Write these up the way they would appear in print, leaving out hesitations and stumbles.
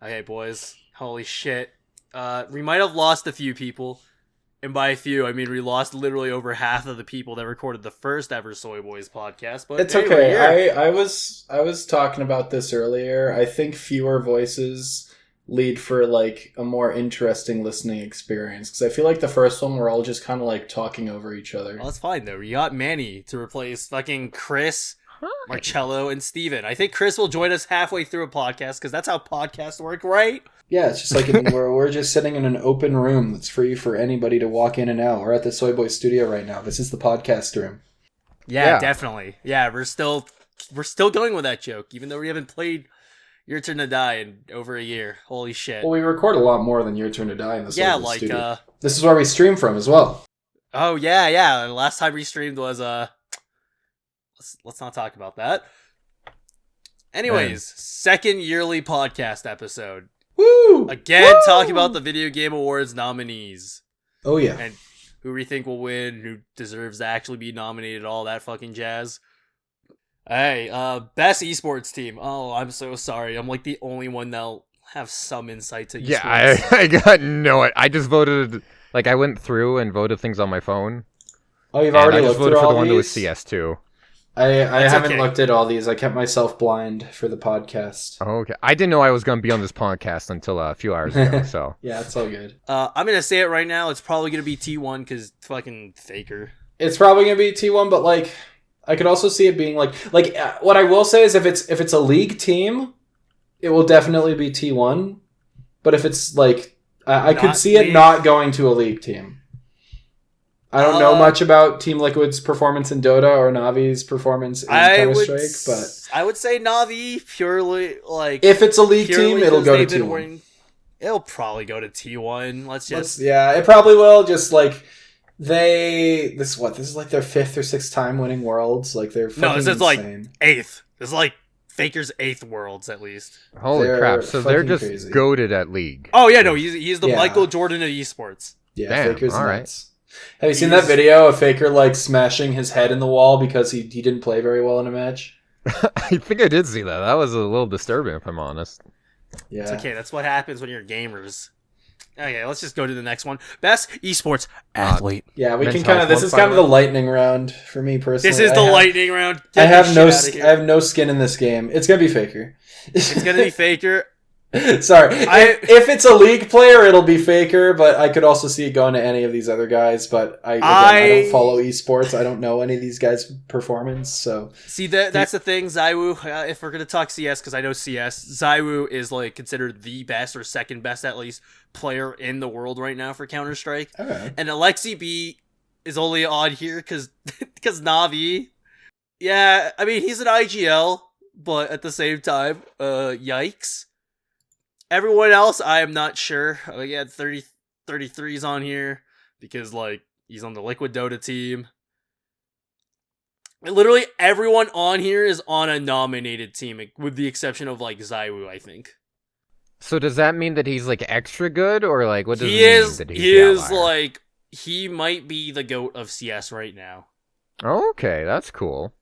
Okay, boys. Holy shit. We might have lost a few people. And by a few, I mean we lost literally over half of the people that recorded the first ever SoiBois podcast. But it's okay. I was talking about this earlier. I think fewer voices lead for like a more interesting listening experience. Because I feel like the first one we're all just kind of like talking over each other. Well, that's fine though. We got Manny to replace fucking Chris, Marcello, and Steven. I think Chris will join us halfway through a podcast because that's how podcasts work, right? Yeah, it's just like we're just sitting in an open room that's free for anybody to walk in and out. We're at the SoiBois studio right now. This is the podcast room. Yeah, definitely. Yeah, we're still going with that joke, even though we haven't played Your Turn to Die in over a year. Holy shit. Well, we record a lot more than Your Turn to Die in the SoiBois studio. This is where we stream from as well. Oh yeah. The last time we streamed was let's not talk about that. Anyways, second yearly podcast episode. Woo! Again, talking about the Video Game Awards nominees. Oh, yeah. And who we think will win, who deserves to actually be nominated, all that fucking jazz. Hey, best esports team. Oh, I'm so sorry. I'm like the only one that'll have some insight to esports. Yeah, I got no it. I just voted, like, I went through and voted things on my phone. Oh, you've already looked through all these? I just voted for the one that was CS2. I haven't looked at all these. I kept myself blind for the podcast. Oh, okay. I didn't know I was going to be on this podcast until a few hours ago, so. Yeah, it's all good. I'm going to say it right now. It's probably going to be T1 because fucking Faker. It's probably going to be T1, but, like, I could also see it being, like what I will say is if it's a league team, it will definitely be T1. But if it's, like, I could see it not going to a league team. I don't know much about Team Liquid's performance in Dota or Navi's performance in Counter-Strike, but I would say Navi purely like if it's a league team, it'll go to T1. It'll probably go to T1. Yeah, it probably will. Just like this is like their 5th or 6th time winning Worlds. Like they're fucking this is like insane. 8th. This is like Faker's 8th Worlds at least. Holy crap! So they're just goated at League. Oh yeah, no, he's the Michael Jordan of esports. Yeah, damn, Faker's all nuts. Right. Have you seen that video of Faker like smashing his head in the wall because he didn't play very well in a match? I think I did see that. That was a little disturbing, if I'm honest. Yeah, it's okay. That's what happens when you're gamers. Okay, let's just go to the next one. Best esports athlete. Yeah, we can kind of. This is kind of the lightning round for me personally. This is the lightning round. I have no skin in this game. It's gonna be Faker. It's gonna be Faker. Sorry, if it's a league player, it'll be Faker, but I could also see it going to any of these other guys. But I don't follow esports. I don't know any of these guys' performance. So see, that's the thing, ZywOo. If we're gonna talk CS, because I know CS, ZywOo is like considered the best or second best at least player in the world right now for Counter-Strike. Okay. And Alexi B is only on here because Navi. Yeah, I mean he's an IGL, but at the same time, yikes. Everyone else, I am not sure. He had 33s on here because, like, he's on the Liquid Dota team. And literally everyone on here is on a nominated team, with the exception of, like, ZywOo, I think. So does that mean that he's, like, extra good, or, like, what does it mean that he's He is, like, he might be the GOAT of CS right now. Okay, that's cool.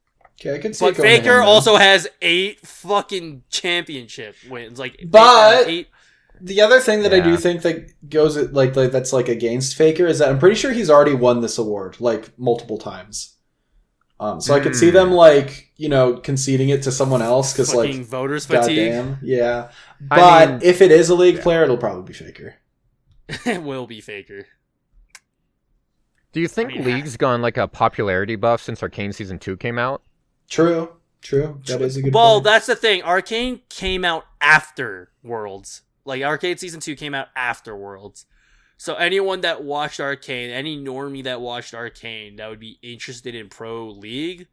Okay, I can see. But Faker also has 8 fucking championship wins. But the other thing that I do think that goes like that's like against Faker is that I'm pretty sure he's already won this award like multiple times. So I could see them like conceding it to someone else because like voters fatigue. Goddamn, yeah. But if it is a league player, it'll probably be Faker. It will be Faker. Do you think League's gone like a popularity buff since Arcane Season 2 came out? True. That is a good point. Well, that's the thing. Arcane came out after Worlds. Like, Arcane Season 2 came out after Worlds. So anyone that watched Arcane, any normie that watched Arcane that would be interested in Pro League,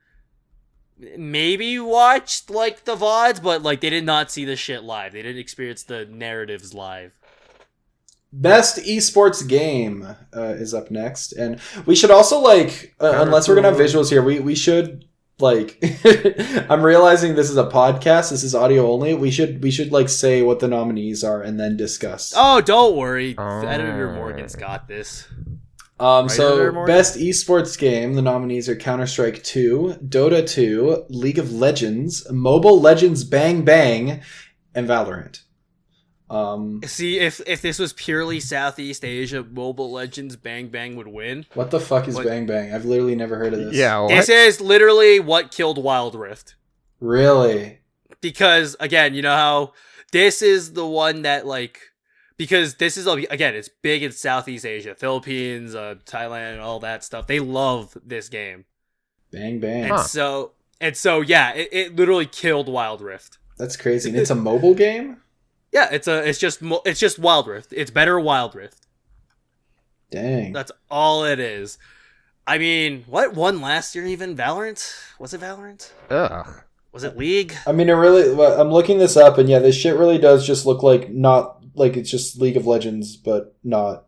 maybe watched, like, the VODs, but, like, they did not see the shit live. They didn't experience the narratives live. Best esports game is up next. And we should also, like, unless we're going to have visuals here, we should... Like, I'm realizing this is a podcast. This is audio only. We should like say what the nominees are and then discuss. Oh, don't worry. Editor Morgan's got this. So best esports game. The nominees are Counter-Strike 2, Dota 2, League of Legends, Mobile Legends Bang Bang, and Valorant. See, if this was purely Southeast Asia, Mobile Legends Bang Bang would win. What the fuck is Bang Bang? I've literally never heard of this. Yeah, what? This is literally what killed Wild Rift. Really? Because, again, you know how this is the one that, like, because this is, again, it's big in Southeast Asia, Philippines, Thailand, all that stuff. They love this game. Bang Bang. And so yeah, it literally killed Wild Rift. That's crazy. And it's a mobile game? Yeah, it's just Wild Rift. It's better Wild Rift. Dang. That's all it is. I mean, what won last year even? Valorant? Was it Valorant? Ugh. Was it League? I mean, I'm looking this up, and yeah, this shit really does just look like not like it's just League of Legends, but not.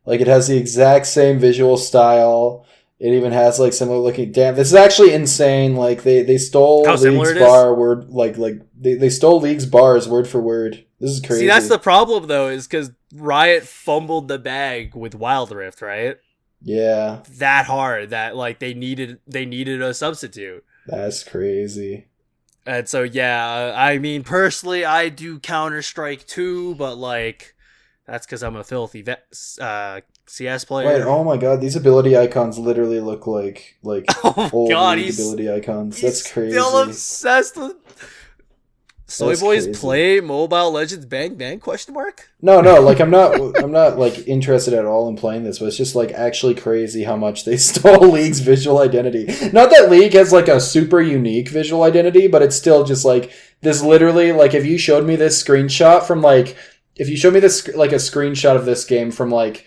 Like, it has the exact same visual style. It even has like similar looking. Damn, this is actually insane. Like they stole League's bar word. They stole League's bars word for word. This is crazy. See, that's the problem though, is because Riot fumbled the bag with Wild Rift, right? Yeah. That hard that like they needed a substitute. That's crazy. And so yeah, I mean personally, I do Counter-Strike too, but like that's because I'm a filthy CS player. Wait, oh my god, these ability icons literally look like old ability icons. That's crazy. Still obsessed with SoiBois play Mobile Legends Bang Bang ? No, like I'm not like interested at all in playing this, but it's just like actually crazy how much they stole League's visual identity. Not that League has like a super unique visual identity, but it's still just like this literally like if you showed me this screenshot from like if you showed me this like a screenshot of this game from like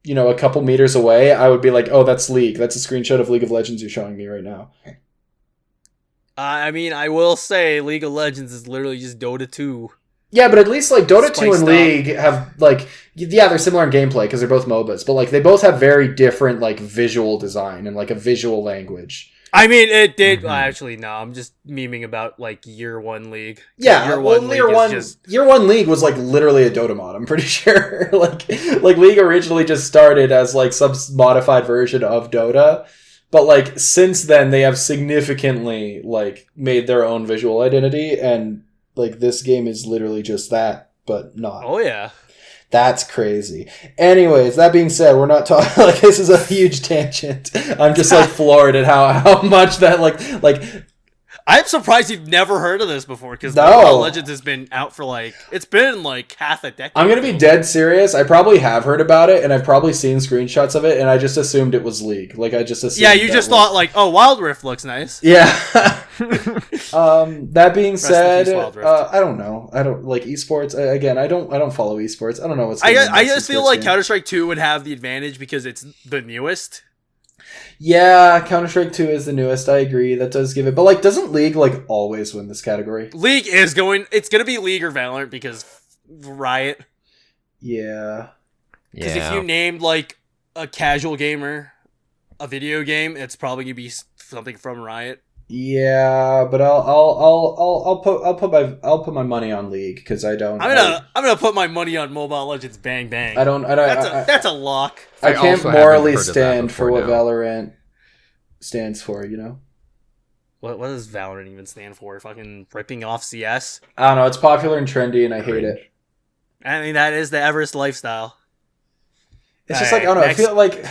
you know a couple meters away, I would be like, "Oh, that's League. That's a screenshot of League of Legends you're showing me right now." I mean, I will say League of Legends is literally just Dota 2. Yeah, but at least like Dota 2 and League have like yeah, they're similar in gameplay because they're both MOBAs, but like they both have very different like visual design and like a visual language. I mean, it did actually no. I'm just memeing about like year one League. Yeah, year one League was like literally a Dota mod. I'm pretty sure. like League originally just started as like some modified version of Dota. But, like, since then, they have significantly, like, made their own visual identity, and, like, this game is literally just that, but not. Oh, yeah. That's crazy. Anyways, that being said, we're not talking, like, this is a huge tangent. I'm just, like, floored at how much that, like... I'm surprised you've never heard of this before, because Mobile Legends has been out for, like, it's been, like, half a decade. I'm gonna be dead serious. I probably have heard about it, and I've probably seen screenshots of it, and I just assumed it was League. Like, I just assumed yeah, you just thought, like, oh, Wild Rift looks nice. Yeah. That being said, I don't know. I don't, like, esports, again, I don't follow esports. I don't know what's going on. I just feel like Counter-Strike 2 would have the advantage because it's the newest. Yeah, Counter-Strike 2 is the newest, I agree. That does give it... But, like, doesn't League, like, always win this category? League is going... It's going to be League or Valorant because Riot. Yeah. Because if you named, like, a casual gamer a video game, it's probably going to be something from Riot. Yeah, but I'll put my money on League because I don't. I'm gonna put my money on Mobile Legends Bang Bang. That's a lock. I can't morally stand for what Valorant stands for. You know. What does Valorant even stand for? Fucking ripping off CS? I don't know. It's popular and trendy, and I hate it. I mean, that is the Everest lifestyle. It's just like, I don't know, I feel like,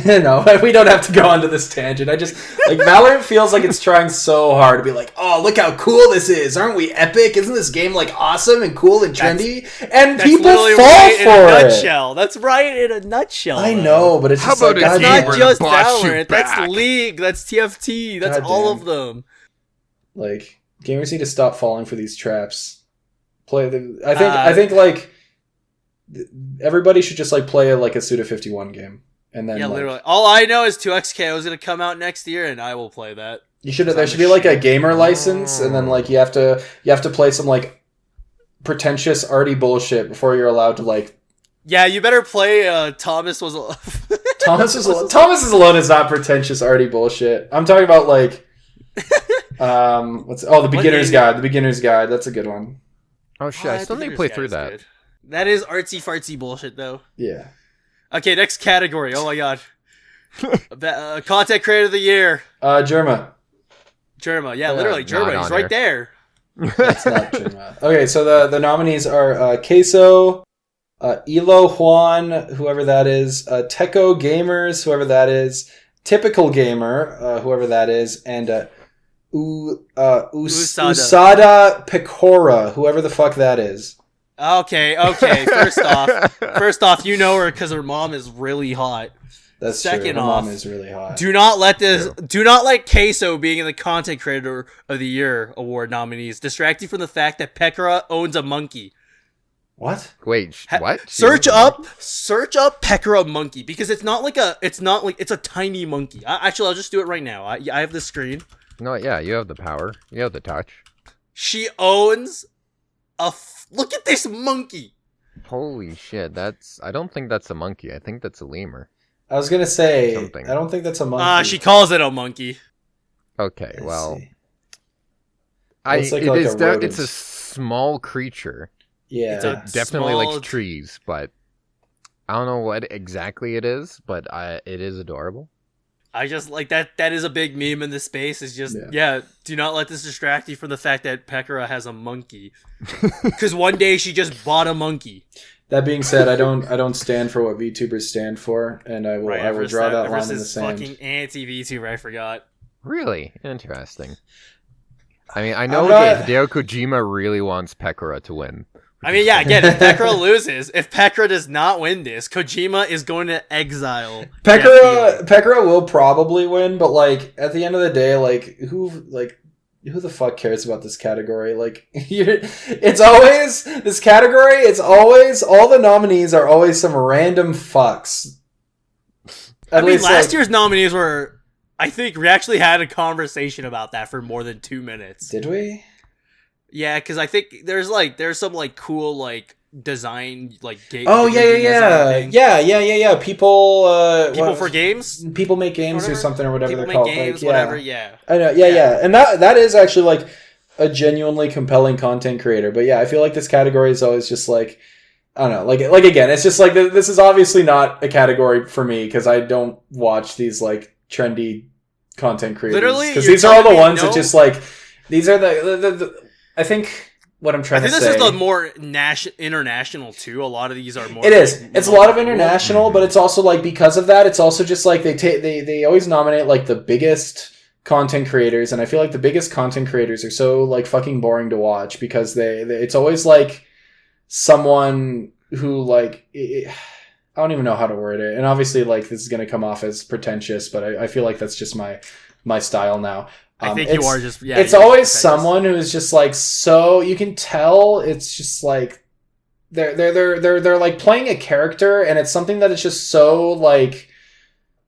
no, we don't have to go onto this tangent. I just, like, Valorant feels like it's trying so hard to be like, oh, look how cool this is. Aren't we epic? Isn't this game, like, awesome and cool and trendy? And people fall for it. Nutshell. That's Riot in a nutshell. I know, but it's just like, it's not just Valorant. That's League. That's TFT. That's all of them. Like, gamers need to stop falling for these traps. I think, like, everybody should just like play a Suda 51 game, and then literally all I know is 2XKO is going to come out next year, and I will play that. There should be like a gamer license, and then like you have to play some like pretentious arty bullshit before you're allowed to like. Yeah, you better play. Thomas is Alone is not pretentious arty bullshit. I'm talking about like, the beginner's guide. The beginner's guide. That's a good one. Oh shit! I still need to play through that. Good. That is artsy fartsy bullshit, though. Yeah. Okay, next category. Oh my god. Content creator of the year. Germa. Yeah, literally, Germa. He's right there. That's not Jirma. Okay, so the nominees are Queso, Elo Juan, whoever that is, Techo Gamers, whoever that is, Typical Gamer, whoever that is, and Usada Pecora, whoever the fuck that is. Okay. First off, you know her because her mom is really hot. That's Second true. Her off, mom is really hot. Do not let Queso being in the Content Creator of the Year award nominees distract you from the fact that Pekora owns a monkey. What? Wait, what? Search up Pekora monkey because it's a tiny monkey. Actually, I'll just do it right now. I have the screen. No, yeah, you have the power. You have the touch. She owns look at this monkey. Holy shit, I don't think that's a monkey. I think that's a lemur. I was gonna say, Something. I don't think that's a monkey. She calls it a monkey. Okay, Let's well, see. it's a small creature. Yeah, It definitely likes trees, but I don't know what exactly it is, but it is adorable. I just like that. That is a big meme in this space. Is just do not let this distract you from the fact that Pekora has a monkey. Because one day she just bought a monkey. That being said, I don't stand for what VTubers stand for, and I will draw that line in the sand. Fucking anti-VTuber, I forgot. Really interesting. I mean, I know Hideo Kojima really wants Pekora to win. I mean, yeah, again, if Pekora loses, if Pekora does not win this, Kojima is going to exile. Pekora will probably win, but like at the end of the day, who the fuck cares about this category? Like, it's always this category. It's always all the nominees are always some random fucks. Last year's nominees were. I think we actually had a conversation about that for more than 2 minutes. Did we? Yeah, because I think there's some cool design game. Oh yeah. People for games. People make games or something or whatever People they're make called. games, whatever. Yeah. I know. Yeah. And that is actually a genuinely compelling content creator. But yeah, I feel like this category is always just I don't know. Like again, it's just this is obviously not a category for me because I don't watch these trendy content creators. Literally, because these are all the ones that just these are the I think what I'm trying to say. I think this is the more international too. A lot of these are more. It is. It's a lot of international, but it's also because of that, it's also just they always nominate the biggest content creators, and I feel like the biggest content creators are so fucking boring to watch because they it's always someone who I don't even know how to word it, and obviously this is gonna come off as pretentious, but I feel like that's just my style now. I think you are just. Yeah, it's always someone who is just so you can tell it's just they're playing a character, and it's something that is just so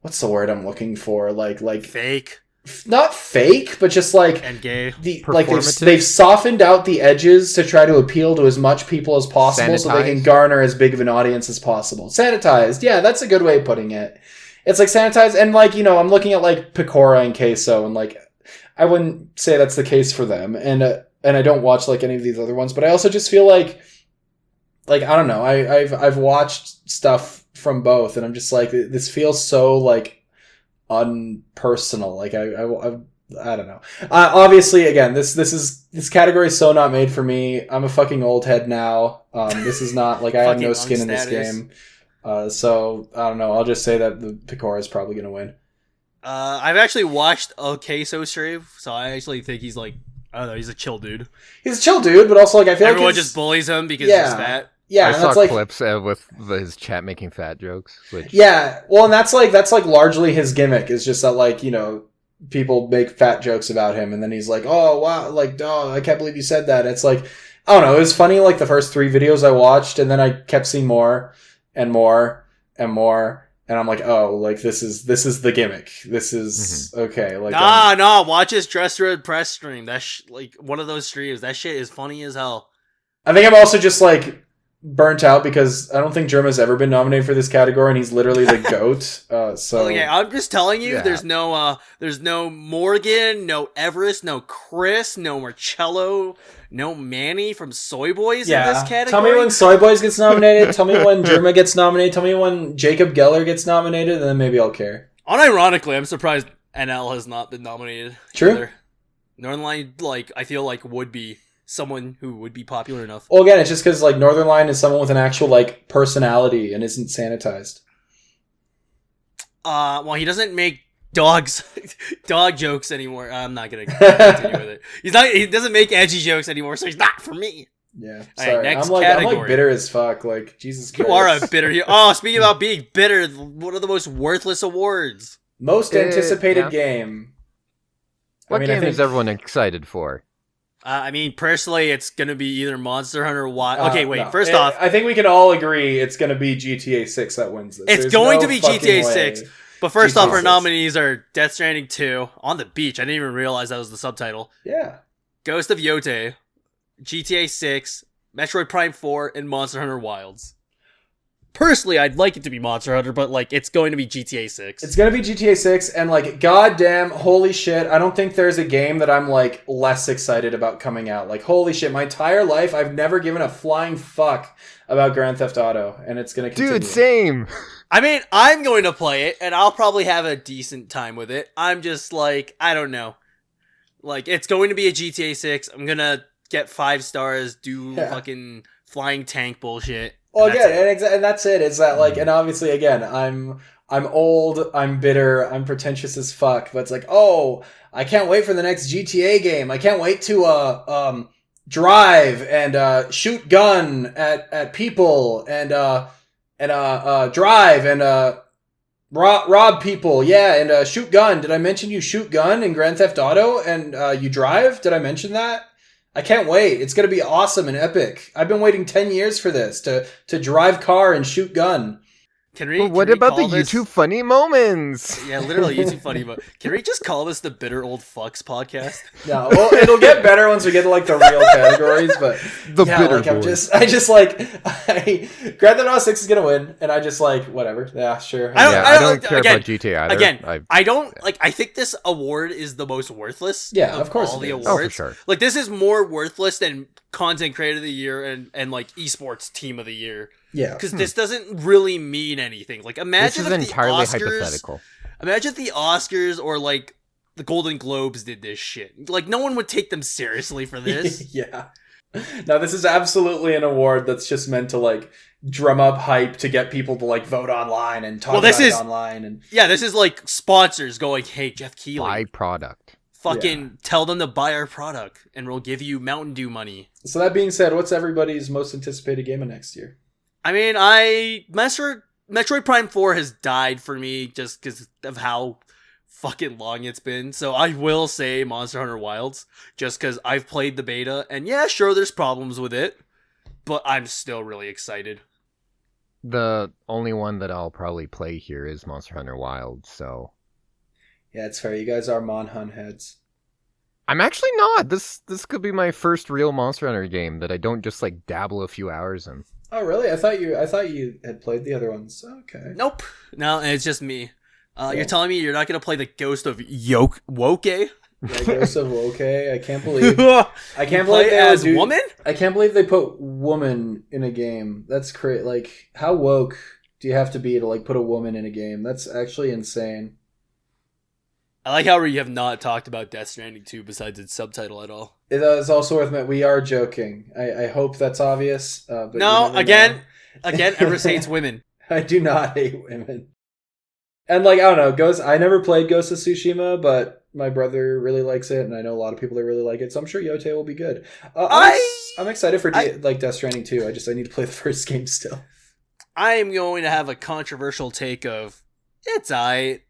what's the word I'm looking for fake. Not fake, but just and gay. They've softened out the edges to try to appeal to as much people as possible, Sanitized. so they can garner as big of an audience as possible. Sanitized, yeah, that's a good way of putting it. It's sanitized, and I'm looking at Pecora and Queso, and I wouldn't say that's the case for them, and I don't watch any of these other ones, but I also just feel I don't know, I've watched stuff from both, and I'm just this feels so unpersonal. I don't know. Obviously, again, this category is so not made for me. I'm a fucking old head now. This is not I have no skin in this game. So I don't know. I'll just say that the Pecora is probably gonna win. I've actually watched a Queso stream, so I actually think he's I don't know, he's a chill dude. He's a chill dude, but also I feel everyone just bullies him because he's fat. Yeah, I and saw that's clips with his chat making fat jokes. Which... Yeah, well, and that's largely his gimmick. Is just that people make fat jokes about him, and then he's oh wow, oh, I can't believe you said that. It's I don't know. It was funny the first 3 videos I watched, and then I kept seeing more and more and more. And I'm oh, this is the gimmick. This is okay. Nah, watch his Dress Red Press stream. That's one of those streams. That shit is funny as hell. I think I'm also just burnt out because I don't think Jirma's ever been nominated for this category, and he's literally the GOAT. So I'm just telling you, there's no Morgan, no Everest, no Chris, no Marcello, no Manny from SoiBois in this category. Tell me when SoiBois gets nominated. Tell me when Jirma gets nominated. Tell me when Jacob Geller gets nominated, and then maybe I'll care. Unironically, I'm surprised NL has not been nominated. True. Either. Northernlight, I feel would be someone who would be popular enough. Well, again, it's just because like Northern Lion is someone with an actual like personality and isn't sanitized. Well, he doesn't make dog jokes anymore. I'm not gonna continue with it. He doesn't make edgy jokes anymore, so he's not for me. Yeah, All sorry. right, next I'm like category. bitter as fuck. Like Jesus Christ. You are a bitter. Oh, speaking about being bitter, one of the most worthless awards. Most anticipated game. What I game think is everyone excited for? I mean, personally, it's gonna be either Monster Hunter Wild. Okay, wait. No. First off, I think we can all agree it's going to be GTA 6 that wins this. It's There's going no to be fucking GTA way. 6. But first GTA off, our 6. nominees are Death Stranding 2, On the Beach. I didn't even realize that was the subtitle. Yeah. Ghost of Yote, GTA 6, Metroid Prime 4, and Monster Hunter Wilds. Personally, I'd like it to be Monster Hunter, but like it's going to be GTA 6. It's going to be GTA 6, and like, goddamn, holy shit, I don't think there's a game that I'm like less excited about coming out. Like, holy shit, my entire life, I've never given a flying fuck about Grand Theft Auto, and it's going to continue. Dude, same. I mean, I'm going to play it, and I'll probably have a decent time with it. I'm just like, I don't know. Like, it's going to be a GTA 6. I'm going to get 5 stars, do fucking flying tank bullshit. Well, again, and that's it. Is that like, and obviously, again, I'm old, I'm bitter, I'm pretentious as fuck. But it's like, oh, I can't wait for the next GTA game. I can't wait to drive and shoot gun at people and drive and rob people. Yeah, and shoot gun. Did I mention you shoot gun in Grand Theft Auto and you drive? Did I mention that? I can't wait. It's going to be awesome and epic. I've been waiting 10 years for this, to drive car and shoot gun. What about the YouTube funny moments? Yeah, literally YouTube funny moments. Can we just call this the Bitter Old Fucks podcast? No, well, it'll get better once we get to like the real categories, but bitter like Grand Theft Auto 6 is going to win, and I just like, whatever. Yeah, sure. I don't care about GTA either. Again, I don't, like, I think this award is the most worthless of course all the awards. Oh, for sure. Like, this is more worthless than Content Creator of the Year and like Esports Team of the Year. Yeah. Because this doesn't really mean anything. Like, imagine this is if entirely the Oscars, hypothetical. Imagine if the Oscars or like the Golden Globes did this shit. Like, no one would take them seriously for this. Yeah. No, this is absolutely an award that's just meant to like drum up hype to get people to like vote online and talk about it online. And yeah, this is like sponsors going, hey, Jeff Keighley. Buy product. Fucking tell them to buy our product and we'll give you Mountain Dew money. So that being said, what's everybody's most anticipated game of next year? I mean, Metroid Prime 4 has died for me just because of how fucking long it's been. So I will say Monster Hunter Wilds just because I've played the beta. And yeah, sure, there's problems with it, but I'm still really excited. The only one that I'll probably play here is Monster Hunter Wilds, so... Yeah, it's fair. You guys are Mon Hun heads. I'm actually not. This could be my first real Monster Hunter game that I don't just like dabble a few hours in. Oh, really? I thought you had played the other ones. Okay. Nope. No, it's just me. You're telling me you're not going to play the Ghost of Woke? Yeah, Ghost of Woke. I can't believe. I can't believe they as woman. I can't believe they put woman in a game. That's crazy. Like, how woke do you have to be to like put a woman in a game? That's actually insane. I like how we have not talked about Death Stranding 2 besides its subtitle at all. It is also worth mentioning. We are joking. I hope that's obvious. But no, again, Everest hates women. I do not hate women. And like, I don't know, I never played Ghost of Tsushima, but my brother really likes it, and I know a lot of people that really like it, so I'm sure Yote will be good. I'm excited for Death Stranding 2. I need to play the first game still. I am going to have a controversial take of, it's aight.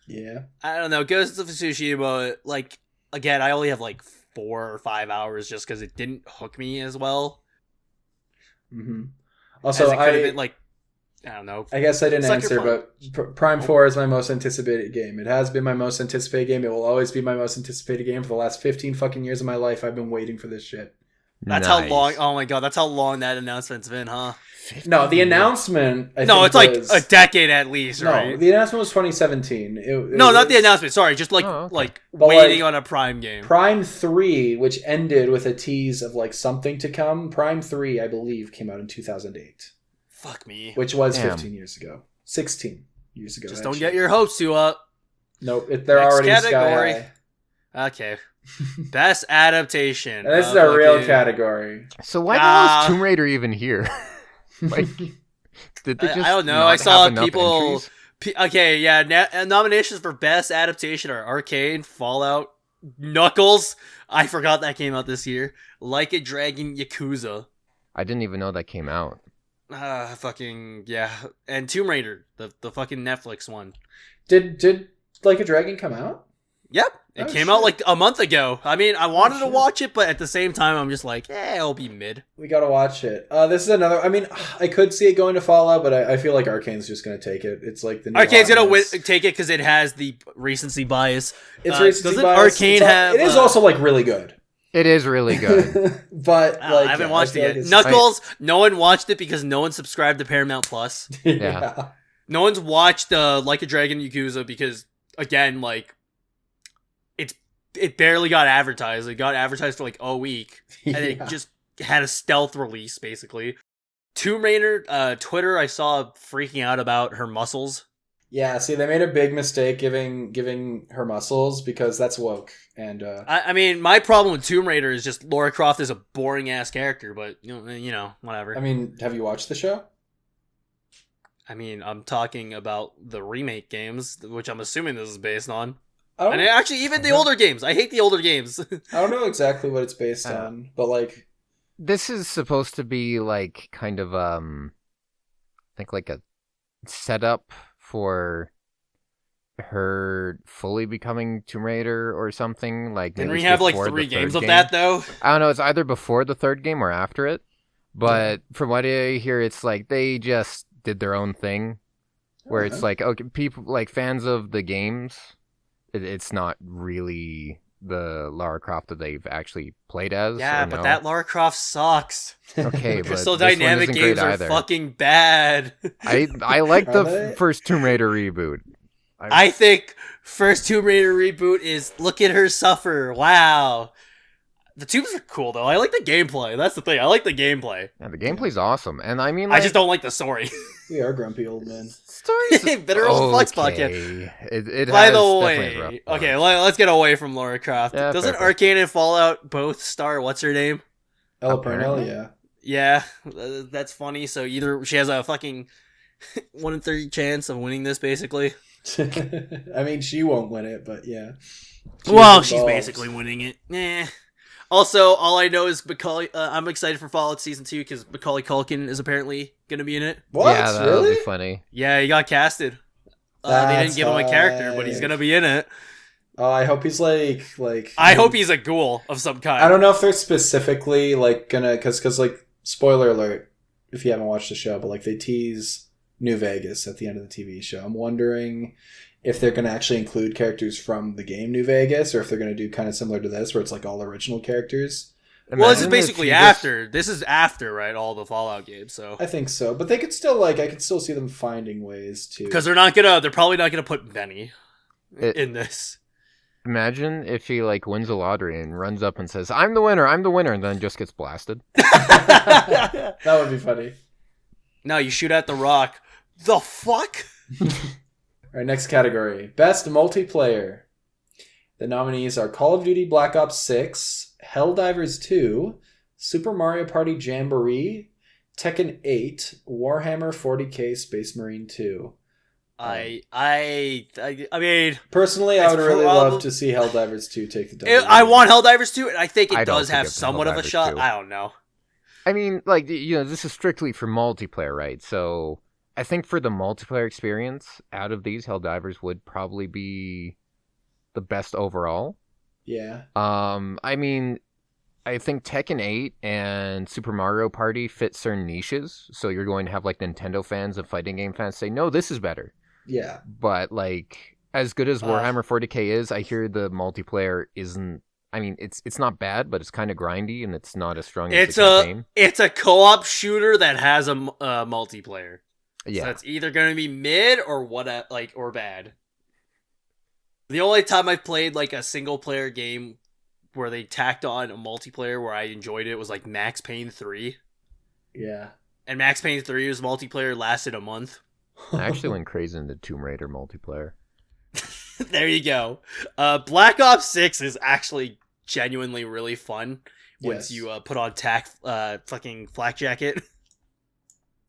Yeah. I don't know, Ghost of Tsushima, like, again, I only have like 4 or 5 hours just because it didn't hook me as well. Mm-hmm. Also, as it could have been, like, I don't know. I guess I didn't answer, Punch. but Prime 4 is my most anticipated game. It has been my most anticipated game. It will always be my most anticipated game. For the last 15 fucking years of my life, I've been waiting for this shit. That's how long, oh my god, that's how long that announcement's been, huh? No, the announcement, I think it's like a decade at least, right? No, the announcement was 2017. Not the announcement, sorry, just like, waiting on a Prime game. Prime 3, which ended with a tease of like something to come, Prime 3, I believe, came out in 2008. Fuck me. Which was 15 years ago. 16 years ago. Just don't get your hopes too up. Nope, they're already sky high. Okay. Best adaptation. And this is a real category. So why the hell is Tomb Raider even here? Like, did they just I don't know. not I saw have enough people. entries? Okay, yeah. Nominations for best adaptation are Arcane, Fallout, Knuckles. I forgot that came out this year. Like a Dragon, Yakuza. I didn't even know that came out. Fucking yeah. And Tomb Raider, the fucking Netflix one. Did Like a Dragon come out? Yep. It came out like a month ago. I mean, I wanted to watch it, but at the same time, I'm just like, it'll be mid. We gotta watch it. This is another. I mean, I could see it going to Fallout, but I feel like Arcane's just gonna take it. It's like the new Arcane's gonna Hotness. take it because it has the recency bias. It's recency doesn't bias. Arcane have? It is also like really good. It is really good. But I haven't watched it yet. Knuckles. No one watched it because no one subscribed to Paramount Plus. Yeah. No one's watched Like a Dragon Yakuza because again, like it barely got advertised. It got advertised for like a week, and it just had a stealth release basically. Tomb Raider, Twitter, I saw freaking out about her muscles. Yeah, see, they made a big mistake giving her muscles because that's woke. And I mean, my problem with Tomb Raider is just Lara Croft is a boring ass character, but you know, whatever. I mean, have you watched the show? I mean, I'm talking about the remake games, which I'm assuming this is based on. And actually, even the older games. I hate the older games. I don't know exactly what it's based on, but like, this is supposed to be like kind of I think like a setup for her fully becoming Tomb Raider or something. Like, didn't we have like 3 games of that though? I don't know. It's either before the third game or after it. But from what I hear, it's like they just did their own thing, where it's like, okay, people like fans of the games. It's not really the Lara Croft that they've actually played as. Yeah, but that Lara Croft sucks. Okay, the but Crystal this one Dynamic isn't games great are either. fucking bad. I like the first Tomb Raider reboot. I think first Tomb Raider reboot is look at her suffer. Wow. The tubes are cool though. I like the gameplay. That's the thing. I like the gameplay. Yeah, the gameplay's awesome, and I mean, I just don't like the story. We are grumpy old men. Bitter old Flex podcast. It By has the definitely way, rough okay, parts. let's get away from Lara Croft. Yeah, Doesn't fair. Arcane and Fallout both star what's her name? Ella Purnell, yeah. Yeah, that's funny. So either she has a fucking 1 in 30 chance of winning this, basically. I mean, she won't win it, but yeah. She's basically winning it. Nah. Also, all I know is Macaulay. I'm excited for Fallout Season 2 because Macaulay Culkin is apparently going to be in it. What? Yeah, that'll Really? be funny. Yeah, he got casted. They didn't give him a character, but he's going to be in it. Oh, I hope he's like. I hope he's a ghoul of some kind. I don't know if they're specifically like gonna, because like, spoiler alert, if you haven't watched the show, but like they tease New Vegas at the end of the TV show. I'm wondering if they're going to actually include characters from the game New Vegas, or if they're going to do kind of similar to this, where it's like all original characters. Well, this is Imagine basically if you after. This is after, right? All the Fallout games, so I think so, but they could still I could still see them finding ways to. because they're probably not gonna put Benny in this. Imagine if he like wins a lottery and runs up and says, I'm the winner," and then just gets blasted. That would be funny. No, you shoot at the rock. The fuck? All right, next category. Best multiplayer. The nominees are Call of Duty Black Ops 6, Helldivers 2, Super Mario Party Jamboree, Tekken 8, Warhammer 40k Space Marine 2. I mean, Personally, I would really probably- love to see Helldivers 2 take the W. I want Helldivers 2, and I think I it don't does think have it's somewhat of a Helldivers shot. 2. I don't know. I mean, like, this is strictly for multiplayer, right? So I think for the multiplayer experience, out of these, Helldivers would probably be the best overall. Yeah. I mean, I think Tekken 8 and Super Mario Party fit certain niches. So you're going to have like Nintendo fans and fighting game fans say, no, this is better. Yeah. But like, as good as Warhammer 40k is, I hear the multiplayer isn't. I mean, it's not bad, but it's kind of grindy and it's not as strong as the campaign. It's a co-op shooter that has a multiplayer. Yeah, So it's either going to be mid or or bad. The only time I've played like a single player game where they tacked on a multiplayer where I enjoyed it was like Max Payne 3. Yeah. And Max Payne 3's multiplayer lasted a month. I actually went crazy into Tomb Raider multiplayer. There you go. Black Ops 6 is actually genuinely really fun once you put on fucking flak jacket.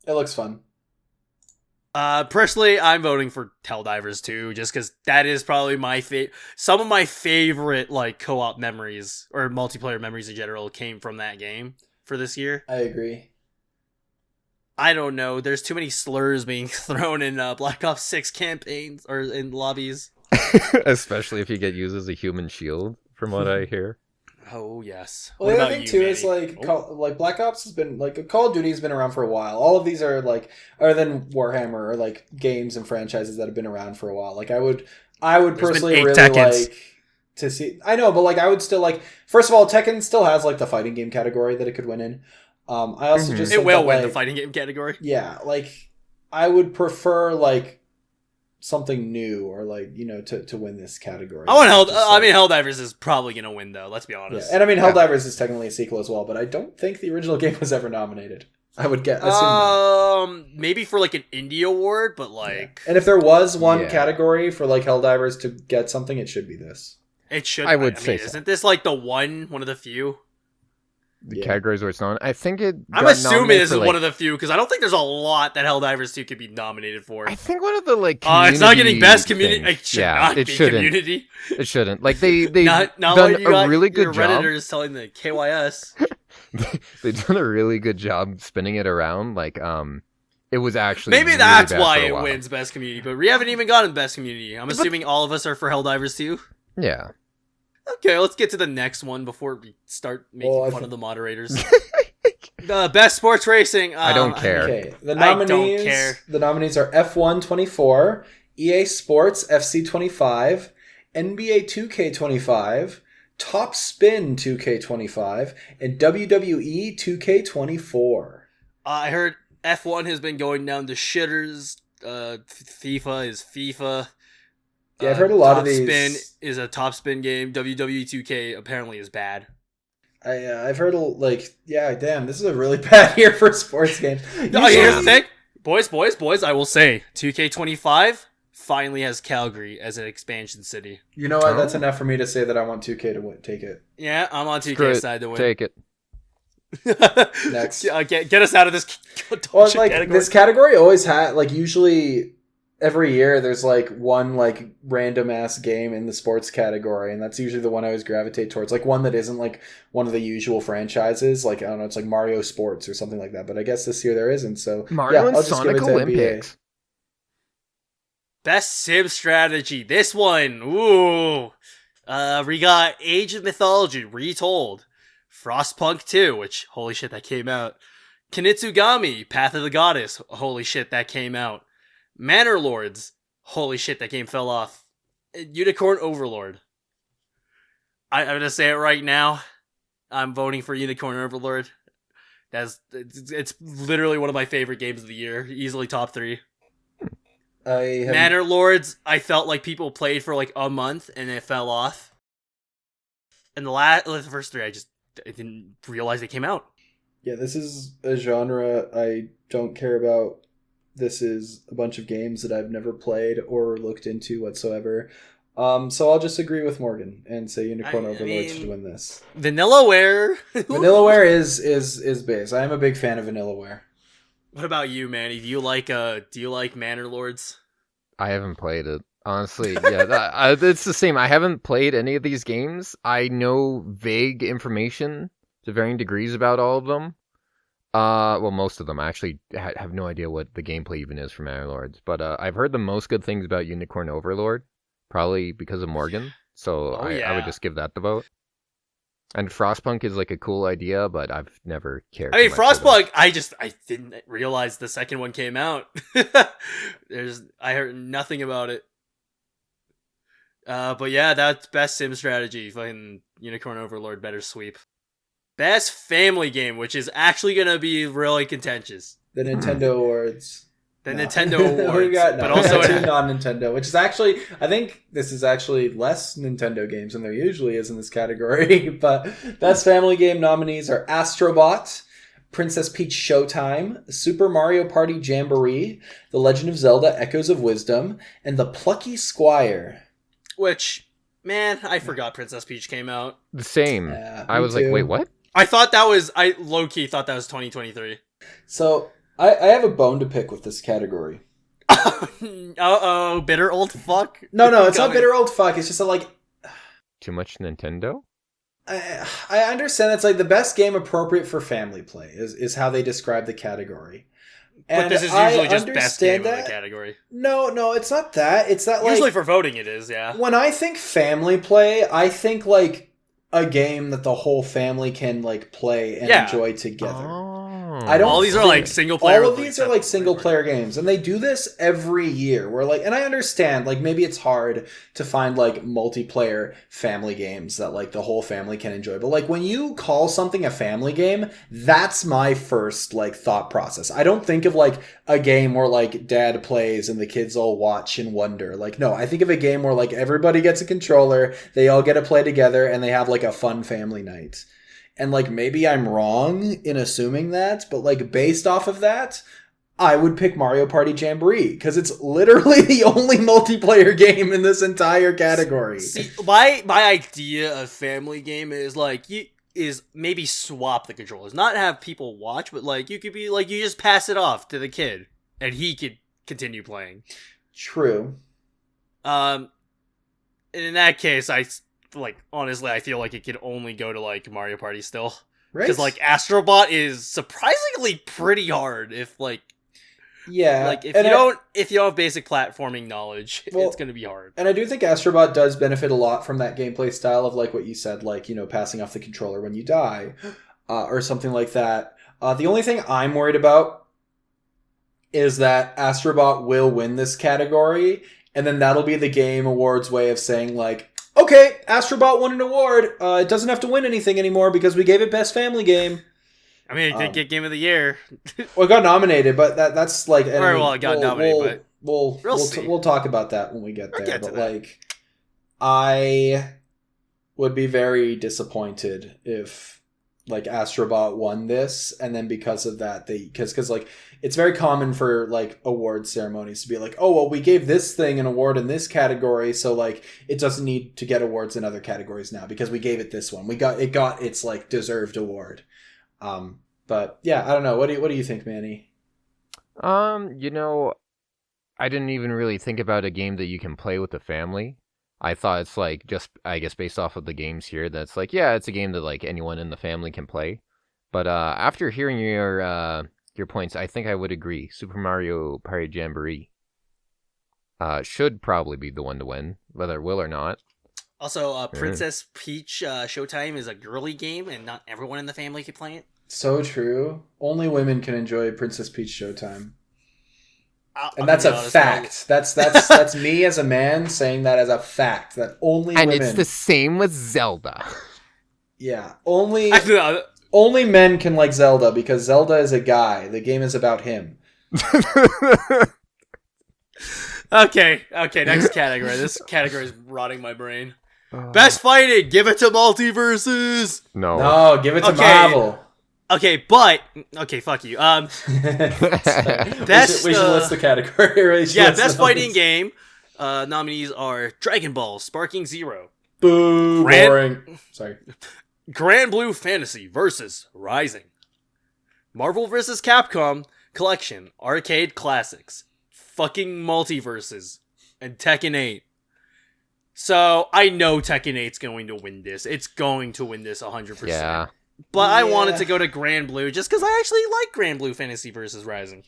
It looks fun. Personally, I'm voting for Helldivers 2, just because that is probably some of my favorite like co-op memories or multiplayer memories in general came from that game for this year. I agree. I don't know. There's too many slurs being thrown in Black Ops 6 campaigns or in lobbies. Especially if you get used as a human shield, from what I hear. Oh yes. Well, the other thing too is like Black Ops has been like Call of Duty has been around for a while. All of these are like other than Warhammer or like games and franchises that have been around for a while. Like I would personally really like to see. I know, but like I would still like. First of all, Tekken still has like the fighting game category that it could win in. I also just it will win the fighting game category. Yeah, like I would prefer like something new or like to win this category. Helldivers is probably gonna win though. Let's be honest. Yeah. And I mean, Helldivers is technically a sequel as well, but I don't think the original game was ever nominated. I would assume maybe for like an indie award, but like. Yeah. And if there was one category for like Helldivers to get something, it should be this. It should. I would say. Isn't this like one of the few? The categories where it's known. I think it. I'm assuming this is one of the few because I don't think there's a lot that Helldivers 2 could be nominated for. I think one of the like. It's not getting best community. It should not it be shouldn't. Community. It shouldn't. Like they've not done a really good job. Redditors telling the KYS. They've done a really good job spinning it around. Like it was actually maybe really that's bad why for a it while. wins best community. But we haven't even gotten best community. I'm assuming all of us are for Helldivers 2. Yeah. Okay, let's get to the next one before we start making fun of the moderators. Best sports racing. I don't care. Okay, the nominees are F1 24, EA Sports FC 25, NBA 2K25, Top Spin 2K25, and WWE 2K24. I heard F1 has been going down the shitters. FIFA is FIFA. Yeah, I've heard a lot of these. Top Spin is a Top Spin game. WWE 2K apparently is bad. I've heard damn, this is a really bad year for sports games. No, here's the thing, boys. I will say, 2K25 finally has Calgary as an expansion city. You know what? That's enough for me to say that I want 2K to take it. Yeah, I'm on 2K's side to win. Take it. Next, get us out of this. Category. This category always had usually. Every year there's one random ass game in the sports category, and that's usually the one I always gravitate towards. One that isn't one of the usual franchises. I don't know, it's Mario Sports or something like that. But I guess this year there isn't. So Mario and I'll just Sonic give it to Olympics. NBA. Best sim strategy. This one. Ooh. We got Age of Mythology Retold, Frostpunk 2, which holy shit that came out. Kinitsugami Path of the Goddess. Holy shit that came out. Manor Lords. Holy shit, that game fell off. Unicorn Overlord. I'm going to say it right now. I'm voting for Unicorn Overlord. It's literally one of my favorite games of the year. Easily top 3. Manor Lords, I felt like people played for a month and it fell off. And the first 3, I didn't realize they came out. Yeah, this is a genre I don't care about. This is a bunch of games that I've never played or looked into whatsoever. So I'll just agree with Morgan and say Unicorn Overlord should win this. Vanillaware. Vanillaware is base. I am a big fan of Vanillaware. What about you, Manny? Do you like Manor Lords? I haven't played it. Honestly, yeah, it's the same. I haven't played any of these games. I know vague information to varying degrees about all of them. Well, most of them. I actually have no idea what the gameplay even is for Manor Lords, but I've heard the most good things about Unicorn Overlord, probably because of Morgan. So I would just give that the vote. And Frostpunk is a cool idea, but I've never cared. I mean, Frostpunk, I didn't realize the second one came out. I heard nothing about it. But yeah, that's best sim strategy. Fucking Unicorn Overlord better sweep. Best family game, which is actually going to be really contentious. The Nintendo Awards. Nintendo Awards. But also two non-Nintendo, which is actually, I think this is actually less Nintendo games than there usually is in this category. But best family game nominees are Astrobot, Princess Peach Showtime, Super Mario Party Jamboree, The Legend of Zelda Echoes of Wisdom, and The Plucky Squire. Which, man, I forgot Princess Peach came out. The same. Yeah, I me was like, too. wait, what? I low-key thought that was 2023. So I have a bone to pick with this category. Uh-oh, bitter old fuck. No, it's not bitter old fuck. It's just that, like, Too much Nintendo? I understand that's like the best game appropriate for family play is how they describe the category. But And this is usually I just best game understand of the category. No, it's not that. It's that, like, Usually for voting it is, yeah. when I think family play, I think like a game that the whole family can like play and enjoy together. I don't. All these are think- like single player. All of these are like single player games, and they do this every year. Where like, and I understand like maybe it's hard to find like multiplayer family games that like the whole family can enjoy. But like when you call something a family game, that's my first like thought process. I don't think of like a game where like dad plays and the kids all watch and wonder. Like no, I think of a game where like everybody gets a controller, they all get to play together, and they have like a fun family night. And, like, maybe I'm wrong in assuming that, but, like, based off of that, I would pick Mario Party Jamboree, because it's literally the only multiplayer game in this entire category. See, my idea of family game is, like, is maybe swap the controllers. Not have people watch, but, like, you could be, like, you just pass it off to the kid, and he could continue playing. True. And in that case, honestly, I feel like it could only go to, like, Mario Party still. Right? Because, like, Astrobot is surprisingly pretty hard if, like... Yeah. Like, if you don't have basic platforming knowledge, it's going to be hard. And I do think Astrobot does benefit a lot from that gameplay style of, like, what you said, like, you know, passing off the controller when you die, or something like that. The only thing I'm worried about is that Astrobot will win this category, and then that'll be the Game Awards way of saying, like, okay, Astrobot won an award. It doesn't have to win anything anymore because we gave it Best Family Game. I mean, it did get Game of the Year. Well, it got nominated, but that's like... It got nominated, but... We'll talk about that when we get there. But like, I would be very disappointed if, like, Astrobot won this, and then because of that, because like, it's very common for, like, award ceremonies to be like, oh, well, we gave this thing an award in this category, so, like, it doesn't need to get awards in other categories now because we gave it this one. It got its, like, deserved award. But yeah, I don't know. What do you think, Manny? You know, I didn't even really think about a game that you can play with the family. I thought it's like just, I guess, based off of the games here, that's like, yeah, it's a game that like anyone in the family can play. But after hearing your points, I think I would agree. Super Mario Party Jamboree should probably be the one to win, whether it will or not. Also, Princess Peach Showtime is a girly game, and not everyone in the family can play it. So true. Only women can enjoy Princess Peach Showtime. And that's a fact. That's me as a man saying that as a fact. That only women... And it's the same with Zelda. Yeah. Only men can like Zelda because Zelda is a guy. The game is about him. Okay, next category. This category is rotting my brain. Best fighting, give it to Multiverses. No, give it to Marvel. Okay, fuck you. Best. We should list the category. Best fighting game. Nominees are Dragon Ball, Sparking Zero. Boo, boring. Sorry. Grand Blue Fantasy versus Rising. Marvel vs. Capcom Collection, Arcade Classics, fucking Multiverses, and Tekken 8. So, I know Tekken 8's going to win this. It's going to win this 100%. Yeah. But I wanted to go to Grand Blue just because I actually like Grand Blue Fantasy versus Rising.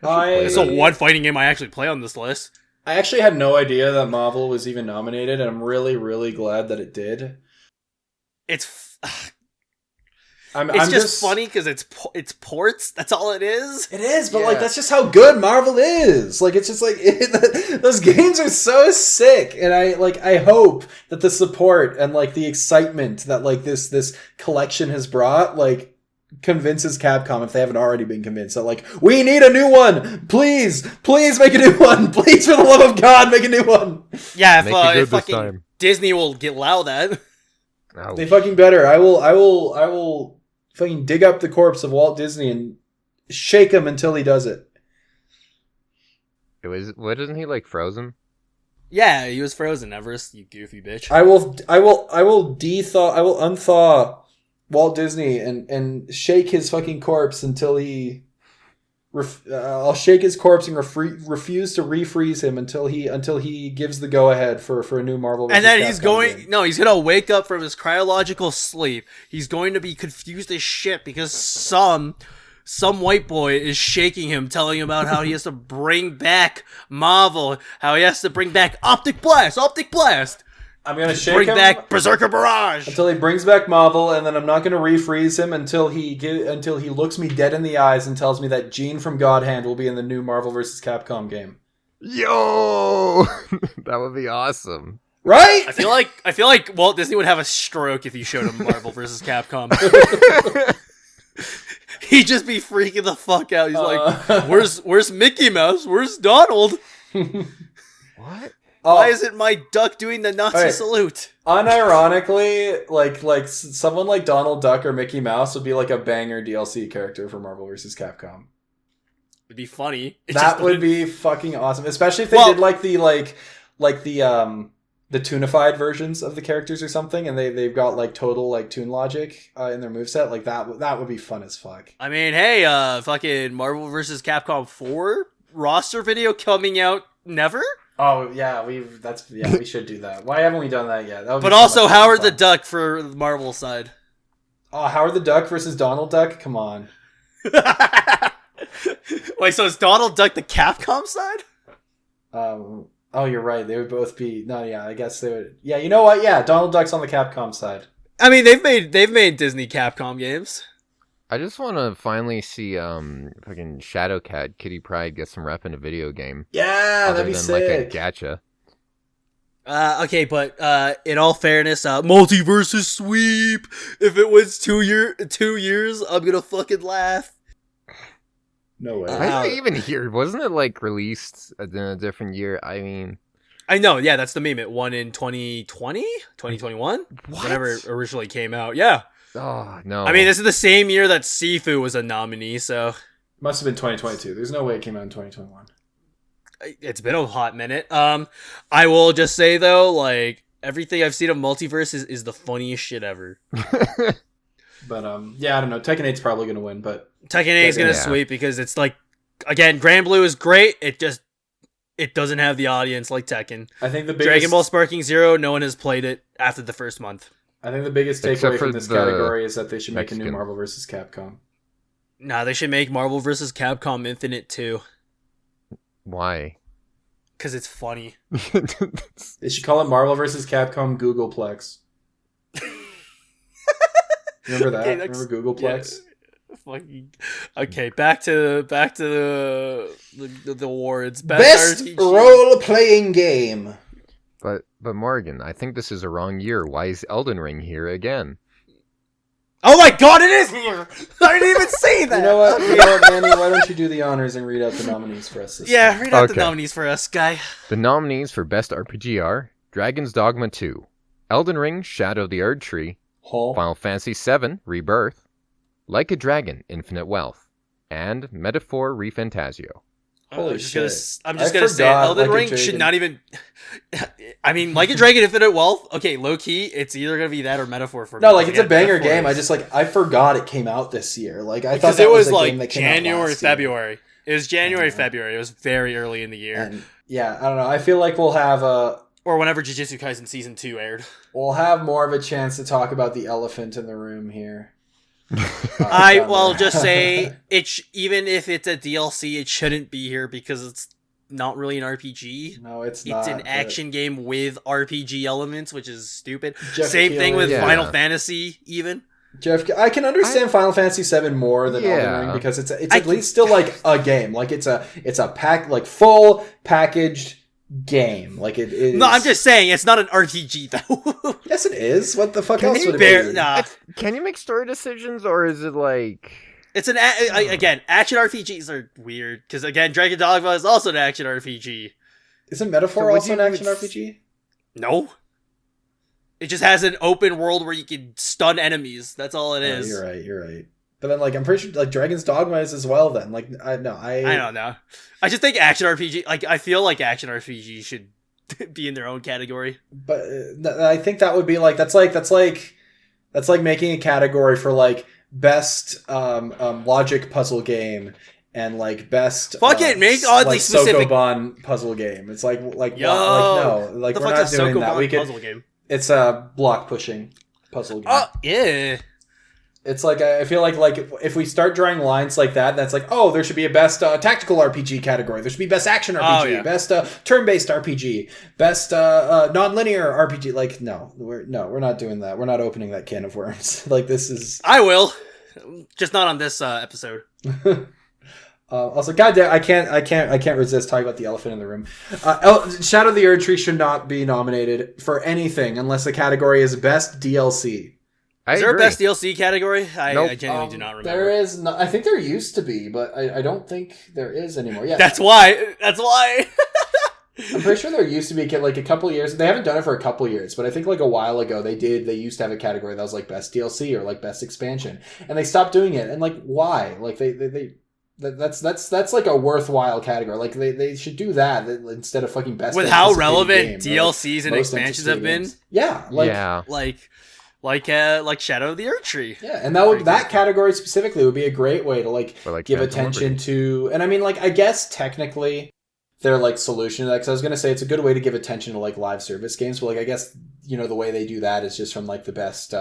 It's the one fighting game I actually play on this list. I actually had no idea that Marvel was even nominated, and I'm really, really glad that it did. It's I'm just funny because it's ports. That's all it is. It is, but like that's just how good Marvel is. Like it's just like those games are so sick, and I hope that the support and like the excitement that like this collection has brought like convinces Capcom, if they haven't already been convinced, that like we need a new one. Please make a new one. Please, for the love of God, make a new one. Yeah, if fucking Disney will allow that. Ouch. They fucking better. I will fucking dig up the corpse of Walt Disney and shake him until he does it. What isn't he like Frozen? Yeah, he was frozen, Everest, you goofy bitch. I will unthaw Walt Disney and shake his fucking corpse until he. I'll shake his corpse and refuse to refreeze him until he gives the go ahead for a new Marvel. And then he's game. he's gonna wake up from his cryological sleep. He's going to be confused as shit because some white boy is shaking him, telling him about how he has to bring back Marvel, how he has to bring back Optic Blast. I'm gonna shake Bring him back Berserker Barrage until he brings back Marvel, and then I'm not gonna refreeze him until he looks me dead in the eyes and tells me that Jean from God Hand will be in the new Marvel vs. Capcom game. Yo, that would be awesome. Right? I feel like Walt Disney would have a stroke if you showed him Marvel vs. Capcom. He'd just be freaking the fuck out. He's like, "Where's Mickey Mouse? Where's Donald? What? Why isn't my duck doing the Nazi salute?" Unironically, like someone like Donald Duck or Mickey Mouse would be like a banger DLC character for Marvel vs. Capcom. It'd be funny. That would be fucking awesome, especially if they did like the toonified versions of the characters or something, and they've got like total like tune logic in their moveset. Like that would be fun as fuck. I mean, hey, fucking Marvel vs. Capcom 4 roster video coming out never? Oh yeah, we should do that. Why haven't we done that yet? That but also Howard the Duck for the Marvel side. Oh, Howard the Duck versus Donald Duck? Come on. Wait, so is Donald Duck the Capcom side? Oh, you're right. They would both be. No, yeah, I guess they would. Yeah, you know what? Yeah, Donald Duck's on the Capcom side. I mean, they've made Disney Capcom games. I just want to finally see fucking Shadowcat Kitty Pryde get some rep in a video game. Yeah, that'd be sick. Like a gacha. Okay, but in all fairness, Multiversus Sweep. If it wins 2 years, I'm gonna fucking laugh. No way. I didn't even hear. Wasn't it like released in a different year? I mean, I know. Yeah, that's the meme. It won in 2020, 2021, whenever it originally came out. Yeah. Oh no. I mean, this is the same year that Sifu was a nominee, so must have been 2022. There's no way it came out in 2021. It's been a hot minute. I will just say though, like everything I've seen of Multiverse is the funniest shit ever. But yeah, I don't know. Tekken 8's probably gonna win, but Tekken 8 is gonna sweep because it's like, again, Grand Blue is great. It doesn't have the audience like Tekken. I think the biggest Dragon Ball Sparking Zero, no one has played it after the first month. I think the biggest takeaway from this category is that they should make a new Marvel vs. Capcom. Nah, they should make Marvel vs. Capcom Infinite too. Why? Because it's funny. They should call it Marvel vs. Capcom Googleplex. Remember that? Okay, remember Googleplex? Yeah. Okay, back to the awards. Best role-playing game. But Morgan, I think this is a wrong year. Why is Elden Ring here again? Oh my god, it is here! I didn't even say that! You know what, Manny, why don't you do the honors and read out the nominees for us this time? Read out the nominees for us, guy. The nominees for Best RPG are Dragon's Dogma 2, Elden Ring Shadow of the Erdtree, Final Fantasy VII Rebirth, Like a Dragon Infinite Wealth, and Metaphor ReFantasio. Holy shit. I'm just going to say, Elden Ring should not even... I mean, Like a Dragon Infinite Wealth, okay, low-key, it's either going to be that or Metaphor for me. No, like, it's a banger game. I forgot it came out this year. Like, I thought that was a game that came out last February. Year. It was January, February. It was very early in the year. And, yeah, I don't know. I feel like we'll have a... Or whenever Jujutsu Kaisen Season 2 aired. We'll have more of a chance to talk about the elephant in the room here. I will just say, even if it's a DLC, it shouldn't be here because it's not really an RPG. No, it's not. It's an action game with RPG elements, which is stupid. Jeff Same thing with Yeah. Final Fantasy, even. Jeff, I can understand Final Fantasy VII more than Elden Ring because it's at least still like a game. Like it's a full packaged game. Like it is. No, I'm just saying it's not an RPG though. Yes, it is. What the fuck else would it be? Nah. Can you make story decisions, or is it like... It's again, action RPGs are weird because again, Dragon Dogma is also an action RPG. Isn't Metaphor also an action RPG? No. It just has an open world where you can stun enemies. That's all it is. You're right. But then, like, I'm pretty sure, like, Dragon's Dogma is as well. Then, like, I don't know. I don't know. I just think action RPG. Like, I feel like action RPG should be in their own category. But I think that would be like that's like making a category for like best logic puzzle game and like best Fuck it, make oddly like specific Sokoban puzzle game. It's like Yo, no, like the we're fuck's not a doing that. Sokoban We could. puzzle game? It's a block pushing puzzle game. Oh yeah. It's like I feel like if we start drawing lines like that, that's like, oh, there should be a best tactical RPG category. There should be best action RPG, best turn-based RPG, best non-linear RPG. Like, no, we're not doing that. We're not opening that can of worms. Like, this is. I will, just not on this episode. Also, goddamn, I can't resist talking about the elephant in the room. Shadow of the Erdtree should not be nominated for anything unless the category is best DLC. Is there a best DLC category? I genuinely do not remember. There is not. I think there used to be, but I don't think there is anymore. Yeah, That's why. I'm pretty sure there used to be like a couple years. They haven't done it for a couple years, but I think like a while ago they did. They used to have a category that was like best DLC or like best expansion, and they stopped doing it. And like, why? Like that's like a worthwhile category. Like they should do that instead of fucking best. With how relevant DLCs and expansions have been. Yeah, like Shadow of the Erdtree. Yeah, and that category specifically would be a great way to like give attention to. And I mean, like, I guess technically their like solution to that, because I was gonna say it's a good way to give attention to like live service games, but like I guess the way they do that is just from like the best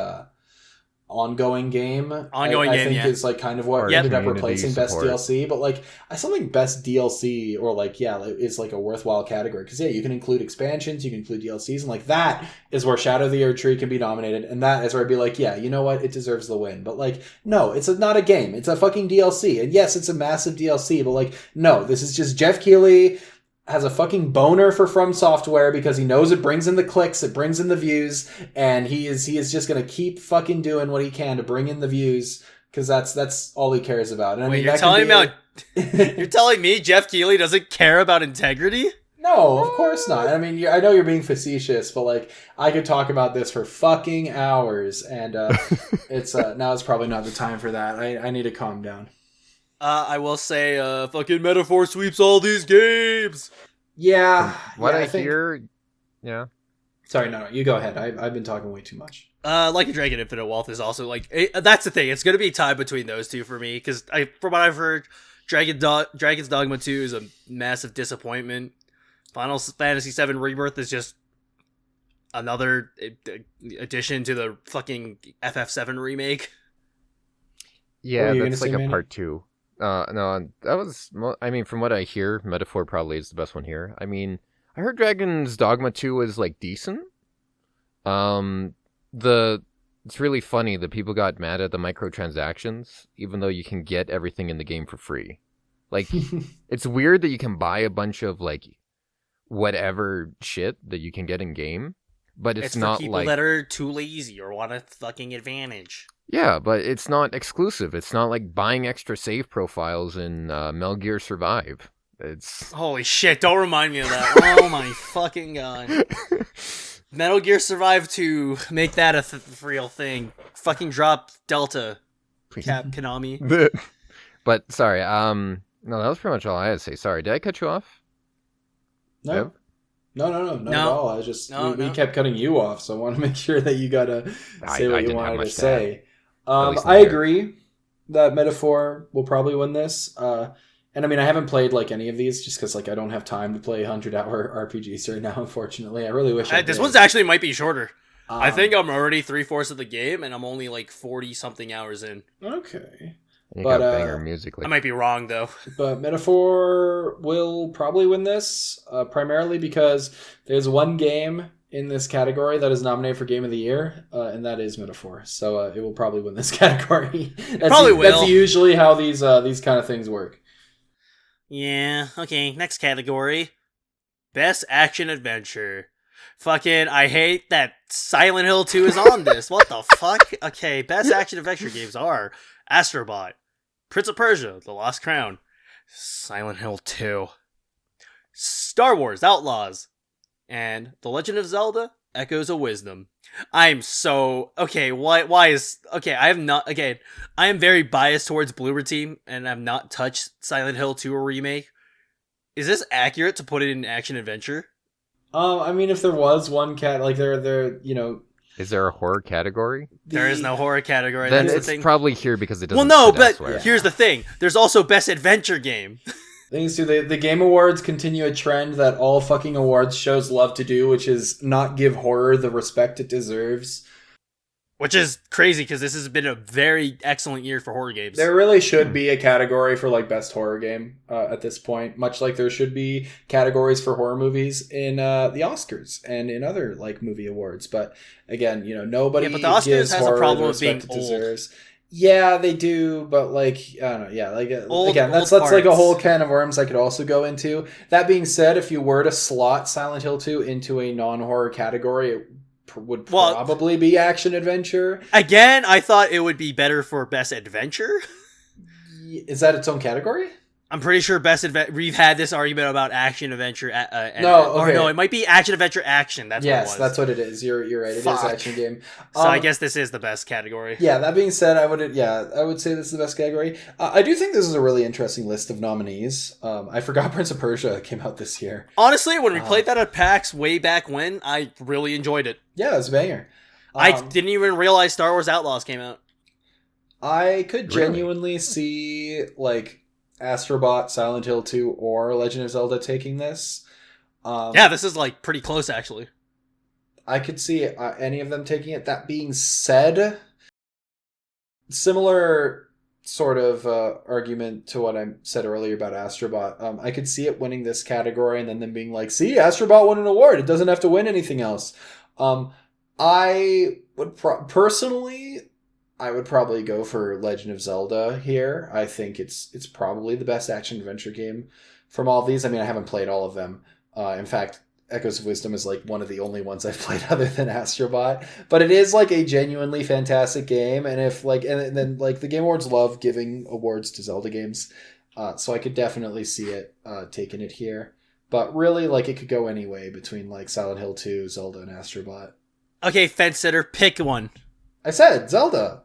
ongoing game. I think is like kind of what ended up replacing best DLC. But like I still think best DLC or like is like a worthwhile category, because you can include expansions, you can include DLCs, and like that is where Shadow of the Erdtree can be nominated, and that is where I'd be like, yeah, you know what, it deserves the win. But like, no, it's not a game, it's a fucking DLC, and yes, it's a massive DLC, but like, no, this is just Jeff Keighley has a fucking boner for From Software because he knows it brings in the clicks, it brings in the views, and he is just gonna keep fucking doing what he can to bring in the views, because that's all he cares about. And wait, you're telling me Jeff Keighley doesn't care about integrity? No, of course not. I mean, I know you're being facetious, but like, I could talk about this for fucking hours, and it's now it's probably not the time for that. I need to calm down. I will say, fucking Metaphor sweeps all these games. Yeah. What I hear, yeah. Sorry, no, you go ahead. I've been talking way too much. Like a Dragon Infinite Wealth is also like that's the thing. It's gonna be tied between those two for me, because from what I've heard, Dragon's Dogma 2 is a massive disappointment. Final Fantasy VII Rebirth is just another addition to the fucking FF7 remake. Yeah, that's like a part 2. No, that was. I mean, from what I hear, Metaphor probably is the best one here. I mean, I heard Dragon's Dogma 2 is like decent. It's really funny that people got mad at the microtransactions, even though you can get everything in the game for free. Like, it's weird that you can buy a bunch of like whatever shit that you can get in game, but it's not for people like that are too lazy or want a fucking advantage. Yeah, but it's not exclusive. It's not like buying extra save profiles in Metal Gear Survive. It's holy shit! Don't remind me of that. Oh my fucking god! Metal Gear Survive 2, make that a real thing. Fucking drop Delta, Konami. But sorry, no, that was pretty much all I had to say. Sorry, did I cut you off? No. Yep. No, not at all. I was just we kept cutting you off, so I want to make sure that you gotta say what you wanted to say. I agree that Metaphor will probably win this. And I mean, I haven't played like any of these just because like I don't have time to play 100-hour RPGs right now. Unfortunately, I really wish. This one's actually might be shorter. I think I'm already 3/4 of the game, and I'm only like 40 something hours in. Okay. You got banger music. I might be wrong though. But Metaphor will probably win this, primarily because there's one game in this category that is nominated for Game of the Year, and that is Metaphor. So it will probably win this category. Will. That's usually how these kind of things work. Yeah. Okay. Next category: Best Action Adventure. Fucking, I hate that Silent Hill 2 is on this. What the fuck? Okay, Best Action Adventure games are Astrobot, Prince of Persia: The Lost Crown, Silent Hill 2, Star Wars Outlaws, and The Legend of Zelda: Echoes of Wisdom. I'm so okay. Why is okay? I am very biased towards Bloober Team, and I've not touched Silent Hill 2 or remake. Is this accurate to put it in action adventure? I mean, if there was one like there, you know, Is there a horror category? There is no horror category. Then That's it's the thing. probably here because it doesn't. Well, no, fit but elsewhere. here's the thing. There's also Best Adventure Game. Things do the Game Awards continue a trend that all fucking awards shows love to do, which is not give horror the respect it deserves. Which is crazy because this has been a very excellent year for horror games. There really should be a category for like best horror game at this point, much like there should be categories for horror movies in the Oscars and in other like movie awards. But again, you know, nobody but the Oscars gives has a horror problem the with being respect it old. deserves. Yeah, they do, but like I don't know, yeah, like again, that's old like a parts. whole can of worms I could also go into. That being said, if you were to slot Silent Hill 2 into a non-horror category, it would probably be action adventure. Again, I thought it would be better for Best Adventure. Is that its own category? I'm pretty sure Best Adventure. We've had this argument about action adventure. No, okay. no, it might be action adventure action. That's what it was. That's what it is. You're right. It is action game. So I guess this is the best category. Yeah. That being said, I would say this is the best category. I do think this is a really interesting list of nominees. I forgot Prince of Persia came out this year. Honestly, when we played that at PAX way back when, I really enjoyed it. Yeah, it was a banger. I didn't even realize Star Wars Outlaws came out. I could genuinely see like Astrobot, Silent Hill 2, or Legend of Zelda taking this. Yeah, this is like pretty close actually. I could see any of them taking it. That being said, similar sort of argument to what I said earlier about Astrobot. I could see it winning this category and then them being like, see, Astrobot won an award. It doesn't have to win anything else. I would personally, I would probably go for Legend of Zelda here. I think it's probably the best action adventure game from all of these. I mean, I haven't played all of them. In fact, Echoes of Wisdom is like one of the only ones I've played other than Astrobot. But it is like a genuinely fantastic game, and if like and then like the Game Awards love giving awards to Zelda games, so I could definitely see it taking it here. But really, like it could go any way between like Silent Hill 2, Zelda, and Astrobot. Okay, fence sitter, pick one. I said Zelda.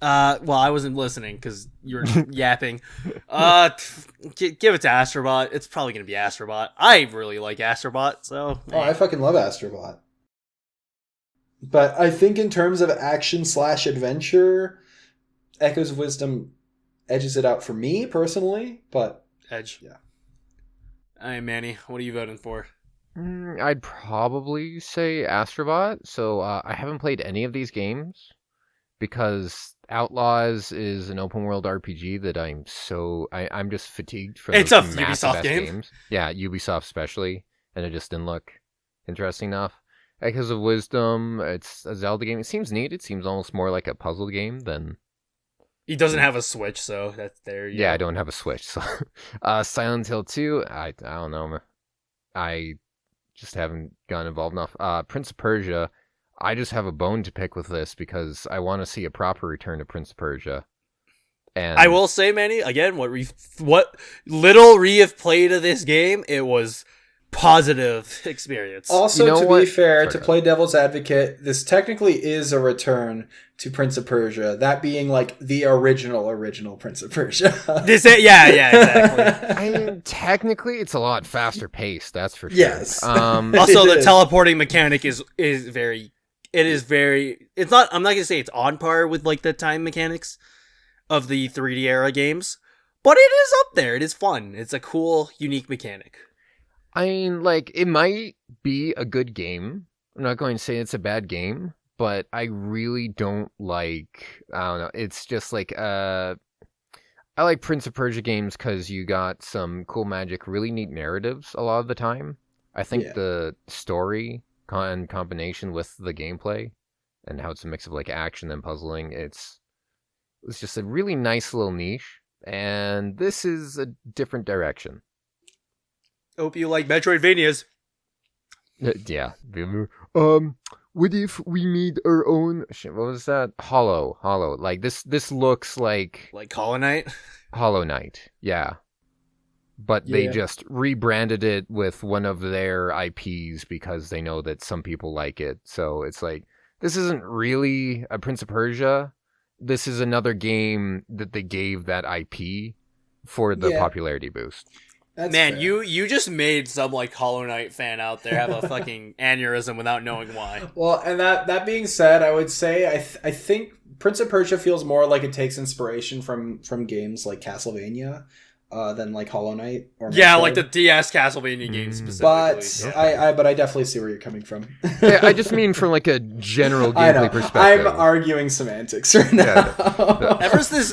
Well, I wasn't listening because you were yapping. Give it to Astrobot. It's probably gonna be Astrobot. I really like Astrobot, so. Oh, I fucking love Astrobot. But I think in terms of action/adventure, Echoes of Wisdom edges it out for me personally. But Edge. Yeah. Hey, Manny, what are you voting for? I'd probably say Astrobot. So I haven't played any of these games because Outlaws is an open world RPG that I'm just fatigued from. It's a those Ubisoft massive game. Games. Yeah, Ubisoft especially, and it just didn't look interesting enough. Echoes of Wisdom, it's a Zelda game. It seems neat. It seems almost more like a puzzle game than. He doesn't have a Switch, so that's there. Yeah, I don't have a Switch. So, Silent Hill 2, I don't know. I just haven't gotten involved enough. Prince of Persia, I just have a bone to pick with this because I want to see a proper return to Prince of Persia. And I will say, Manny, again, what little we have played of this game, it was positive experience. Also, You know to what? be fair, Sorry, to go play devil's advocate, this technically is a return to Prince of Persia. That being like the original Prince of Persia. Yeah, exactly. I mean, technically, it's a lot faster paced. That's for sure. Yes. Also, the It is. teleporting mechanic is very. It's not. I'm not gonna say it's on par with like the time mechanics of the 3D era games, but it is up there. It is fun. It's a cool, unique mechanic. I mean, like, it might be a good game. I'm not going to say it's a bad game, but I really don't like. I don't know. It's just like I like Prince of Persia games because you got some cool magic, really neat narratives a lot of the time. I think Yeah. the story in combination with the gameplay and how it's a mix of like action and puzzling, it's just a really nice little niche. And this is a different direction. Hope you like Metroidvanias. Yeah. What if we made our own? Shit, what was that? Hollow. Like this looks like Like Hollow Knight. Hollow Knight. Yeah. But they Yeah. just rebranded it with one of their IPs because they know that some people like it. So it's like, this isn't really a Prince of Persia. This is another game that they gave that IP for the Yeah. popularity boost. That's Man, fair. you just made some like Hollow Knight fan out there have a fucking aneurysm without knowing why. Well, and that being said, I would say I think Prince of Persia feels more like it takes inspiration from games like Castlevania than like Hollow Knight or Yeah, Metroid. like the DS Castlevania games specifically. But Yeah. I definitely see where you're coming from. Yeah, I just mean from like a general I know. gameplay perspective. I'm arguing semantics right now. Yeah.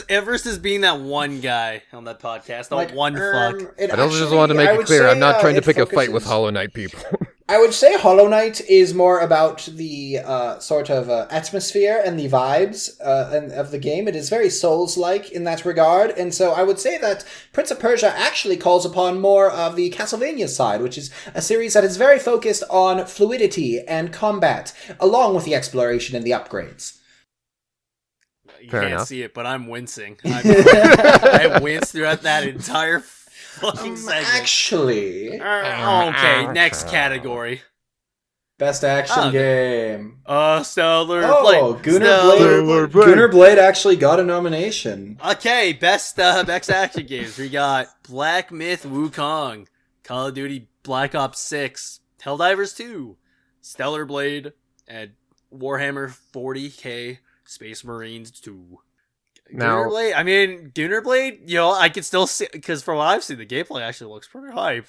Everest is being that one guy on that podcast, that Like, one fuck. it I also just actually- wanted to make I it would clear, say, I'm not trying to it pick a fight with focuses- Hollow Knight people. I would say Hollow Knight is more about the sort of atmosphere and the vibes and of the game. It is very Souls-like in that regard, and so I would say that Prince of Persia actually calls upon more of the Castlevania side, which is a series that is very focused on fluidity and combat, along with the exploration and the upgrades. You Fair can't enough. see it, but I'm wincing. I winced throughout that entire fucking segment. Actually, Okay, next category. best action Oh, game. Stellar Oh, Blade. Gunnar Stellar Blade. Gunnar Blade actually got a nomination. Okay, best action games. We got Black Myth Wukong, Call of Duty Black Ops 6, Helldivers 2, Stellar Blade, and Warhammer 40k Space Marines 2. Now- Gunnar Blade, Gunnar Blade, I could still see, because from what I've seen, the gameplay actually looks pretty hype.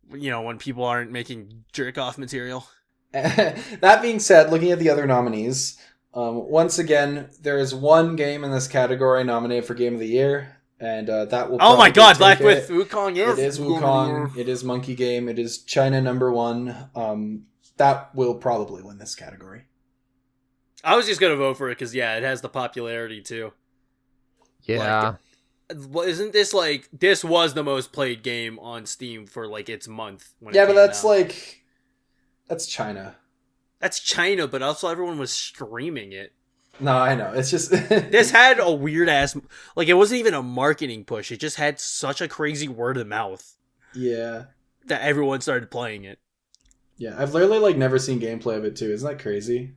When people aren't making jerk-off material. That being said, looking at the other nominees, once again, there is one game in this category nominated for Game of the Year, and that will. Oh my probably god, Black take Myth it. Wukong It is Wukong. It is Monkey Game. It is China #1. That will probably win this category. I was just gonna vote for it because, it has the popularity too. Yeah. Well, isn't this this was the most played game on Steam for its month? When it Yeah, but came that's out. that's China. That's China, but also everyone was streaming it. No, I know. It's just This had a weird ass, it wasn't even a marketing push. It just had such a crazy word of mouth Yeah, that everyone started playing it. yeah. I've literally never seen gameplay of it too. Isn't that crazy?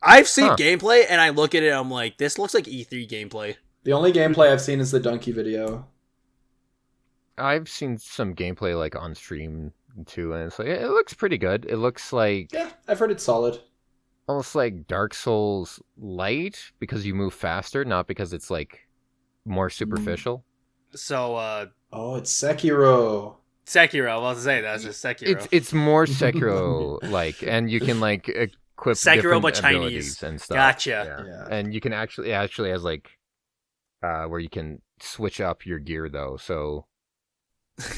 I've seen Huh. gameplay and I look at it, I'm like, this looks like E3 gameplay. The only gameplay I've seen is the donkey video. I've seen some gameplay on stream too, and it's it looks pretty good. It looks like Yeah, I've heard it's solid. almost like Dark Souls light because you move faster, not because it's more superficial. So, Oh, it's Sekiro. Sekiro, I was about to say, that's just Sekiro. It's more Sekiro like, and you can equip Sekiro, different but Chinese. abilities and stuff. Gotcha. Yeah. And you can actually has where you can switch up your gear though. So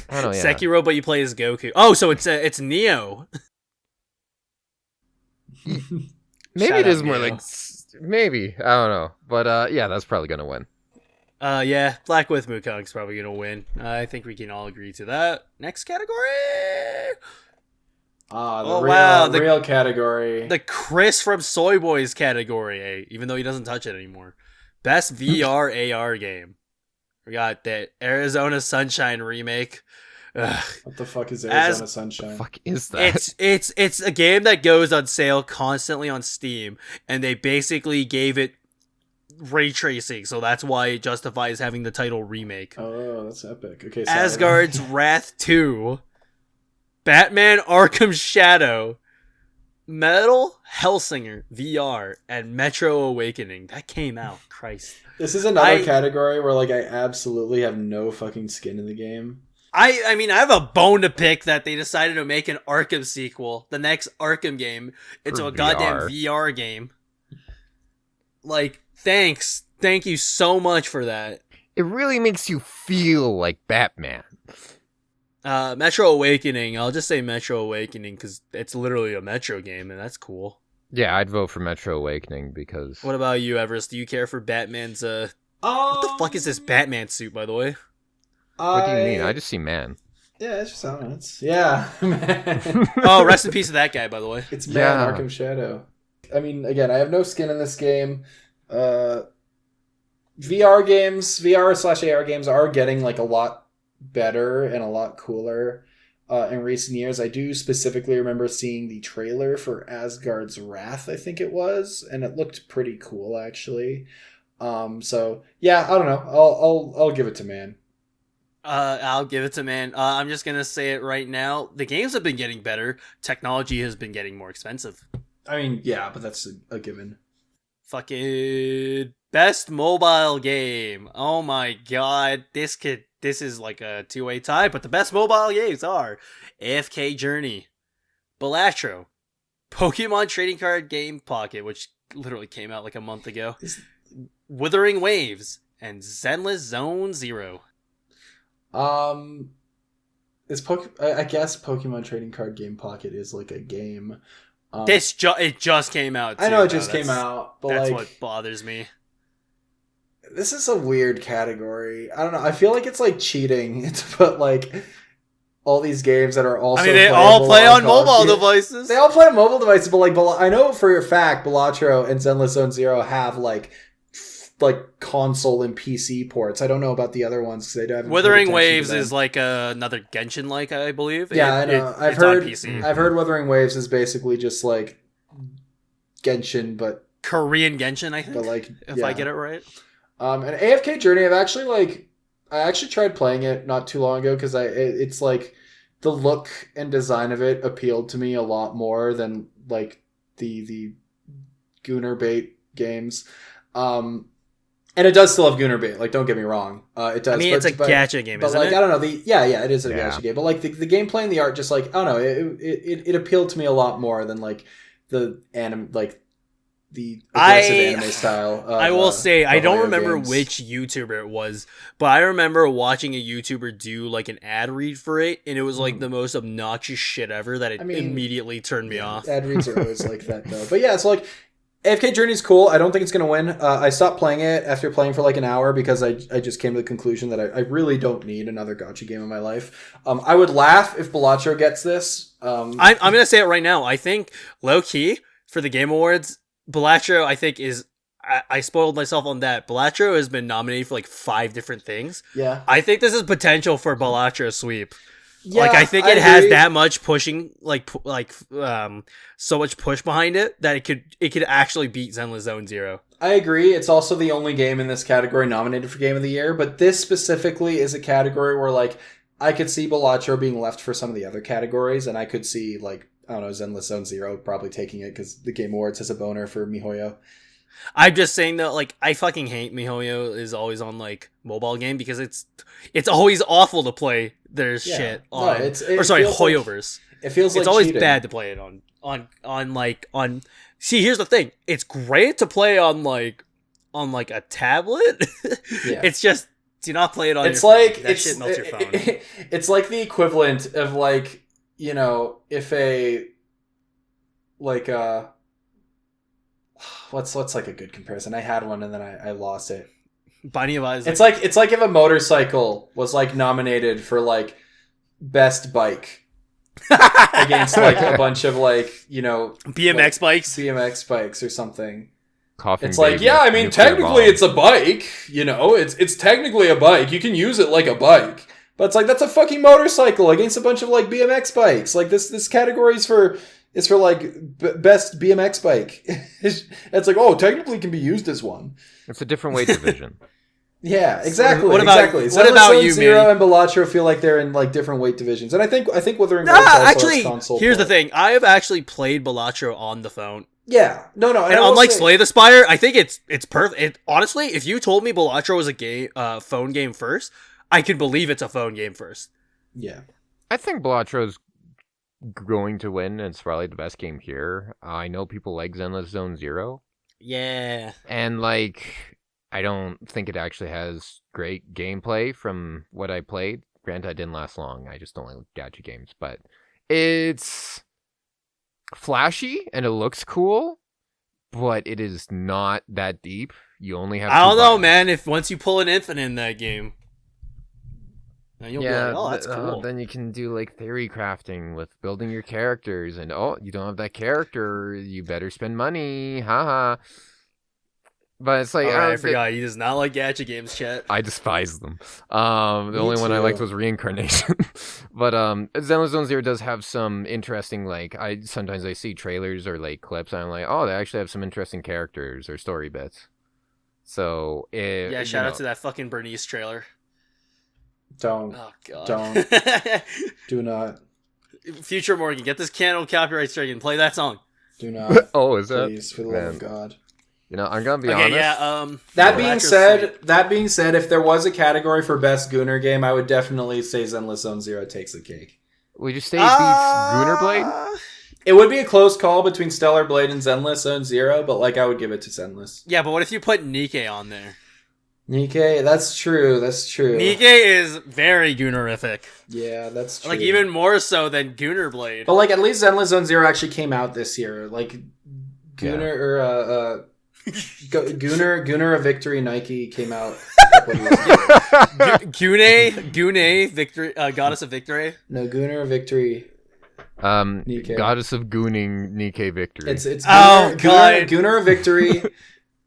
I don't know. Yeah. Sekiro, but you play as Goku. Oh, so it's Neo. Maybe Shout it is out more Neo. maybe, I don't know, but yeah, that's probably gonna win. Yeah, Black with Wukong's probably gonna win. I think we can all agree to that. Next category, The real, wow, the real category. the Chris from SoiBois category, even though he doesn't touch it anymore. Best VR AR game. We got the Arizona Sunshine remake. Ugh. What the fuck is As- Arizona Sunshine? Fuck is that? It's a game that goes on sale constantly on Steam, and they basically gave it ray tracing, so that's why it justifies having the title remake. Oh, that's epic. Okay, sorry. Asgard's Wrath 2, Batman Arkham Shadow, Metal Hellsinger VR, and Metro Awakening. That came out. Christ. This is another I- category where I absolutely have no fucking skin in the game. I mean, I have a bone to pick that they decided to make an Arkham sequel, the next Arkham game, into For a goddamn VR. VR game. Thanks. Thank you so much for that. It really makes you feel like Batman. Metro Awakening, I'll just say Metro Awakening because it's literally a Metro game, and that's cool. Yeah, I'd vote for Metro Awakening because What about you, Everest? Do you care for Batman's, what the fuck is this Batman suit, by the way? what do you mean? I just see man. Yeah, it's just, I don't know. Yeah, man. Oh, rest in peace to that guy, by the way. It's Man Yeah. Arkham Shadow. I mean, again, I have no skin in this game. VR games, VR/AR games are getting a lot better and a lot cooler in recent years. I do specifically remember seeing the trailer for Asgard's Wrath, I think it was, and it looked pretty cool actually. So yeah, I don't know. I'll give it to Man. I'll give it to man. I'm just gonna say it right now. The games have been getting better. Technology has been getting more expensive. I mean, yeah, but that's a given. Fucking best mobile game. Oh my god, this is like a two-way tie. But the best mobile games are AFK Journey, Balatro, Pokemon Trading Card Game Pocket, which literally came out like a month ago, Wuthering Waves, and Zenless Zone Zero. I guess Pokemon Trading Card Game Pocket is like a game. It just came out. I know it just came out, but that's like, what bothers me. This is a weird category. I don't know. I feel like it's like cheating to put like all these games that are also. I mean, they all play on mobile devices. They all play on mobile devices, but like, I know for a fact, Balatro and Zenless Zone Zero have like console and PC ports. I don't know about the other ones because they don't. Wuthering Waves is like another Genshin, like I believe. Yeah, I know. I've heard Wuthering Waves is basically just like Genshin, but Korean Genshin, I think. But like, if I get it right. And AFK Journey, I actually tried playing it not too long ago because it's like the look and design of it appealed to me a lot more than like the Gooner bait games. And it does still have Gooner bait. Like, don't get me wrong. It does. I mean, it's a gacha game, isn't it? I don't know. It is a gacha game. But like the gameplay and the art, just like, I don't know, it appealed to me a lot more than like the anime, like the aggressive anime style. I will say, I don't remember games. which YouTuber it was, but I remember watching a YouTuber do like an ad read for it, and it was like the most obnoxious shit ever that immediately turned me off. Ad reads are always like that though. But yeah, so like AFK Journey's cool. I don't think it's going to win. I stopped playing it after playing for like an hour because I just came to the conclusion that I really don't need another gacha game in my life. I would laugh if Balatro gets this. I'm going to say it right now. I think low-key for the Game Awards, Balatro, I think is... I spoiled myself on that. Balatro has been nominated for like 5 different things. Yeah. I think this is potential for Balatro sweep. Yeah, like I think it has that much pushing, so much push behind it that it could actually beat Zenless Zone Zero. I agree. It's also the only game in this category nominated for Game of the Year, but this specifically is a category where like I could see Balatro being left for some of the other categories, and I could see like I don't know Zenless Zone Zero probably taking it because the Game Awards has a boner for MiHoYo. I'm just saying though, like I fucking hate MiHoYo is always on like mobile game because it's always awful to play their shit on. Hoyoverse. It feels like it's always cheating. bad to play it on. See, here's the thing. It's great to play on a tablet. Yeah. It's just do not play it on. It's your like phone. That shit melts your phone. It's like the equivalent of like if a like what's like a good comparison? I had one and then I lost it. Binding of Isaac. It's like if a motorcycle was like nominated for like best bike against like a bunch of like BMX bikes or something. Coffin it's like I mean technically it's a bike. It's technically a bike. You can use it like a bike, but it's like that's a fucking motorcycle against a bunch of like BMX bikes. Like this category is for like best BMX bike. It's like, oh, technically can be used as one. It's a different weight division. Yeah, exactly. What about you, Zero Manny? and Balatro feel like they're in like different weight divisions, and I think Wuthering Waves also actually, has console. Here's the thing: I have actually played Balatro on the phone. Yeah, no, and unlike Slay the Spire, I think it's perfect. Honestly, if you told me Balatro was a phone game first, I could believe it's a phone game first. Yeah, I think Balatro's going to win. It's probably the best game here. I know people like Zenless Zone Zero. Yeah, and like I don't think it actually has great gameplay from what I played. Granted, I didn't last long. I just don't like gacha games, but it's flashy and it looks cool, but it is not that deep. You only have. I don't know, man. If once you pull an infinite in that game. You'll be like, oh, that's cool. Then you can do like theory crafting with building your characters, and you don't have that character, you better spend money, haha. But it's like I forgot he does not like gacha games, chat. I despise them. The only one I liked was Reincarnation. But Zenless Zone Zero does have some interesting sometimes I see trailers or like clips, and I'm like, oh, they actually have some interesting characters or story bits. So shout out to that fucking Bernice trailer. Don't. Oh god. Don't. Do not. Future Morgan, get this Canon copyright strike and play that song. Do not. Oh, is that? Please, for the love of God. You know, I'm gonna be Okay, honest. yeah. That being said, if there was a category for best Gooner game, I would definitely say Zenless Zone Zero takes the cake. Would you say it beats Gooner Blade? It would be a close call between Stellar Blade and Zenless Zone Zero, but like I would give it to Zenless. Yeah, but what if you put Nikke on there? Nikke, that's true. Nikke is very Goonerific. Yeah, that's true. Like even more so than Gooner Blade. But like at least Zenless Zone Zero actually came out this year. Like Gooner Gooner of Victory Nike came out a couple of years ago. Gune, Victory, Goddess of Victory. No, Gooner of Victory. Nikke. Goddess of Gooning Nikke Victory. It's God. Gooner of Victory,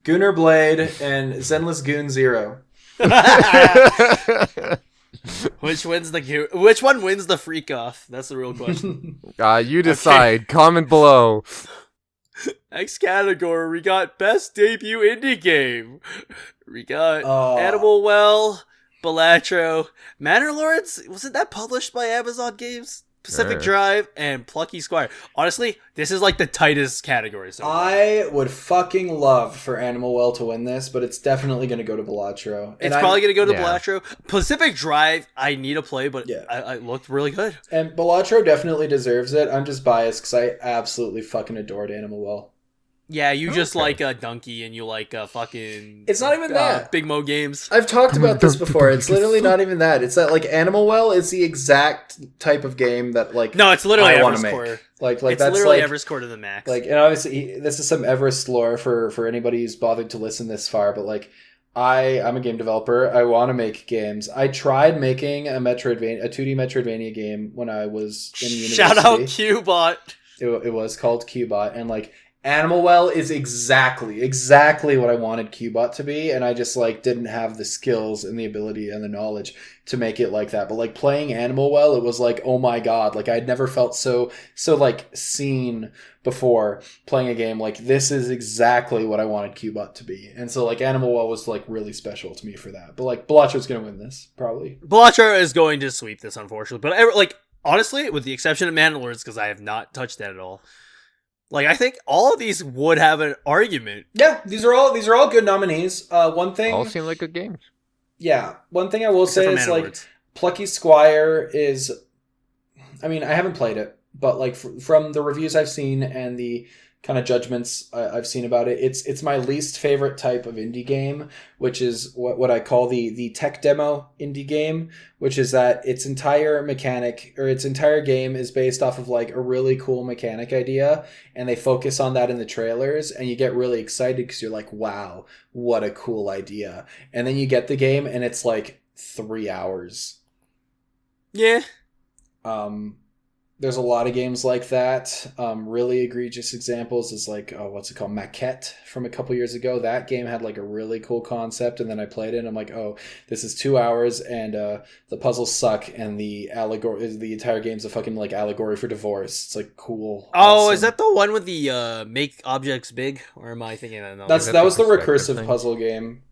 Gooner Blade, and Zenless Goon Zero. Which one wins the freak off? That's the real question. You decide. Okay. Comment below. Next category, we got best debut indie game. We got Animal Well, Balatro, Manor Lords. Wasn't that published by Amazon Games? Pacific Drive, and Plucky Squire. Honestly, this is like the tightest category. So I would fucking love for Animal Well to win this, but it's definitely going to go to Balatro. It's probably going to go to Balatro. Pacific Drive, I need to play, but I looked really good. And Balatro definitely deserves it. I'm just biased because I absolutely fucking adored Animal Well. Yeah, you just like a Donkey and you like fucking... It's not even that. Big Mo Games. I've talked about this before. It's literally not even that. It's that like Animal Well is the exact type of game that like... No, it's literally I want to make. Like it's that's literally like Everest Core to the max. Like, and obviously this is some Everest lore for anybody who's bothered to listen this far, but like I'm a game developer. I want to make games. I tried making a 2D Metroidvania game when I was in university. Shout out Qbot. It was called Qbot, and like Animal Well is exactly what I wanted Qbot to be, and I just like didn't have the skills and the ability and the knowledge to make it like that. But like playing Animal Well, it was like, oh my god, like I'd never felt so like seen before playing a game. Like this is exactly what I wanted Qbot to be, and so like Animal Well was like really special to me for that. But like Balatro's gonna win this probably. Balatro is going to sweep this, unfortunately. But like honestly, with the exception of Manor Lords, because I have not touched that at all. Like I think all of these would have an argument. Yeah, these are all good nominees. One thing all seem like good games. Yeah, one thing I will say is like Words. Plucky Squire is. I mean, I haven't played it, but like from the reviews I've seen and the kind of judgments I've seen about it, it's my least favorite type of indie game, which is what I call the tech demo indie game, which is that its entire mechanic or its entire game is based off of like a really cool mechanic idea, and they focus on that in the trailers, and you get really excited because you're like, wow, what a cool idea. And then you get the game and it's like 3 hours. Yeah. There's a lot of games like that. Really egregious examples is like, what's it called? Maquette from a couple years ago. That game had like a really cool concept, and then I played it and I'm like, oh, this is 2 hours and the puzzles suck, and the entire game's a fucking like allegory for divorce. It's like cool. Oh, awesome. Is that the one with the make objects big? Or am I thinking that? No, that was the recursive puzzle game.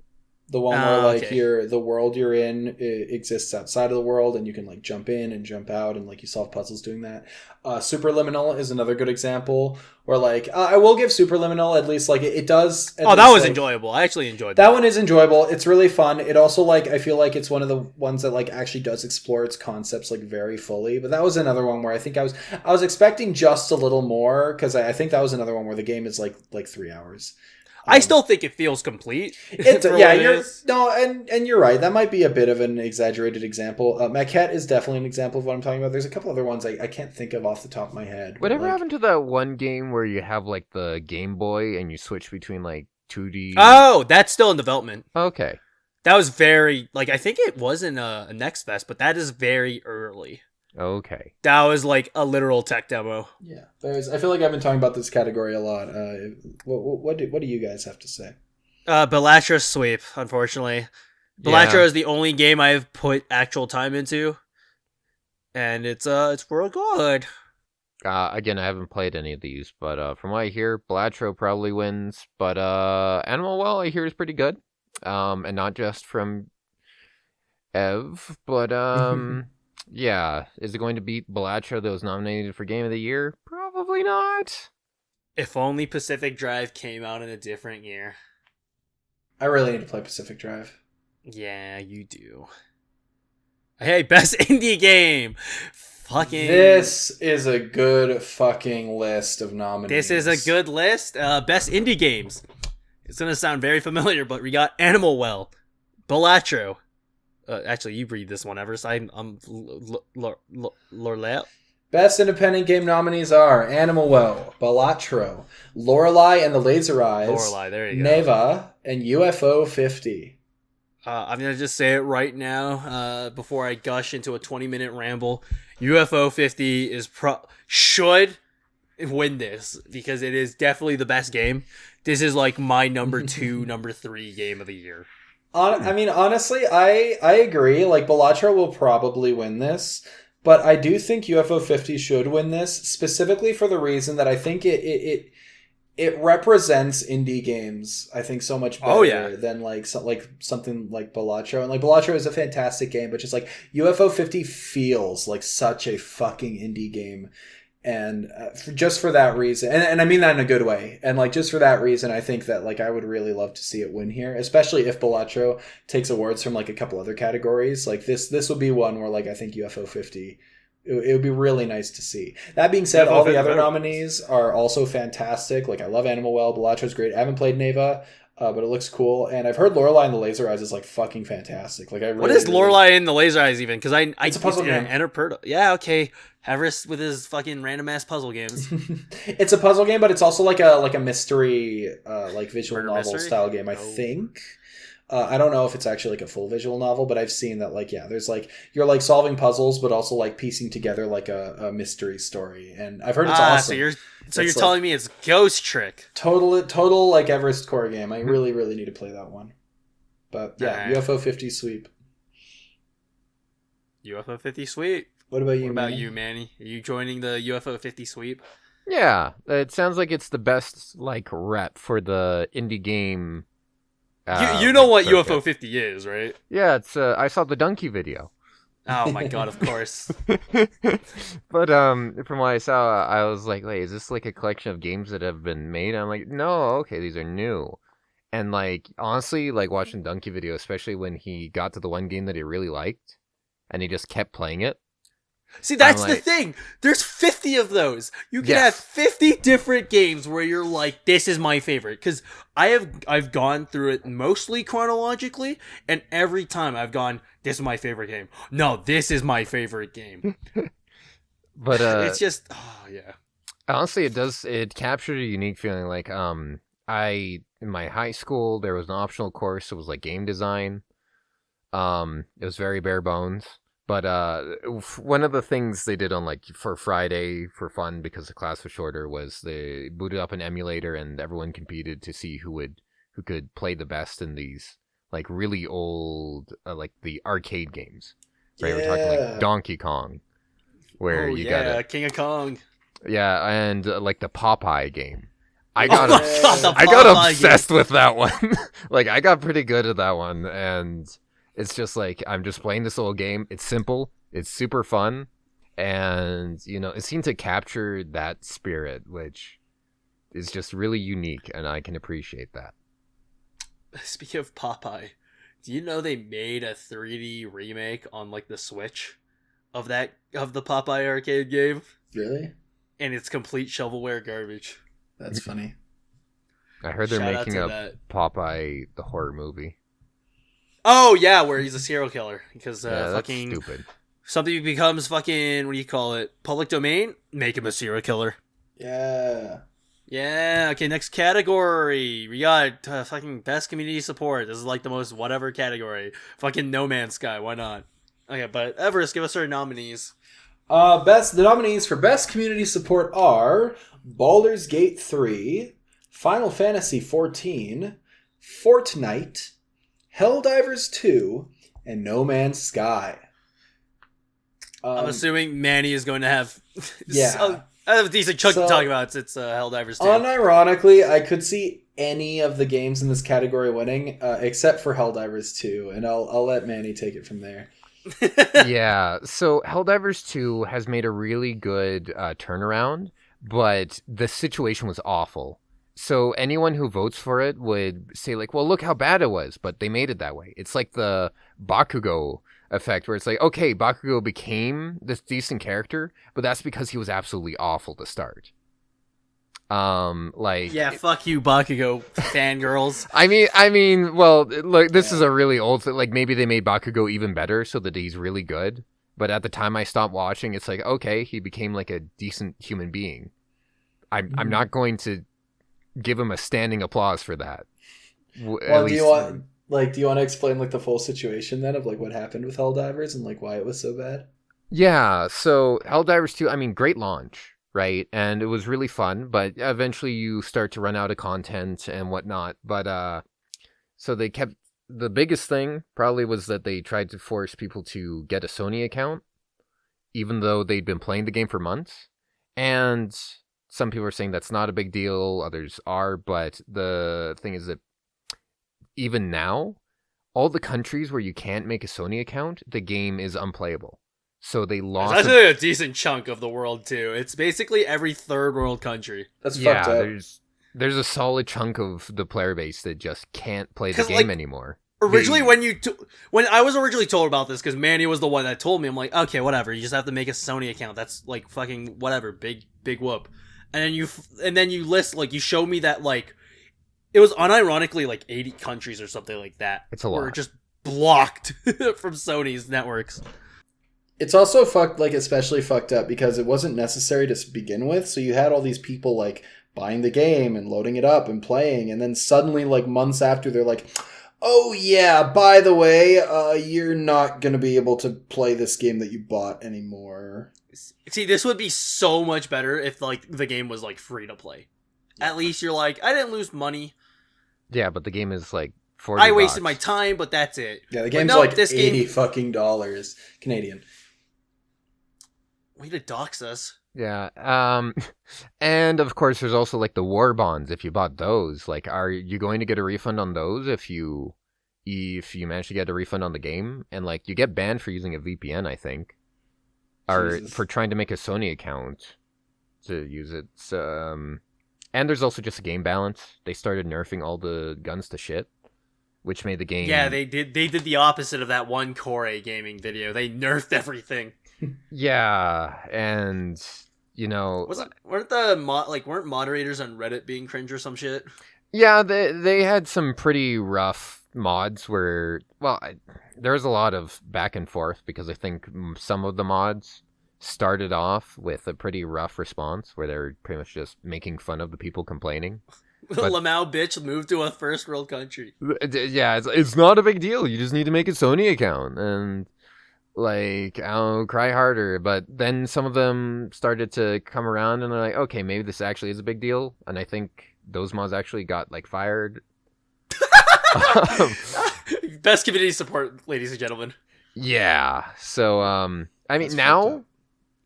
The one where like okay. the world you're in exists outside of the world, and you can like jump in and jump out, and like you solve puzzles doing that. Superliminal is another good example where like I will give Superliminal at least like it does. Oh, that was like, enjoyable. I actually enjoyed that. That one is enjoyable. It's really fun. It also like I feel like it's one of the ones that like actually does explore its concepts like very fully. But that was another one where I think I was expecting just a little more, because I think that was another one where the game is like 3 hours. I still think it feels complete. And you're right. That might be a bit of an exaggerated example. Maquette is definitely an example of what I'm talking about. There's a couple other ones I can't think of off the top of my head. Whatever happened to that one game where you have like the Game Boy and you switch between like 2D? Oh, that's still in development. Okay. That was very like I think it was in a Next Fest, but that is very early. Okay. That was like a literal tech demo. Yeah, I feel like I've been talking about this category a lot. What do you guys have to say? Balatro sweep, unfortunately. Balatro is the only game I've put actual time into, and it's real good. Again, I haven't played any of these, but from what I hear, Balatro probably wins. But Animal Well, I hear is pretty good, and not just from Ev, but yeah, is it going to beat Balatro that was nominated for Game of the Year? Probably not. If only Pacific Drive came out in a different year. I really need to play Pacific Drive. Yeah, you do. Hey, best indie game. Fucking. This is a good fucking list of nominees. This is a good list. Best indie games. It's gonna sound very familiar, but we got Animal Well, Balatro. Actually, you read this one, Everest. I'm Lorelei. Best independent game nominees are Animal Well, Balatro, Lorelei and the Laser Eyes, Lorelei, there you go. Neva, and UFO 50. I'm gonna just say it right now, before I gush into a 20-minute ramble. UFO 50 should win this because it is definitely the best game. This is like my number 2, number 3 game of the year. I mean, honestly, I agree. Like, Balatro will probably win this, but I do think UFO 50 should win this, specifically for the reason that I think it represents indie games, I think, so much better than something like Balatro. And like, Balatro is a fantastic game, but just like UFO 50 feels like such a fucking indie game. And just for that reason, and I mean that in a good way, and like just for that reason, I think that like I would really love to see it win here, especially if Balatro takes awards from like a couple other categories. Like this would be one where like I think UFO 50, it would be really nice to see. That being said, all the other nominees are also fantastic. Like I love Animal Well, Balatro's great. I haven't played Neva, but it looks cool, and I've heard Lorelei and the Laser Eyes is like fucking fantastic. Like what is Lorelei and the Laser Eyes even? Because it's a puzzle game. Yeah, okay. Everest with his fucking random ass puzzle games. It's a puzzle game, but it's also like a mystery, like visual Murder novel mystery? style game. I think. I don't know if it's actually like a full visual novel, but I've seen that like there's like you're like solving puzzles, but also like piecing together like a mystery story. And I've heard it's awesome. So you're telling me it's Ghost Trick? Total like Everest core game. I really need to play that one. But yeah, right. UFO 50 sweep. UFO 50 sweep. What about you, Manny? Are you joining the UFO 50 sweep? Yeah, it sounds like it's the best like rep for the indie game. You know what UFO 50 is, right? Yeah, it's. I saw the donkey video. Oh my god! Of course. But from what I saw, I was like, "Wait, is this like a collection of games that have been made?" I'm like, "No, okay, these are new." And like honestly, like watching donkey video, especially when he got to the one game that he really liked, and he just kept playing it. See, that's the thing. There's 50 of those. You can have 50 different games where you're like, this is my favorite. Because I've gone through it mostly chronologically, and every time I've gone, this is my favorite game. No, this is my favorite game. But it's just, honestly, it captured a unique feeling. Like, in my high school, there was an optional course. It was like game design. It was very bare bones. But one of the things they did on like for Friday for fun because the class was shorter was they booted up an emulator and everyone competed to see who could play the best in these like really old like the arcade games. Right, we're talking like Donkey Kong, where got King of Kong. Yeah, and like the Popeye game. I got obsessed with that one. Like I got pretty good at that one, and it's just like, I'm just playing this little game. It's simple. It's super fun. And, it seemed to capture that spirit, which is just really unique, and I can appreciate that. Speaking of Popeye, do you know they made a 3D remake on, like, the Switch of the Popeye arcade game? Really? And it's complete shovelware garbage. That's funny. I heard they're making a Popeye the horror movie. Oh yeah, where he's a serial killer because that's stupid. Something becomes fucking, what do you call it? Public domain. Make him a serial killer. Yeah. Yeah. Okay. Next category. We got fucking best community support. This is like the most whatever category. Fucking No Man's Sky. Why not? Okay, but Everest, give us our nominees. The nominees for best community support are Baldur's Gate 3, Final Fantasy 14, Fortnite, Helldivers 2, and No Man's Sky. I'm assuming Manny is going to have a decent chunk to talk about. It's Helldivers 2. Unironically, I could see any of the games in this category winning, except for Helldivers 2, and I'll let Manny take it from there. Yeah, so Helldivers 2 has made a really good turnaround, but the situation was awful. So anyone who votes for it would say like, well, look how bad it was, but they made it that way. It's like the Bakugo effect where it's like, okay, Bakugo became this decent character, but that's because he was absolutely awful to start. Yeah, fuck you, Bakugo fangirls. I mean, well, look, this is a really old thing. Like, maybe they made Bakugo even better so that he's really good. But at the time I stopped watching, it's like, okay, he became like a decent human being. I'm not going to give him a standing applause for that. Well, do you want to explain like the full situation then of like what happened with Helldivers and like why it was so bad? Yeah, so Helldivers 2, I mean, great launch. Right, and it was really fun, but eventually you start to run out of content and whatnot. But so they kept the biggest thing probably was that they tried to force people to get a Sony account, even though they'd been playing the game for months. And some people are saying that's not a big deal, others are. But the thing is that even now, all the countries where you can't make a Sony account, the game is unplayable. So they lost. That's actually a decent chunk of the world too. It's basically every third world country. That's fucked up. There's a solid chunk of the player base that just can't play the game anymore. Originally, when I was originally told about this, because Manny was the one that told me, I'm like, okay, whatever. You just have to make a Sony account. That's like fucking whatever. Big whoop. And then you list like you show me that like it was unironically like 80 countries or something like that. It's a lot. Were just blocked from Sony's networks. It's also especially fucked up because it wasn't necessary to begin with. So you had all these people like buying the game and loading it up and playing. And then suddenly like months after they're like, oh yeah, by the way, you're not going to be able to play this game that you bought anymore. See, this would be so much better if like the game was like free to play. At least you're like, I didn't lose money. Yeah, but the game is like $40. I wasted my time, but that's it. Yeah, the game's like $80 fucking dollars Canadian. Way to dox us. Yeah. And of course there's also like the war bonds. If you bought those, like, are you going to get a refund on those if you manage to get a refund on the game? And like you get banned for using a VPN, I think. Or for trying to make a Sony account to use it. And there's also just a game balance. They started nerfing all the guns to shit, which made the game. Yeah, they did the opposite of that one Core gaming video. They nerfed everything. Yeah, and you know, weren't moderators on Reddit being cringe or some shit? Yeah, they had some pretty rough mods where, well, there was a lot of back and forth because I think some of the mods started off with a pretty rough response where they're pretty much just making fun of the people complaining. But Lamau bitch moved to a first world country. Yeah, it's not a big deal. You just need to make a Sony account and like, I'll cry harder. But then some of them started to come around and they're like, okay, maybe this actually is a big deal. And I think those mods actually got like fired. Best community support, ladies and gentlemen. Yeah. So, I mean, now,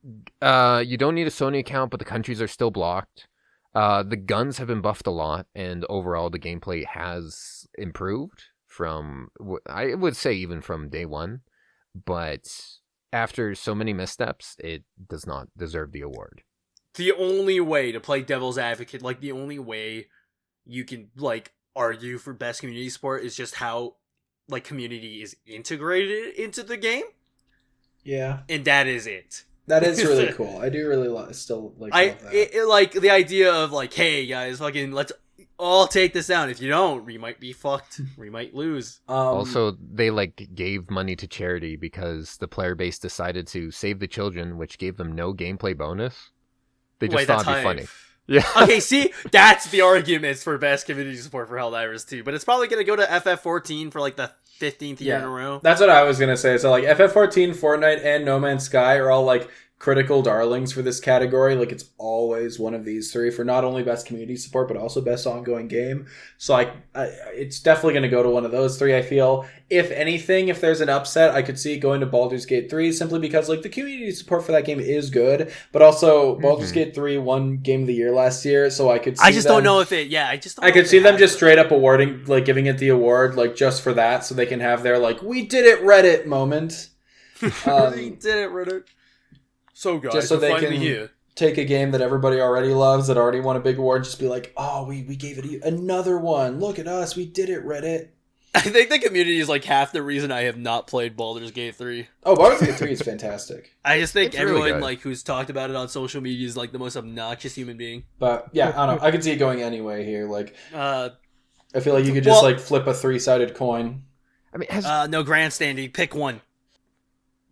you don't need a Sony account, but the countries are still blocked. The guns have been buffed a lot, and overall the gameplay has improved from, I would say, even from day one. But after so many missteps, it does not deserve the award. The only way to play devil's advocate, like the only way you can like argue for best community support is just how like community is integrated into the game. Yeah, and that is it. That is really cool. I do really still like. Like the idea of like, hey guys, fucking let's all take this down. If you don't, we might be fucked. We might lose. Also, they like gave money to charity because the player base decided to save the children, which gave them no gameplay bonus. They just thought it'd be funny. Yeah. Okay, see, that's the arguments for best community support for Helldivers 2. But it's probably gonna go to FF14 for like the 15th year in a row. That's what I was gonna say. So like FF14, Fortnite, and No Man's Sky are all like critical darlings for this category. Like it's always one of these three for not only best community support but also best ongoing game. So like it's definitely going to go to one of those three. I feel if anything, if there's an upset, I could see it going to Baldur's Gate 3 simply because like the community support for that game is good, but also Baldur's Gate 3 won Game of the Year last year, so I could see don't know if it I could see them just straight up awarding, like giving it the award like just for that so they can have their like we did it Reddit moment. He did it, Reddit. So guys, just so we're they finally can here. take a game that everybody already loves, that already won a big award, just be like, oh, we gave it another one. Look at us, we did it, Reddit. I think the community is like half the reason I have not played Baldur's Gate 3. Oh, Baldur's Gate 3 is fantastic. I just think It's really everyone good. like who's talked about it on social media is like the most obnoxious human being. But yeah, I don't know. I could see it going anyway here. Like, Uh, I feel like you could just Well- like flip a 3-sided coin. I mean, no grandstanding. Pick one.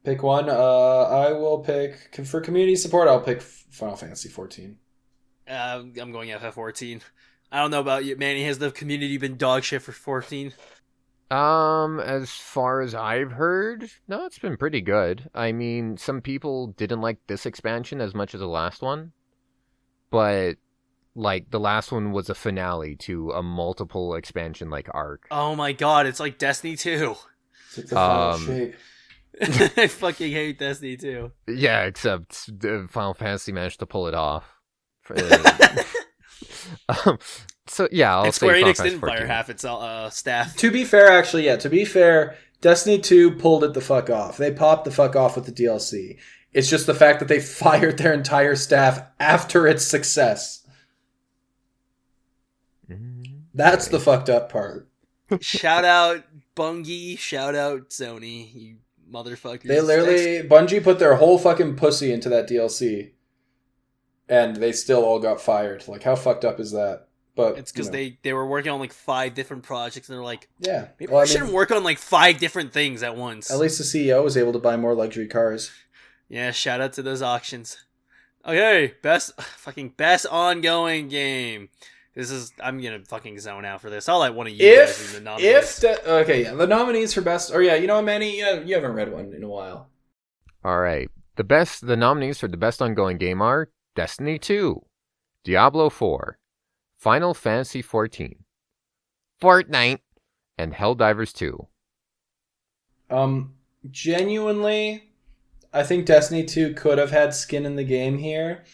Pick one. I will pick for community support. I'll pick Final Fantasy 14. I'm going FF14. I don't know about you, Manny. Has the community been dog shit for 14? as far as I've heard, no, it's been pretty good. I mean, some people didn't like this expansion as much as the last one, but like the last one was a finale to a multiple expansion like arc. Oh my god, it's like Destiny 2. It's like the final Um, shape. I fucking hate Destiny 2. Yeah, except Final Fantasy managed to pull it off. So yeah, I'll And say Square Final Enix Fantasy didn't fire 14. half its staff. To be fair, actually, yeah. To be fair, Destiny 2 pulled it the fuck off. They popped the fuck off with the DLC. It's just the fact that they fired their entire staff after its success. That's the fucked up part. Shout out Bungie. Shout out Sony. You motherfuckers. They literally, Bungie put their whole fucking pussy into that DLC, and they still all got fired. Like, how fucked up is that? But It's because you know. they were working on like 5 different projects, and they're like, Yeah. maybe Well, we shouldn't work on like 5 different things at once. At least the CEO was able to buy more luxury cars. Yeah, shout out to those auctions. Okay, best ongoing game. I'm gonna fucking zone out for this. I'll let one of you guys in the nominees. The nominees for best, or yeah, you know what, Manny, you haven't read one in a while. All right. The nominees for the best ongoing game are Destiny 2, Diablo 4, Final Fantasy 14, Fortnite, and Helldivers 2. Genuinely, I think Destiny 2 could have had skin in the game here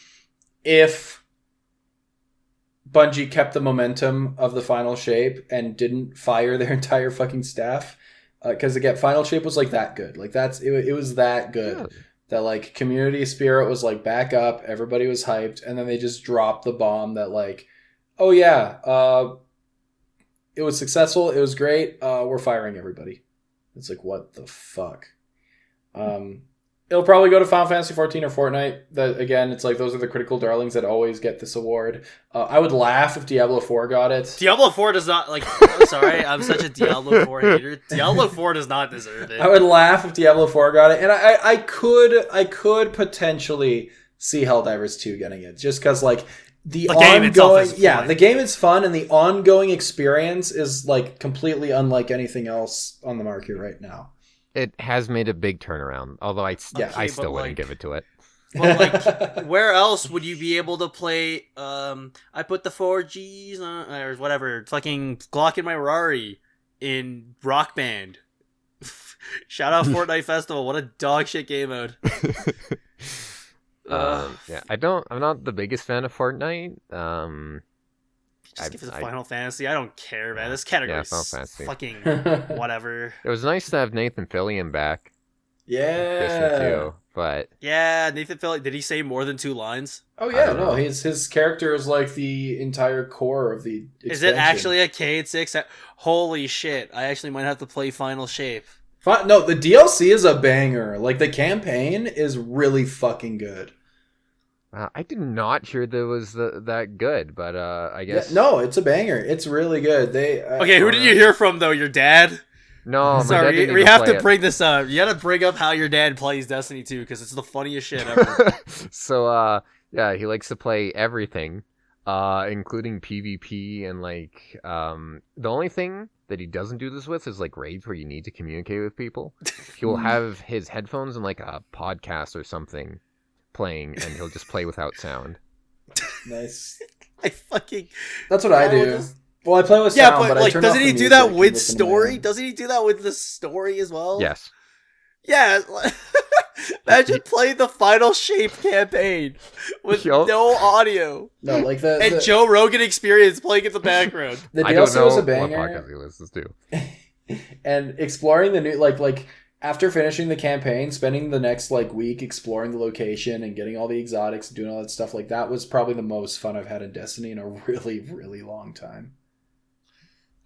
if Bungie kept the momentum of the Final Shape and didn't fire their entire fucking staff. Because again, Final Shape was like that good. Like it was that good. Yeah. That like community spirit was like back up, everybody was hyped, and then they just dropped the bomb that like, oh yeah, it was successful, it was great, we're firing everybody. It's like, what the fuck? It'll probably go to Final Fantasy 14 or Fortnite. That again, it's like those are the critical darlings that always get this award. I would laugh if Diablo 4 got it. Diablo 4 does not, like, I'm sorry, I'm such a Diablo 4 hater. Diablo 4 does not deserve it. I would laugh if Diablo 4 got it, and I could potentially see Helldivers 2 getting it, just because like the game itself ongoing, is yeah, fun. the game is fun, and the ongoing experience is like completely unlike anything else on the market right now. It has made a big turnaround, although I Okay, still but, wouldn't like- give it to it. But like, where else would you be able to play? I put the 4Gs on, or whatever, fucking Glock in my Rari in Rock Band. Shout out Fortnite Festival. What a dog shit game mode. Yeah, I'm not the biggest fan of Fortnite. Just give us a Final Fantasy. I don't care, man. This category Final is Fantasy. fucking whatever. It was nice to have Nathan Fillion back. Yeah. Destiny 2, but Yeah, Nathan Fillion. Did he say more than 2 lines? Oh I yeah, don't no, know. his character is like the entire core of the expansion. Is it actually a Cade 6? Holy shit! I actually might have to play Final Shape. No, the DLC is a banger. Like the campaign is really fucking good. I did not hear that it was that good. But I Yeah, guess no, it's a banger. It's really good. Okay, who did you hear from though? Your dad? No, my dad Sorry, didn't we even have play to it. bring this up. You gotta bring up how your dad plays Destiny 2 because it's the funniest shit ever. So yeah, he likes to play everything, including PvP and like the only thing that he doesn't do this with is like raids where you need to communicate with people. He'll have his headphones and like a podcast or something playing, and he'll just play without sound. Nice. I fucking That's what I do. just- Well, I play with yeah, sound, but I like, turn doesn't off he the do music that and with listen to my story? own. Doesn't he do that with the story as well? Yes. Yeah. Imagine playing the Final Shape campaign with Yup. no audio No, like and Joe Rogan Experience playing in the background. the I don't DLC know was a what banger, podcast he listens to. and exploring the new like after finishing the campaign, spending the next like week exploring the location and getting all the exotics and doing all that stuff, like that was probably the most fun I've had in Destiny in a really, really long time.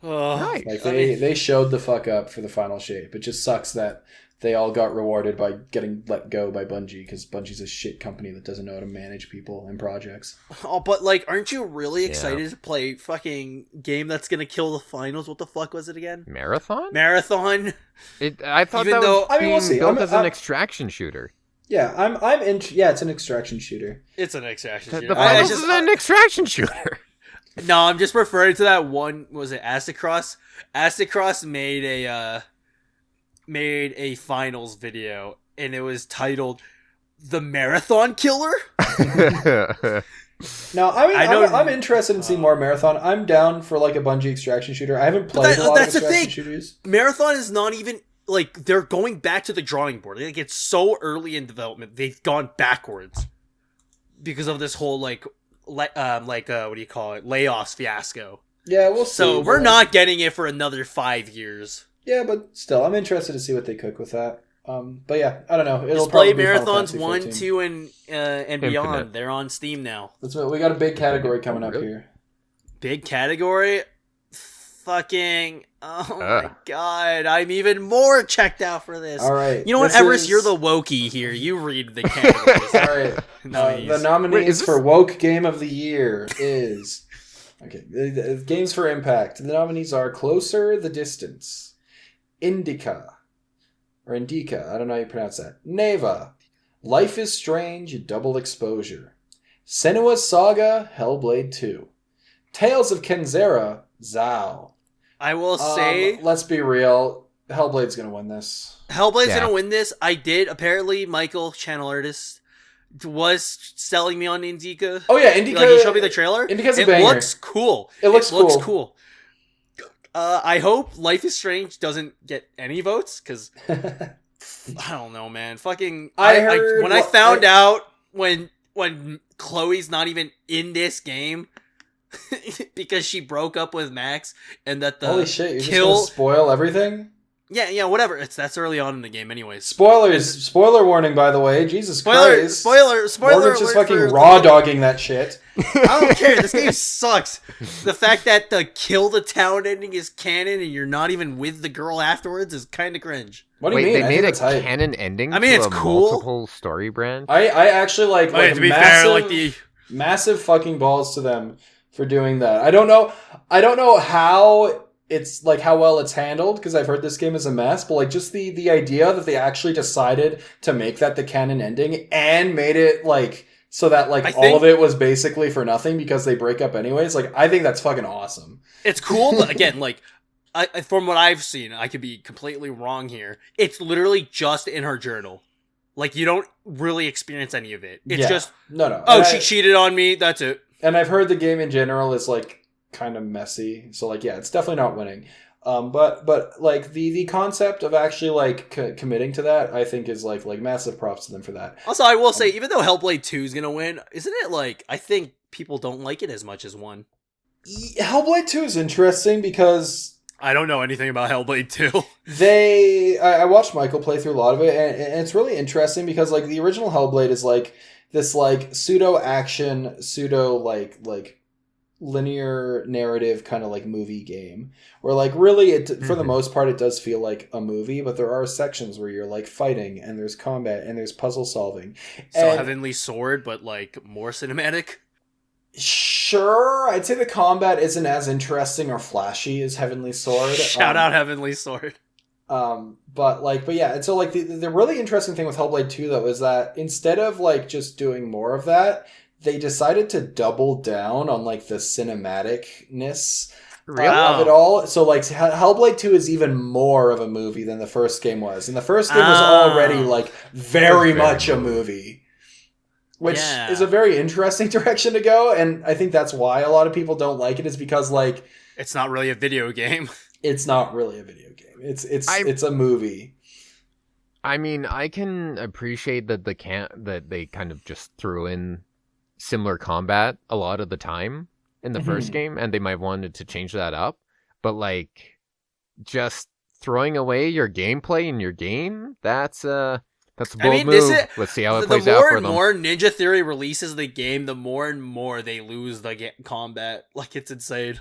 Oh, Like they showed the fuck up for the final shape. It just sucks that they all got rewarded by getting let go by Bungie, because Bungie's a shit company that doesn't know how to manage people and projects. Oh, but like, aren't you really excited to play fucking game that's gonna kill the finals? What the fuck was it again? Marathon? I thought Even that though- was being we'll see. built as an extraction shooter. Yeah, I'm in. Yeah, it's an extraction shooter. It's an extraction The shooter. finals is an extraction shooter. No, I'm just referring to that one. Was it Astacross? Astacross made a finals video, and it was titled "The Marathon Killer." No, I'm interested in seeing more Marathon. I'm down for like a Bungie extraction shooter. I haven't played a lot of extraction shooters. Marathon is not even like, they're going back to the drawing board. Like, it's so early in development, they've gone backwards because of this whole what do you call it, layoffs fiasco. Yeah, we'll see. So we're not getting it for another 5 years. Yeah, but still, I'm interested to see what they cook with that. But yeah, I don't know. It'll Just play probably be Final Marathons Fantasy 1, 14. 2, and Infinite. beyond. They're on Steam now. We got a big category coming up here. Big category? Fucking... Oh my god. I'm even more checked out for this. All right. You know what, Everest? You're the wokey here. You read the categories. All right. The nominees for Woke Game of the Year is... Okay, the games for impact. The nominees are Closer the Distance, Indica, I don't know how you pronounce that, Neva, Life is Strange, Double Exposure, Senua's Saga, Hellblade 2, Tales of Kenzera, Zao. I will say... let's be real, Hellblade's going to win this. Hellblade's going to win this. Apparently, Michael, channel artist, was selling me on Indica. Oh yeah, Indica. Like, he showed me the trailer. Indica's a banger. Looks cool. It looks cool. I hope Life is Strange doesn't get any votes, because I don't know, man. Fucking, when I found out when Chloe's not even in this game because she broke up with Max, and that the holy shit, you're just gonna spoil everything. Yeah, whatever. That's early on in the game, anyways. Spoiler warning, by the way. Jesus Christ. Spoiler. Morgan's just fucking raw dogging that shit. I don't care. This game sucks. The fact that the kill the town ending is canon and you're not even with the girl afterwards is kind of cringe. What do you mean? They made a canon ending. I mean, it's cool. Multiple story branch. I actually like to be massive, fair, massive fucking balls to them for doing that. I don't know how. It's like how well it's handled, because I've heard this game is a mess, but like just the idea that they actually decided to make that the canon ending and made it like so that like all of it was basically for nothing because they break up anyways. Like, I think that's fucking awesome. It's cool, but again, like from what I've seen, I could be completely wrong here. It's literally just in her journal. Like, you don't really experience any of it. It's just no. Oh, she cheated on me. That's it. And I've heard the game in general is like kind of messy, so like, yeah, it's definitely not winning. But like the concept of actually like committing to that, I think is like massive props to them for that. Also, I will say, even though Hellblade 2 is gonna win, isn't it like, I think people don't like it as much as 1. Hellblade 2 is interesting because I don't know anything about Hellblade 2. I watched Michael play through a lot of it, and it's really interesting because like the original Hellblade is like this like pseudo action, pseudo like linear narrative kind of like movie game where like really it for the most part it does feel like a movie, but there are sections where you're like fighting and there's combat and there's puzzle solving. So Heavenly Sword, but like more cinematic. Sure, I'd say the combat isn't as interesting or flashy as Heavenly Sword. Shout out Heavenly Sword. But yeah, and so like the really interesting thing with Hellblade 2 though is that instead of like just doing more of that, they decided to double down on like the cinematicness of it all. So like Hellblade 2 is even more of a movie than the first game was. And the first game was already like very much a movie. Which is a very interesting direction to go, and I think that's why a lot of people don't like it, is because like it's not really a video game. It's not really a video game. It's a movie. I mean, I can appreciate that that they kind of just threw in similar combat a lot of the time in the first game, and they might wanted to change that up, but like just throwing away your gameplay in your game, that's a bold I mean, move. Let's see how it plays out for them. The more and more Ninja Theory releases the game, the more and more they lose the combat. Like, it's insane.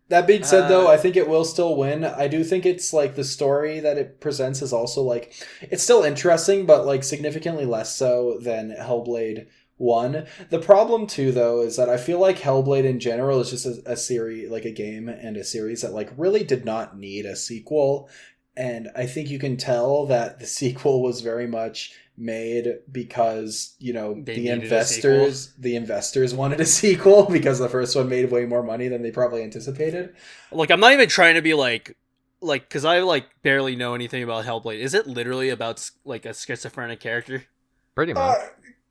That being said, though, I think it will still win. I do think it's like the story that it presents is also like it's still interesting, but like significantly less so than Hellblade 1. The problem too, though, is that I feel like Hellblade in general is just a series, like a game and a series that like really did not need a sequel. And I think you can tell that the sequel was very much made because, you know, the investors wanted a sequel because the first one made way more money than they probably anticipated. Like, I'm not even trying to be like, because I like barely know anything about Hellblade. Is it literally about like a schizophrenic character? Pretty much.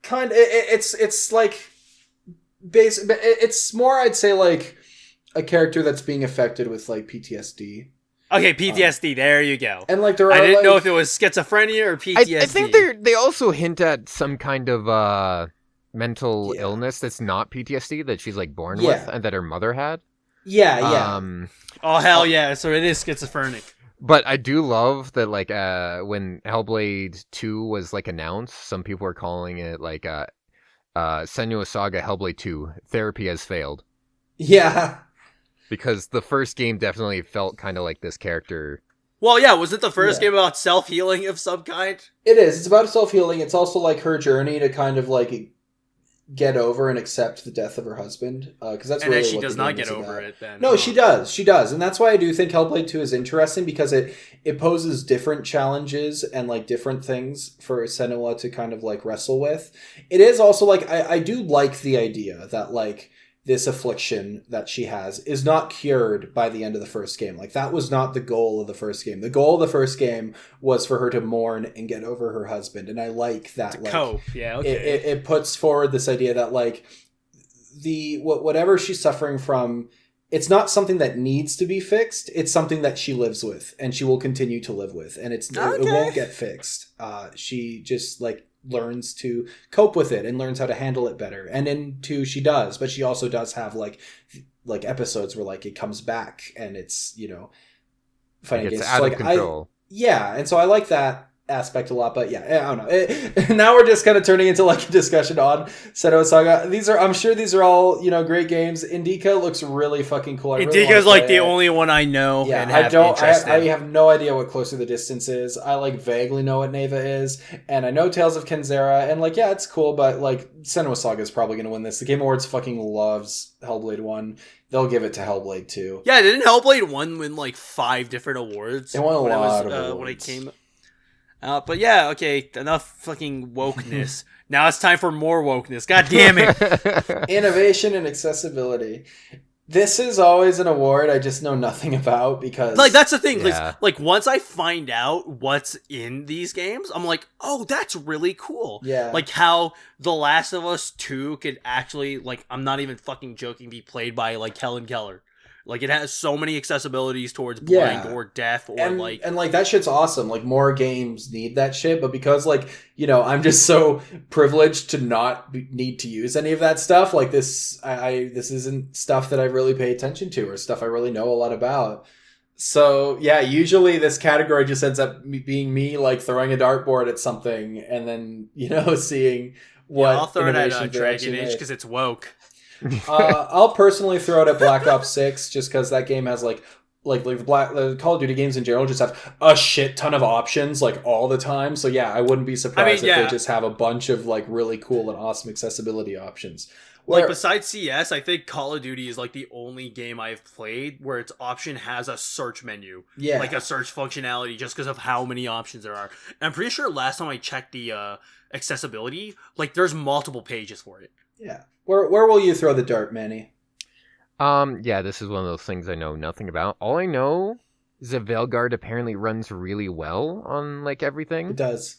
Kind of. It's like it's more, I'd say, like a character that's being affected with like PTSD. Okay, PTSD. There you go. And like I didn't know if it was schizophrenia or PTSD. I think they also hint at some kind of mental illness that's not PTSD that she's like born with and that her mother had. Yeah. Oh hell yeah! So it is schizophrenic. But I do love that, like, when Hellblade 2 was like announced, some people were calling it like Senua's Saga Hellblade 2: Therapy Has Failed. Yeah. Because the first game definitely felt kind of like this character. Well, yeah, was it the first game about self-healing of some kind? It is. It's about self-healing. It's also like her journey to kind of like get over and accept the death of her husband. Because that's really what the game is about. And then she does not get over it then. No, she does. She does. And that's why I do think Hellblade 2 is interesting, because it poses different challenges and like different things for Senua to kind of like wrestle with. It is also like, I do like the idea that like this affliction that she has is not cured by the end of the first game. Like, that was not the goal of the first game. The goal of the first game was for her to mourn and get over her husband. And I like that. To like, cope. Yeah, okay. It puts forward this idea that like whatever she's suffering from, it's not something that needs to be fixed. It's something that she lives with and she will continue to live with. And it won't get fixed. She just like learns to cope with it and learns how to handle it better. And in 2 she does, but she also does have like episodes where like it comes back and it's, you know, fighting against out of control. And so I like that aspect a lot, but yeah, I don't know. Now we're just kind of turning into like a discussion on Senua's Saga. I'm sure these are all, you know, great games. Indica looks really fucking cool. Indica is like the only one I know. Yeah, and I have no idea what Closer the Distance is. I like vaguely know what Neva is, and I know Tales of Kenzera, and like, yeah, it's cool, but like Senua's Saga is probably going to win this. The Game Awards fucking loves Hellblade 1. They'll give it to Hellblade 2. Yeah, didn't Hellblade 1 win like 5 different awards? It won a lot of awards. When it came. But yeah, okay, enough fucking wokeness. Now it's time for more wokeness. God damn it. Innovation and accessibility. This is always an award I just know nothing about, because like, that's the thing. Yeah. Like once I find out what's in these games, I'm like, oh, that's really cool. Yeah. Like how The Last of Us 2 could actually, like, I'm not even fucking joking, be played by like Helen Keller. Like, it has so many accessibilities towards blind or deaf or and that shit's awesome. Like, more games need that shit, but because, like, you know, I'm just so privileged to not need to use any of that stuff. Like, this isn't stuff that I really pay attention to or stuff I really know a lot about. So, yeah, usually this category just ends up being me, like, throwing a dartboard at something and then, you know, seeing what I'll throw it at Dragon Age because it's woke. I'll personally throw it at Black Ops 6 just because that game has the Call of Duty games in general just have a shit ton of options like all the time. So yeah, I wouldn't be surprised if they just have a bunch of like really cool and awesome accessibility options. Like, besides CS, I think Call of Duty is like the only game I've played where its option has a search menu. Yeah. Like a search functionality just because of how many options there are. And I'm pretty sure last time I checked the accessibility, like there's multiple pages for it. Yeah. Where will you throw the dart, Manny? Yeah, this is one of those things I know nothing about. All I know is that Veilguard apparently runs really well on like everything. It does.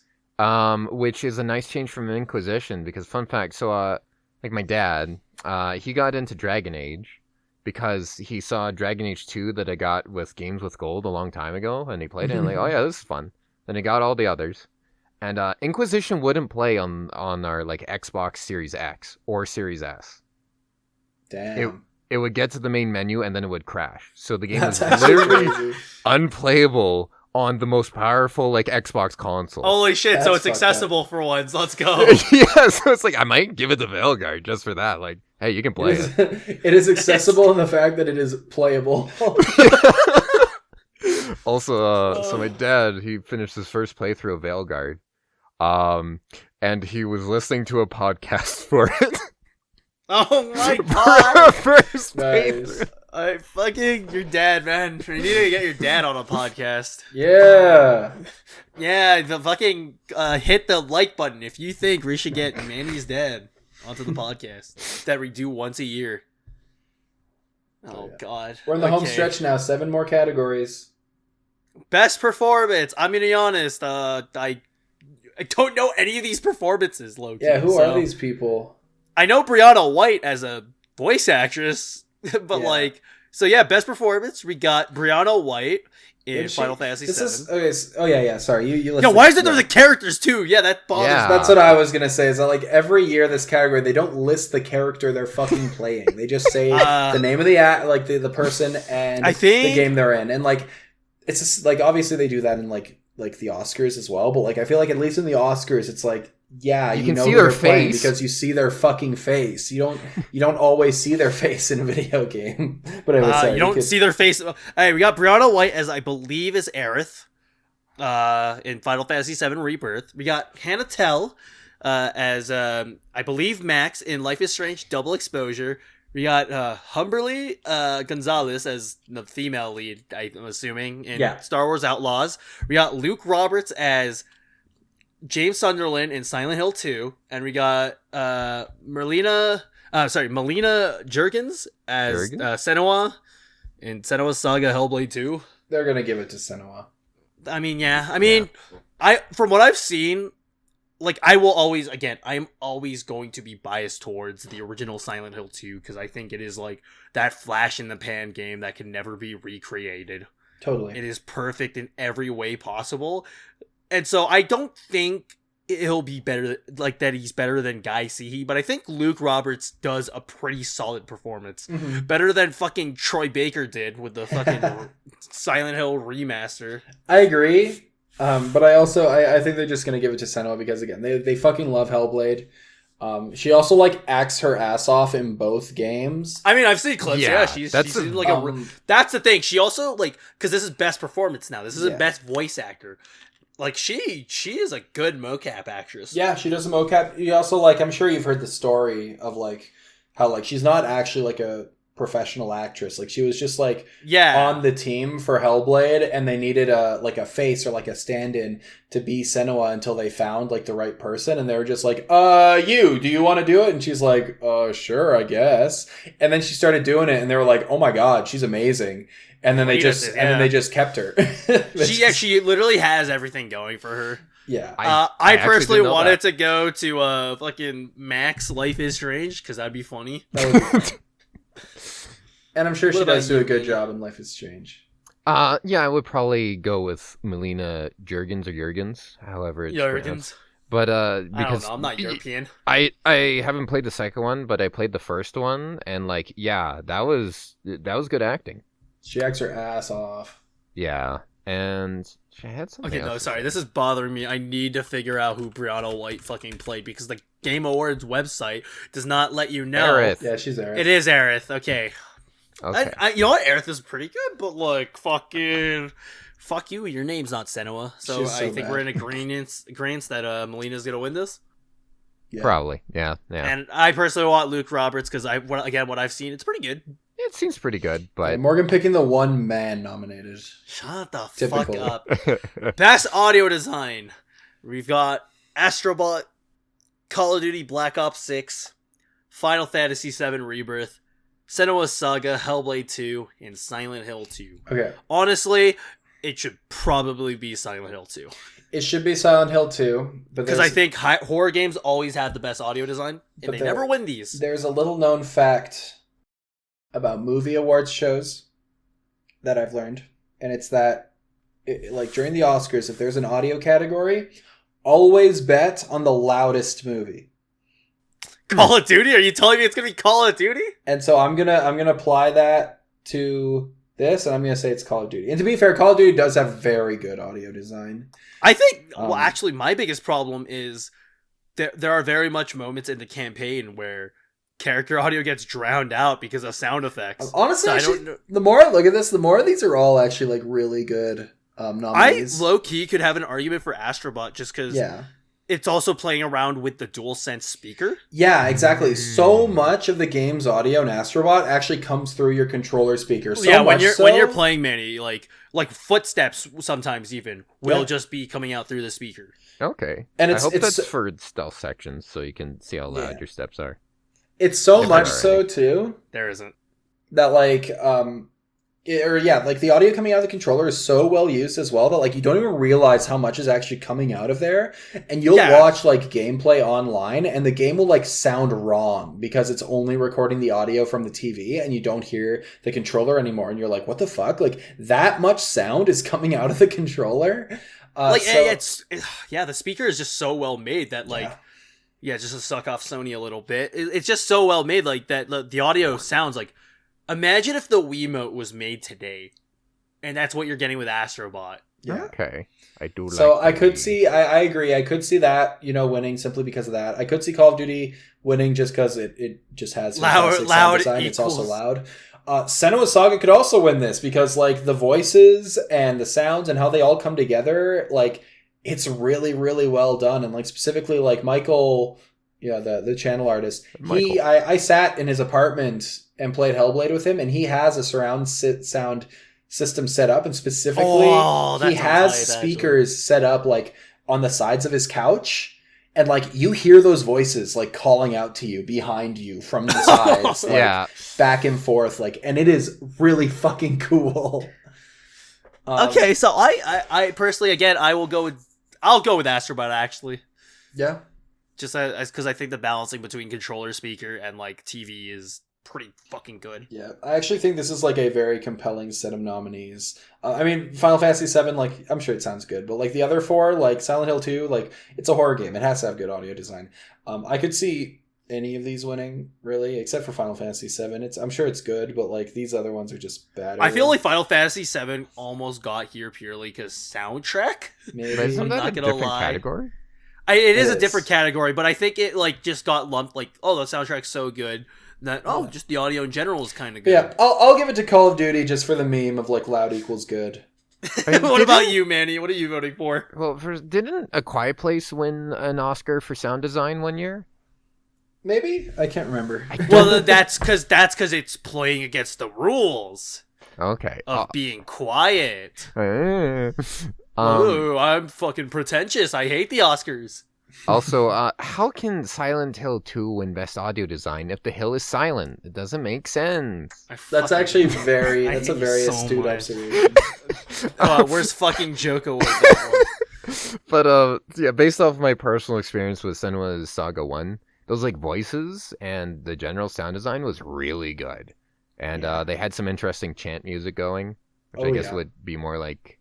Which is a nice change from Inquisition, because fun fact, so like my dad, he got into Dragon Age because he saw Dragon Age 2 that I got with Games with Gold a long time ago, and he played it and like, oh yeah, this is fun. Then he got all the others. And Inquisition wouldn't play on our like Xbox Series X or Series S. Damn. it would get to the main menu and then it would crash. So the game That's was actually literally crazy. unplayable on the most powerful like Xbox console. Holy shit! That's so it's fucked accessible for once. Let's go. Yeah, so it's like I might give it to Veilguard just for that. Like, hey, you can play it. It is accessible in the fact that it is playable. Also, so my dad, he finished his first playthrough of Veilguard, and he was listening to a podcast for it. Oh my For god! a first Nice. playthrough. Your dad, man. You need to get your dad on a podcast. Yeah. Yeah, the fucking hit the like button if you think we should get Manny's dad onto the podcast that we do once a year. Oh yeah. god. We're in the home Okay. stretch now. 7 more categories. Best performance. I'm gonna be honest. I don't know any of these performances, Loki. Yeah, who so- are these people? I know Brianna White as a voice actress, but Yeah. like, so yeah, best performance. We got Brianna White in Didn't she- Final Fantasy This VII. is okay. Oh yeah. Sorry, you. Yeah, listed- why is it there's the characters too? Yeah, that bothers Yeah. me. That's what I was gonna say. Is that like every year this category they don't list the character they're fucking playing. They just say the name of the like the person and I think- the game they're in, and like it's just like obviously they do that in like the Oscars as well. But like I feel like at least in the Oscars it's like yeah You you can know see who their they're playing face. because you see their fucking face. You don't always see their face in a video game. But anyway, sorry, You don't could- see their face. Hey, we got Brianna White as I believe is Aerith in Final Fantasy VII Rebirth. We got Hannah Tell as I believe Max in Life is Strange Double Exposure. We got Humberly Gonzalez as the female lead, I'm assuming, in Yeah. Star Wars Outlaws. We got Luke Roberts as James Sunderland in Silent Hill 2. And we got Melina Juergens as Juergens? Senua in Senua's Saga Hellblade 2. they're gonna give it to Senua. I mean, yeah. I mean, from what I've seen, like, I'm always going to be biased towards the original Silent Hill 2 because I think it is like that flash in the pan game that can never be recreated. Totally. It is perfect in every way possible. And so I don't think he'll be better, like that he's better than Guy Seehee, but I think Luke Roberts does a pretty solid performance. Mhm. Better than fucking Troy Baker did with the fucking Silent Hill remaster. I agree, but I think they're just gonna give it to Senua because again they fucking love Hellblade. She also like acts her ass off in both games. I mean, I've seen clips. Yeah, Yeah, she's that's like Um, that's the thing. She also like because this is best performance now. This is Yeah. a best voice actor. Like she is a good mocap actress. Yeah, she does a mocap. You also like I'm sure you've heard the story of like how like she's not actually like a professional actress. Like she was just like Yeah. on the team for Hellblade and they needed a face or like a stand-in to be Senua until they found like the right person and they were just like, do you want to do it? And she's like, sure, I guess. And then she started doing it and they were like, oh my god, she's amazing. And then they just kept her. She literally has everything going for her. Yeah. I actually personally didn't know wanted that. to go to fucking Max Life is Strange because that'd be funny. That would be fun. And I'm sure What she about does do you, a good Manny? job in Life is Strange. Yeah, I would probably go with Melina Juergens or Juergens, however it's pronounced. Jurgens. But I don't because know. I'm not European. I haven't played the second one, but I played the first one, and like, yeah, that was good acting. She acts her ass off. Yeah, and she had something. Okay, no, else. sorry. This is bothering me. I need to figure out who Brianna White fucking played because the Game Awards website does not let you know. Aerith. Yeah, she's there. It is Aerith. Okay. Okay. You know what? Aerith is pretty good, but like, fuck you. Your name's not Senua. So She's so I think bad. we're in agreements that Melina's gonna win this. Yeah. Probably. Yeah. And I personally want Luke Roberts because what I've seen, it's pretty good. It seems pretty good, Yeah, but Morgan picking the one man nominated. Shut the Typical. fuck up. Best audio design. We've got Astrobot, Call of Duty Black Ops 6, Final Fantasy VII Rebirth, Senua's Saga, Hellblade 2, and Silent Hill 2. Okay. Honestly, it should probably be Silent Hill 2. It should be Silent Hill 2, but Because I think horror games always have the best audio design, But and they there- never win these. there's a little known fact about movie awards shows that I've learned, and it's that like during the Oscars, if there's an audio category, always bet on the loudest movie. Call of Duty? Are you telling me it's gonna be Call of Duty? And so I'm gonna apply that to this, and I'm gonna say it's Call of Duty. And to be fair, Call of Duty does have very good audio design. I think. Well, actually, my biggest problem is there are very much moments in the campaign where character audio gets drowned out because of sound effects. Honestly, So actually, the more I look at this, the more these are all actually like really good nominees. I low key could have an argument for Astrobot just because Yeah. it's also playing around with the DualSense speaker. Yeah, exactly. So much of the game's audio in Astrobot actually comes through your controller speaker. So when much when you're playing Manny, like footsteps sometimes even will just be coming out through the speaker. Okay. And I hope it's that's for stealth sections so you can see how loud your steps are. It's so If much there are so any. too There isn't. that like like the audio coming out of the controller is so well used as well that like you don't even realize how much is actually coming out of there, and you'll watch like gameplay online and the game will like sound wrong because it's only recording the audio from the TV and you don't hear the controller anymore, and you're like, what the fuck, like that much sound is coming out of the controller. The speaker is just so well made that just to suck off Sony a little bit, it's just so well made like that the audio sounds like. Imagine if the Wiimote was made today, and that's what you're getting with Astrobot. Yeah. Okay. I do like So I the could Wii. see, I agree. I could see that, winning simply because of that. I could see Call of Duty winning just because it just has fantastic sound design. It's also loud. Senua's Saga could also win this because like the voices and the sounds and how they all come together, like it's really, really well done. And like specifically like Michael, the channel artist, I sat in his apartment and played Hellblade with him, and he has a surround sound system set up, and specifically he has speakers set up like on the sides of his couch, and like you hear those voices like calling out to you behind you from the sides, like, back and forth, like, and it is really fucking cool. Okay, so I personally, again, I'll go with Astrobot actually. Yeah. Just because I think the balancing between controller speaker and like TV is pretty fucking good. Yeah, I actually think this is like a very compelling set of nominees. I mean, Final Fantasy VII, like, I'm sure it sounds good, but like the other four, like Silent Hill 2, like, it's a horror game. It has to have good audio design. I could see any of these winning, really, except for Final Fantasy VII. I'm sure it's good, but like these other ones are just bad. I feel like Final Fantasy VII almost got here purely because soundtrack. Maybe. But isn't that not a gonna different lie. category? It is a different category, but I think it like just got lumped. Like, oh, the soundtrack's so good that just the audio in general is kind of good. Yeah, I'll give it to Call of Duty just for the meme of like loud equals good. What about you, Manny? What are you voting for? Well, didn't A Quiet Place win an Oscar for sound design one year? Maybe? I can't remember. Well, that's because it's playing against the rules Okay. of being quiet. Um, Ooh, I'm fucking pretentious. I hate the Oscars. Also, how can Silent Hill 2 win Best Audio Design if the hill is silent? It doesn't make sense. That's actually that's a hate very you so astute much. observation. Where's fucking Joko with that one? But, based off my personal experience with Senua's Saga 1, those, like, voices and the general sound design was really good. And they had some interesting chant music going, which I guess would be more like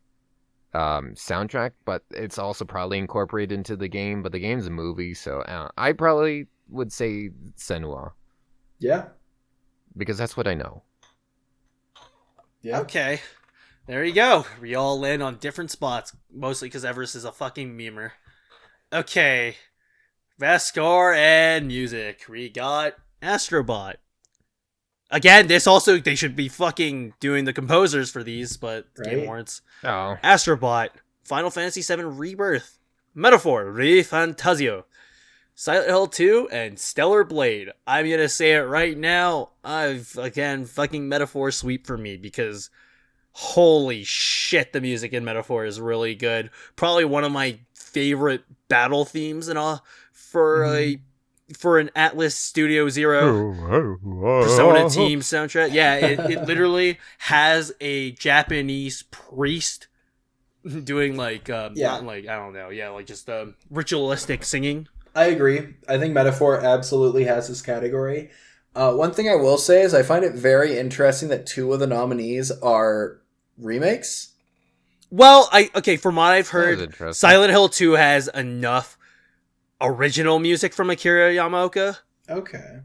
soundtrack, but it's also probably incorporated into the game, but the game's a movie, so I probably would say Senua. Yeah. Because that's what I know. Yeah. Okay. There you go. We all land on different spots, mostly because Everest is a fucking memer. Okay. Best score and music. We got Astrobot. Again, this also, they should be fucking doing the composers for these, but Game Awards. Oh. Astrobot, Final Fantasy VII Rebirth, Metaphor, ReFantazio, Silent Hill 2, and Stellar Blade. I'm gonna say it right now, fucking Metaphor sweep for me, because holy shit, the music in Metaphor is really good. Probably one of my favorite battle themes and all for an Atlas Studio Zero Persona Team soundtrack. Yeah, it literally has a Japanese priest doing like not like, I don't know, like just ritualistic singing. I agree. I think Metaphor absolutely has this category. One thing I will say is I find it very interesting that two of the nominees are remakes. Well, from what I've heard, interesting. Silent Hill 2 has enough original music from Akira Yamaoka Okay.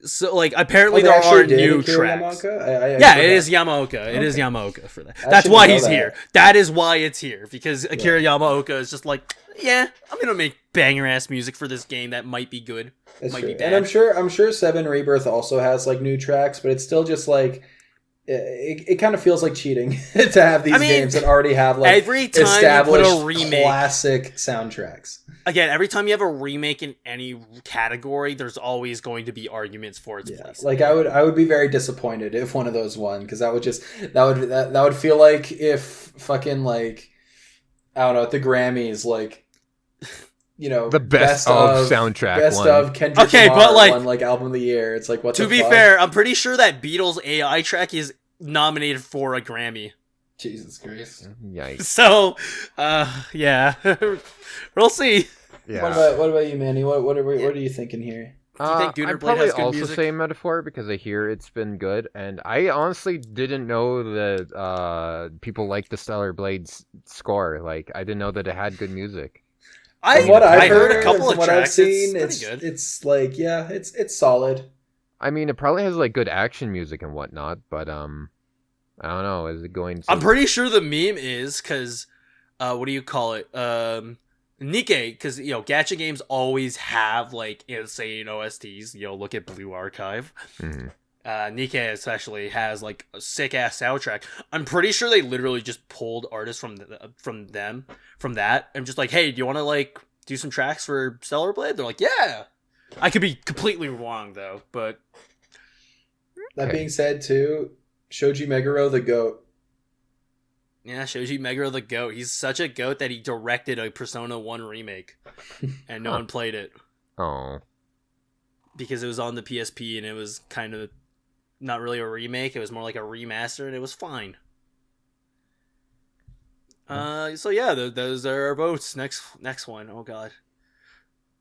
So like apparently they there actually are did new Akira tracks. Yamaoka? I Yeah, forgot. it is Yamaoka. It is Okay. Yamaoka for that. I That's actually why didn't he's know that. here. That is why it's here because Akira Yamaoka is just like, yeah, I'm gonna make banger ass music for this game that might be good, That's might true. be bad. And I'm sure 7 Rebirth also has like new tracks, but it's still just like it kind of feels like cheating to have these games that already have like every time established you put a remake, classic soundtracks. Again, every time you have a remake in any category, there's always going to be arguments for its place. Like I would be very disappointed if one of those won, because that would feel like if fucking like I don't know at the Grammys like the best of soundtrack best one. of Kendrick Lamar won like album of the year. It's like what to be fair, I'm pretty sure that Beatles AI track is nominated for a Grammy. Jesus Christ. Yikes. So, yeah. We'll see. Yeah. What about you, Manny? What are you thinking here? Do you think Dooner I'd Blade probably has good also music? say Metaphor because I hear it's been good, and I honestly didn't know that people like the Stellar Blade's score. Like, I didn't know that it had good music. I heard a couple of what tracks. I've seen, it's pretty good. It's like it's solid. I mean, it probably has like good action music and whatnot, but I don't know. Is it going to? I'm pretty sure the meme is because, what do you call it? Nikkei, because gacha games always have like insane OSTs. Look at Blue Archive. Mhm. Nikkei especially has like a sick ass soundtrack. I'm pretty sure they literally just pulled artists from that and just like, hey, do you want to like do some tracks for Stellar Blade? They're like, yeah. I could be completely wrong though, but That being said, too, Shoji Meguro the GOAT. yeah, Shoji Meguro the GOAT. He's such a GOAT that he directed a Persona 1 remake and no one played it Oh. because it was on the PSP and it was kind of not really a remake. It was more like a remaster and it was fine. So yeah, those are our votes. Next one. Oh god.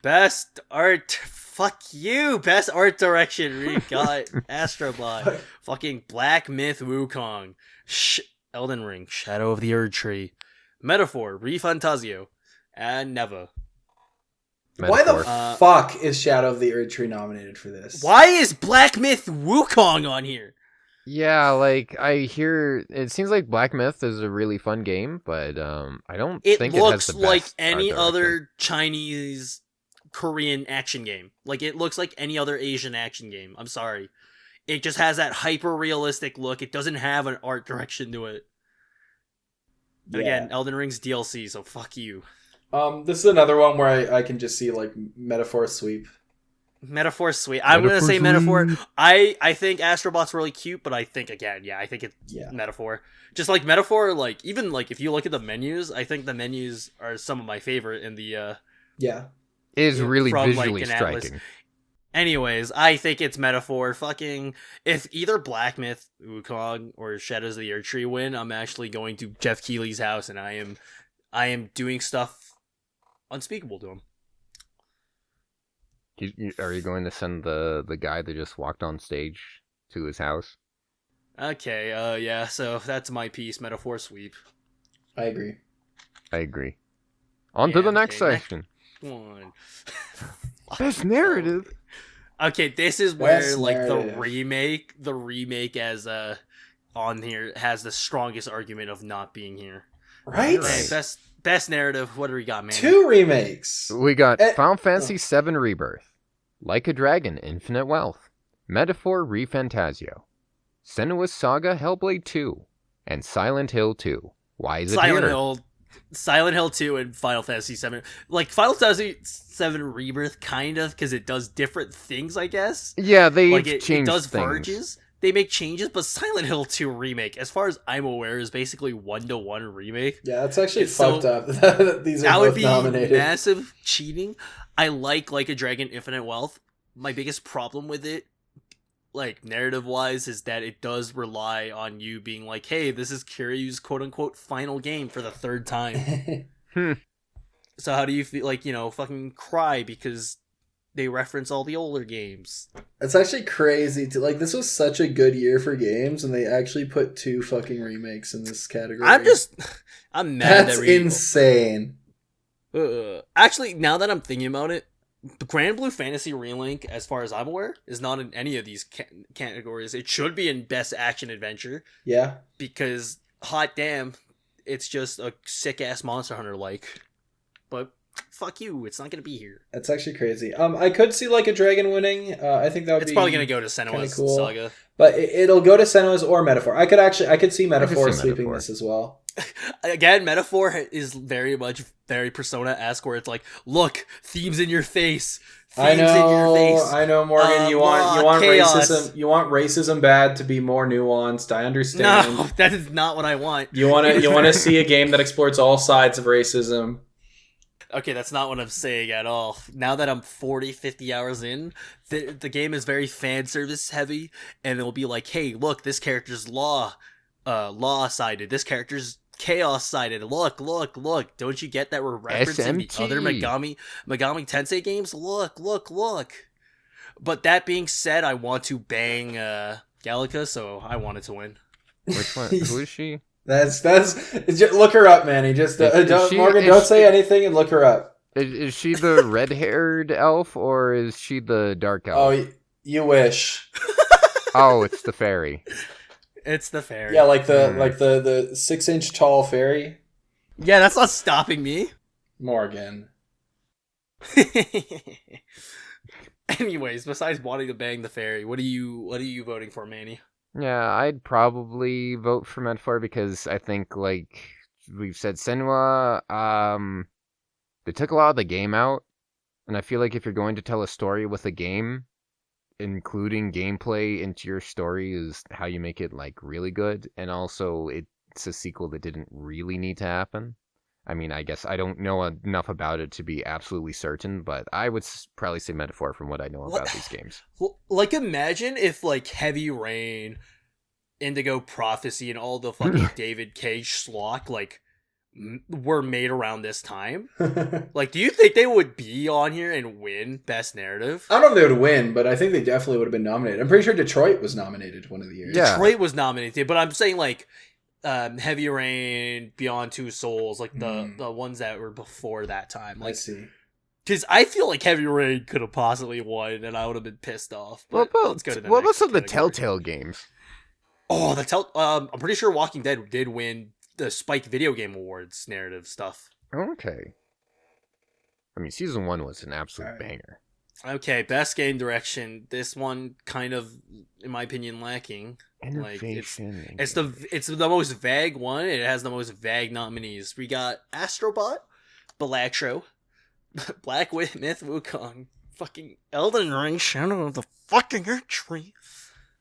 Best art. Fuck you. Best art direction. We got Astrobot. Fucking Black Myth Wukong. Elden Ring. Shadow of the Erd Tree. Metaphor. Refantasio. And Neva. Why the fuck is Shadow of the Erd Tree nominated for this? Why is Black Myth Wukong on here? Yeah, like I hear it seems like Black Myth is a really fun game, but I don't think it has looks the best like art any direction. other Chinese Korean action game. Like it looks like any other Asian action game. I'm sorry. It just has that hyper realistic look. It doesn't have an art direction to it. And again, Elden Ring's DLC, so fuck you. This is another one where I can just see like Metaphor sweep. Metaphor sweet. I'm gonna say Metaphor. I think Astrobot's really cute, but I think I think it's Metaphor. Just like Metaphor, like even like if you look at the menus, I think the menus are some of my favorite in the is really from, visually like, striking. Anyways, I think it's Metaphor. Fucking if either Black Myth Wukong or Shadows of the Erd Tree win, I'm actually going to Jeff Keighley's house and I am doing stuff unspeakable to him. Are you going to send the guy that just walked on stage to his house? Okay, yeah, so that's my piece, Metaphor sweep. I agree. On to the next section. Next one. Best narrative. Okay, this is where Best like narrative. the remake as on here has the strongest argument of not being here. Right? Okay, best narrative. What do we got, man? 2 remakes. We got Final Fantasy VII Rebirth, Like a Dragon Infinite Wealth, Metaphor Refantasio, Senua's Saga Hellblade 2, and Silent Hill 2. Why is it here? Silent Hill 2 and Final Fantasy 7. Like Final Fantasy 7 Rebirth kind of cuz it does different things, I guess. Yeah, they like changed it does things. verges. They make changes, but Silent Hill 2 remake, as far as I'm aware, is basically 1-to-1 remake. Yeah, that's actually fucked up. These are that both would be nominated. massive cheating. I like a Dragon Infinite Wealth. My biggest problem with it, like narrative wise, is that it does rely on you being like, hey, this is Kiryu's quote unquote final game for the 3rd time. So how do you feel? Like, fucking cry because they reference all the older games. It's actually crazy to like. This was such a good year for games, and they actually put 2 fucking remakes in this category. I'm mad. That's insane. Actually, now that I'm thinking about it, the Grand Blue Fantasy Relink, as far as I'm aware, is not in any of these categories. It should be in Best Action Adventure. Yeah. Because, hot damn, it's just a sick-ass Monster Hunter like. But, fuck you, it's not going to be here. That's actually crazy. I could see like a dragon winning. I think that would be... It's probably going to go to Senua's cool. Saga. But it'll go to Senua's or Metaphor. I could see Metaphor sweeping this as well. Again, Metaphor is very much very Persona-esque, where it's like, look, themes in your face. I know, Morgan. You want chaos. racism. You want racism bad to be more nuanced. I understand. No, that is not what I want. You want to see a game that explores all sides of racism. Okay, that's not what I'm saying at all. Now that I'm 40, 50 hours in, the game is very fan service heavy, and it'll be like, hey, look, this character's law-sided. This character's chaos-sided. Look. Don't you get that we're referencing the other Megami Tensei games? Look. But that being said, I want to bang Gallica, so I wanted to win. Which one? Who is she? That's just, look her up, Manny. Just don't say anything and look her up. Is she the red-haired elf or is she the dark elf? Oh, you wish. Oh, it's the fairy. It's the fairy. Yeah, like the 6-inch tall fairy. Yeah, that's not stopping me. Morgan. Anyways, besides wanting to bang the fairy, what are you voting for, Manny? Yeah, I'd probably vote for Metaphor because I think, like we've said, Senua, they took a lot of the game out, and I feel like if you're going to tell a story with a game, including gameplay into your story is how you make it, like, really good, and also it's a sequel that didn't really need to happen. I mean, I guess I don't know enough about it to be absolutely certain, but I would probably say Metaphor from what I know about these games. Well, like, imagine if, like, Heavy Rain, Indigo Prophecy, and all the fucking David Cage schlock, like, were made around this time. Like, do you think they would be on here and win Best Narrative? I don't know if they would win, but I think they definitely would have been nominated. I'm pretty sure Detroit was nominated one of the years. Yeah. Detroit was nominated, but I'm saying, like, Heavy Rain, Beyond Two Souls, like the ones that were before that time. Like, I see. Because I feel like Heavy Rain could have possibly won, and I would have been pissed off. But let's go to the what next about some of the category. Telltale games? Oh, I'm pretty sure Walking Dead did win the Spike Video Game Awards narrative stuff. Okay. I mean, Season 1 was an absolute banger. Okay, Best Game Direction. This one kind of, in my opinion, lacking. Innovation. Like, it's the most vague one. It has the most vague nominees. We got Astrobot, Balatro, Black Myth Wukong, fucking Elden Ring, Shadow of the fucking Earth Tree,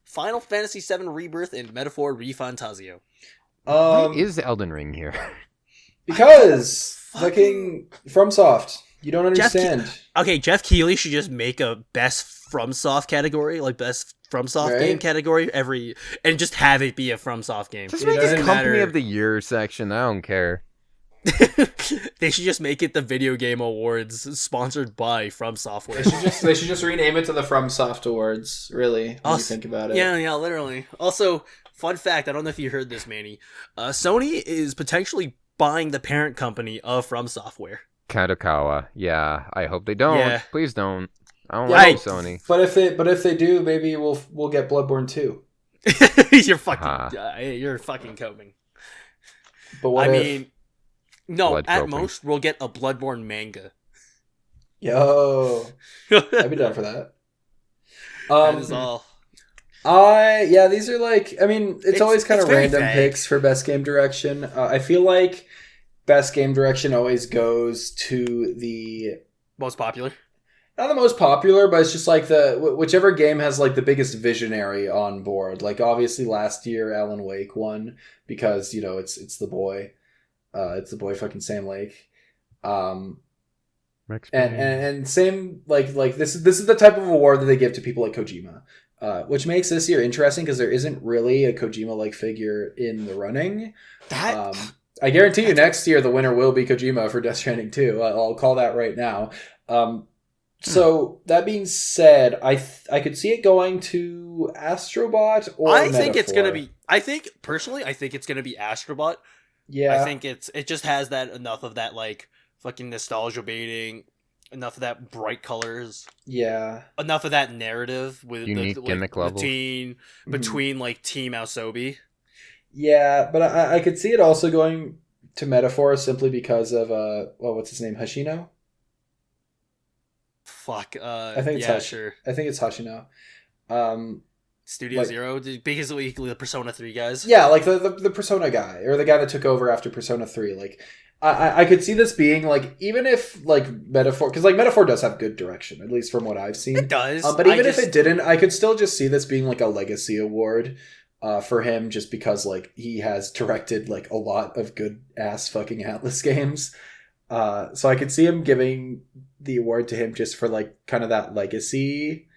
Final Fantasy VII Rebirth, and Metaphor ReFantazio. Why is Elden Ring here? Because fucking FromSoft. You don't understand. Jeff Keighley should just make a Best FromSoft category, like Best FromSoft game category and just have it be a FromSoft game. Just make it Company of the Year section. I don't care. They should just make it the Video Game Awards, sponsored by From Software. They should just rename it to the FromSoft Awards. Really, when you think about it. Yeah, literally. Also, fun fact: I don't know if you heard this, Manny. Sony is potentially buying the parent company of From Software. Kadokawa. Yeah, I hope they don't. Yeah. Please don't. I don't like Sony. But if they do, maybe we'll get Bloodborne 2. You're fucking coping. But what no, at most we'll get a Bloodborne manga. Yo, I'd be down for that. That is all. These are like, I mean, it's always kind of random picks for Best Game Direction. I feel like Best Game Direction always goes to the most popular. Not the most popular, but it's just like whichever game has like the biggest visionary on board. Like obviously last year Alan Wake won because it's the boy, it's the boy fucking Sam Lake, and same like this is the type of award that they give to people like Kojima, which makes this year interesting because there isn't really a Kojima like figure in the running. I guarantee you next year the winner will be Kojima for Death Stranding 2. I'll call that right now. So that being said, I could see it going to Astrobot or I Metaphor. think it's gonna be. I think it's gonna be Astrobot. Yeah, I think it just has that enough of that like fucking nostalgia baiting, enough of that bright colors. Yeah. Enough of that narrative with Unique gimmick level. between like Team Asobi. Yeah, but I could see it also going to Metaphor simply because of what's his name, Hashino? Fuck. I think it's sure. I think it's Hashino. Studio like, Zero, basically the Persona 3 guys. Yeah, like the Persona guy, or the guy that took over after Persona 3. Like, I could see this being like, even if like Metaphor, because like Metaphor does have good direction, at least from what I've seen. It does. But even if it didn't, I could still just see this being like a legacy award for him, just because like he has directed like a lot of good ass fucking Atlas games. So I could see him giving the award to him just for like kind of that legacy.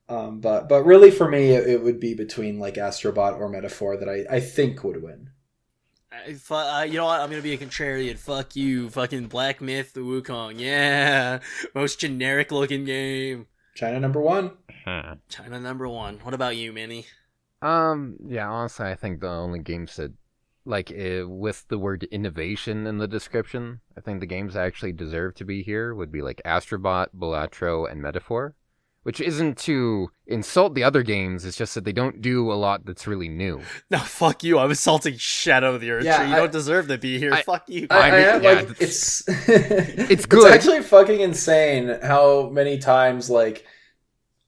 But really for me, it would be between like Astrobot or Metaphor that I think would win. You know what? I'm gonna be a contrarian. Fuck you, fucking Black Myth Wukong. Yeah, most generic looking game. China number 1. China number 1. What about you, Manny? Yeah, honestly, I think the only games that, like, with the word innovation in the description, I think the games that actually deserve to be here would be like Astrobot, Balatro, and Metaphor. Which isn't to insult the other games, it's just that they don't do a lot that's really new. No, fuck you. I'm insulting Shadow of the Earth Tree. You don't deserve to be here. Fuck you. It's it's good. It's actually fucking insane how many times like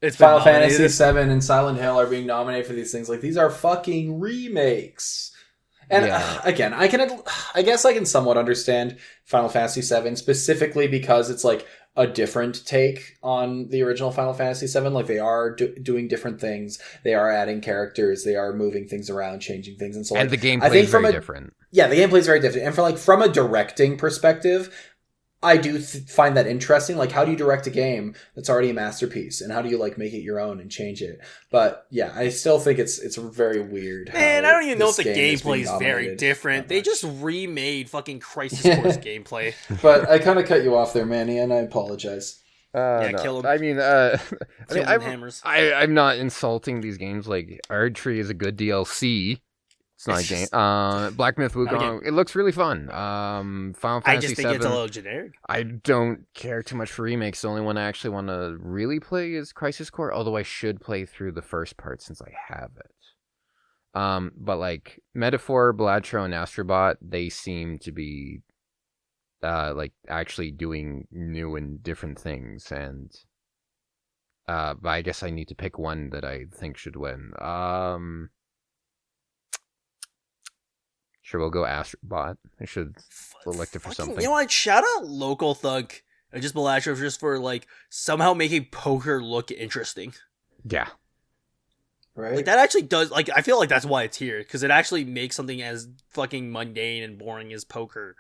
it's Final Fantasy VII and Silent Hill are being nominated for these things. Like, these are fucking remakes. And again, I guess I can somewhat understand Final Fantasy VII specifically because it's like a different take on the original Final Fantasy VII. Like, they are doing different things. They are adding characters. They are moving things around, changing things. And so, like, and the gameplay is very different. Yeah, the gameplay is very different. And from a directing perspective, I do find that interesting. Like, how do you direct a game that's already a masterpiece, and how do you like make it your own and change it? But yeah, I still think it's very weird. Man, I don't even know if the gameplay is very different. They just remade fucking Crisis Core's gameplay. But I kind of cut you off there, Manny, and I apologize. No. Kill him. Hammers. I'm not insulting these games. Like, Erdtree is a good DLC. It's not a game. Black Myth Wukong, it looks really fun. Final Fantasy I just think VII, it's a little generic. I don't care too much for remakes. The only one I actually want to really play is Crisis Core, although I should play through the first part since I have it. But like Metaphor, Balatro, and Astrobot, they seem to be like actually doing new and different things, and but I guess I need to pick one that I think should win. Sure, we'll go Astrobot. I should elect it for something. You know what? Shout out Local Thug and just Balatro just for like somehow making poker look interesting. Yeah. Right. Like, that actually does. Like, I feel like that's why it's here, because it actually makes something as fucking mundane and boring as poker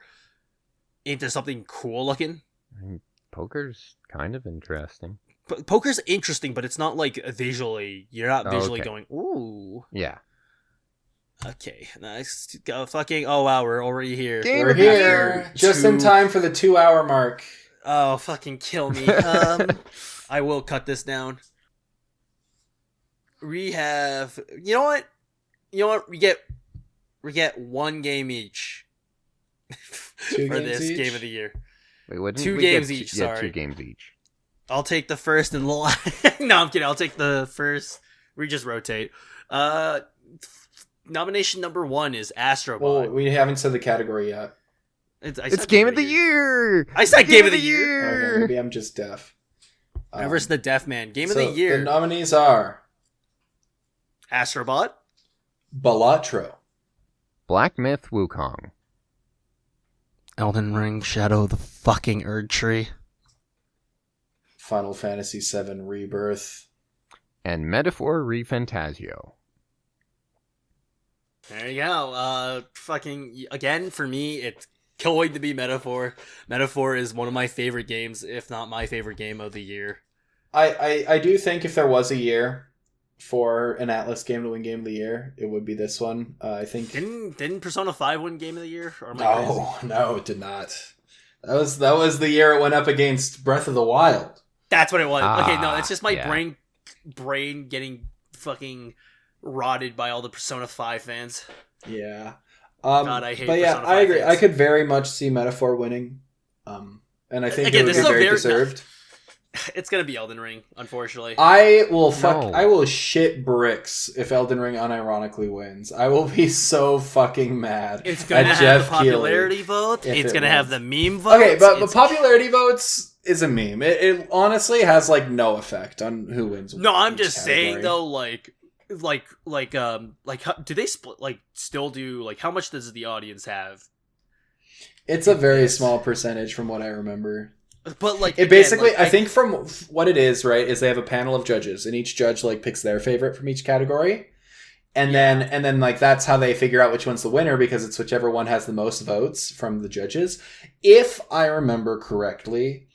into something cool looking. I mean, poker's kind of interesting. Poker's interesting, but it's not like visually. You're not visually going, ooh. Yeah. Okay, nice. Fucking, oh wow, we're already here. We're here just in time for the 2-hour mark. Oh, fucking kill me. I will cut this down. We have, you know what? We get one game each for this game of the year. Wait, two games each. Sorry, 2 games each. I'll take the first and no, I'm kidding. I'll take the first. We just rotate. Nomination number 1 is Astrobot. Well, we haven't said the category yet. It's Game of the Year! I said Game of the Year! Okay, maybe I'm just deaf. Everest the Deaf Man. Game of the Year. The nominees are Astrobot, Balatro, Black Myth Wukong, Elden Ring, Shadow of the fucking Erdtree, Final Fantasy VII Rebirth, and Metaphor ReFantasio. There you go. Fucking, again, for me, it's going to be Metaphor. Metaphor is one of my favorite games, if not my favorite game of the year. I do think if there was a year for an Atlas game to win Game of the Year, it would be this one. I think didn't Persona 5 win Game of the Year? Or no, it did not. That was the year it went up against Breath of the Wild. That's what it was. Okay, no, it's just my brain getting fucking rotted by all the Persona 5 fans. Yeah. God, I hate But Persona 5 I agree. fans. I could very much see Metaphor winning. and I think Again, it would this be is a very very- deserved. It's gonna be Elden Ring, unfortunately. I will No. I will shit bricks if Elden Ring unironically wins. I will be so fucking mad. It's gonna at have Jeff the popularity vote. if It's it gonna have wins. the meme vote. Okay, but popularity votes is a meme. It honestly has like no effect on who wins. No, I'm each just saying category. though, how, do they split? Like, still do like how much does the audience have? It's a very Yes. small percentage from what I remember. But like, It again, basically, like, I think from what it is, right, is they have a panel of judges, and each judge like picks their favorite from each category, and then like that's how they figure out which one's the winner because it's whichever one has the most votes from the judges. If I remember correctly,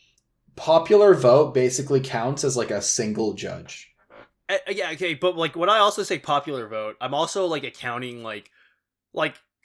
popular vote basically counts as like a single judge. Yeah, okay, but like when I also say popular vote, I'm also like accounting like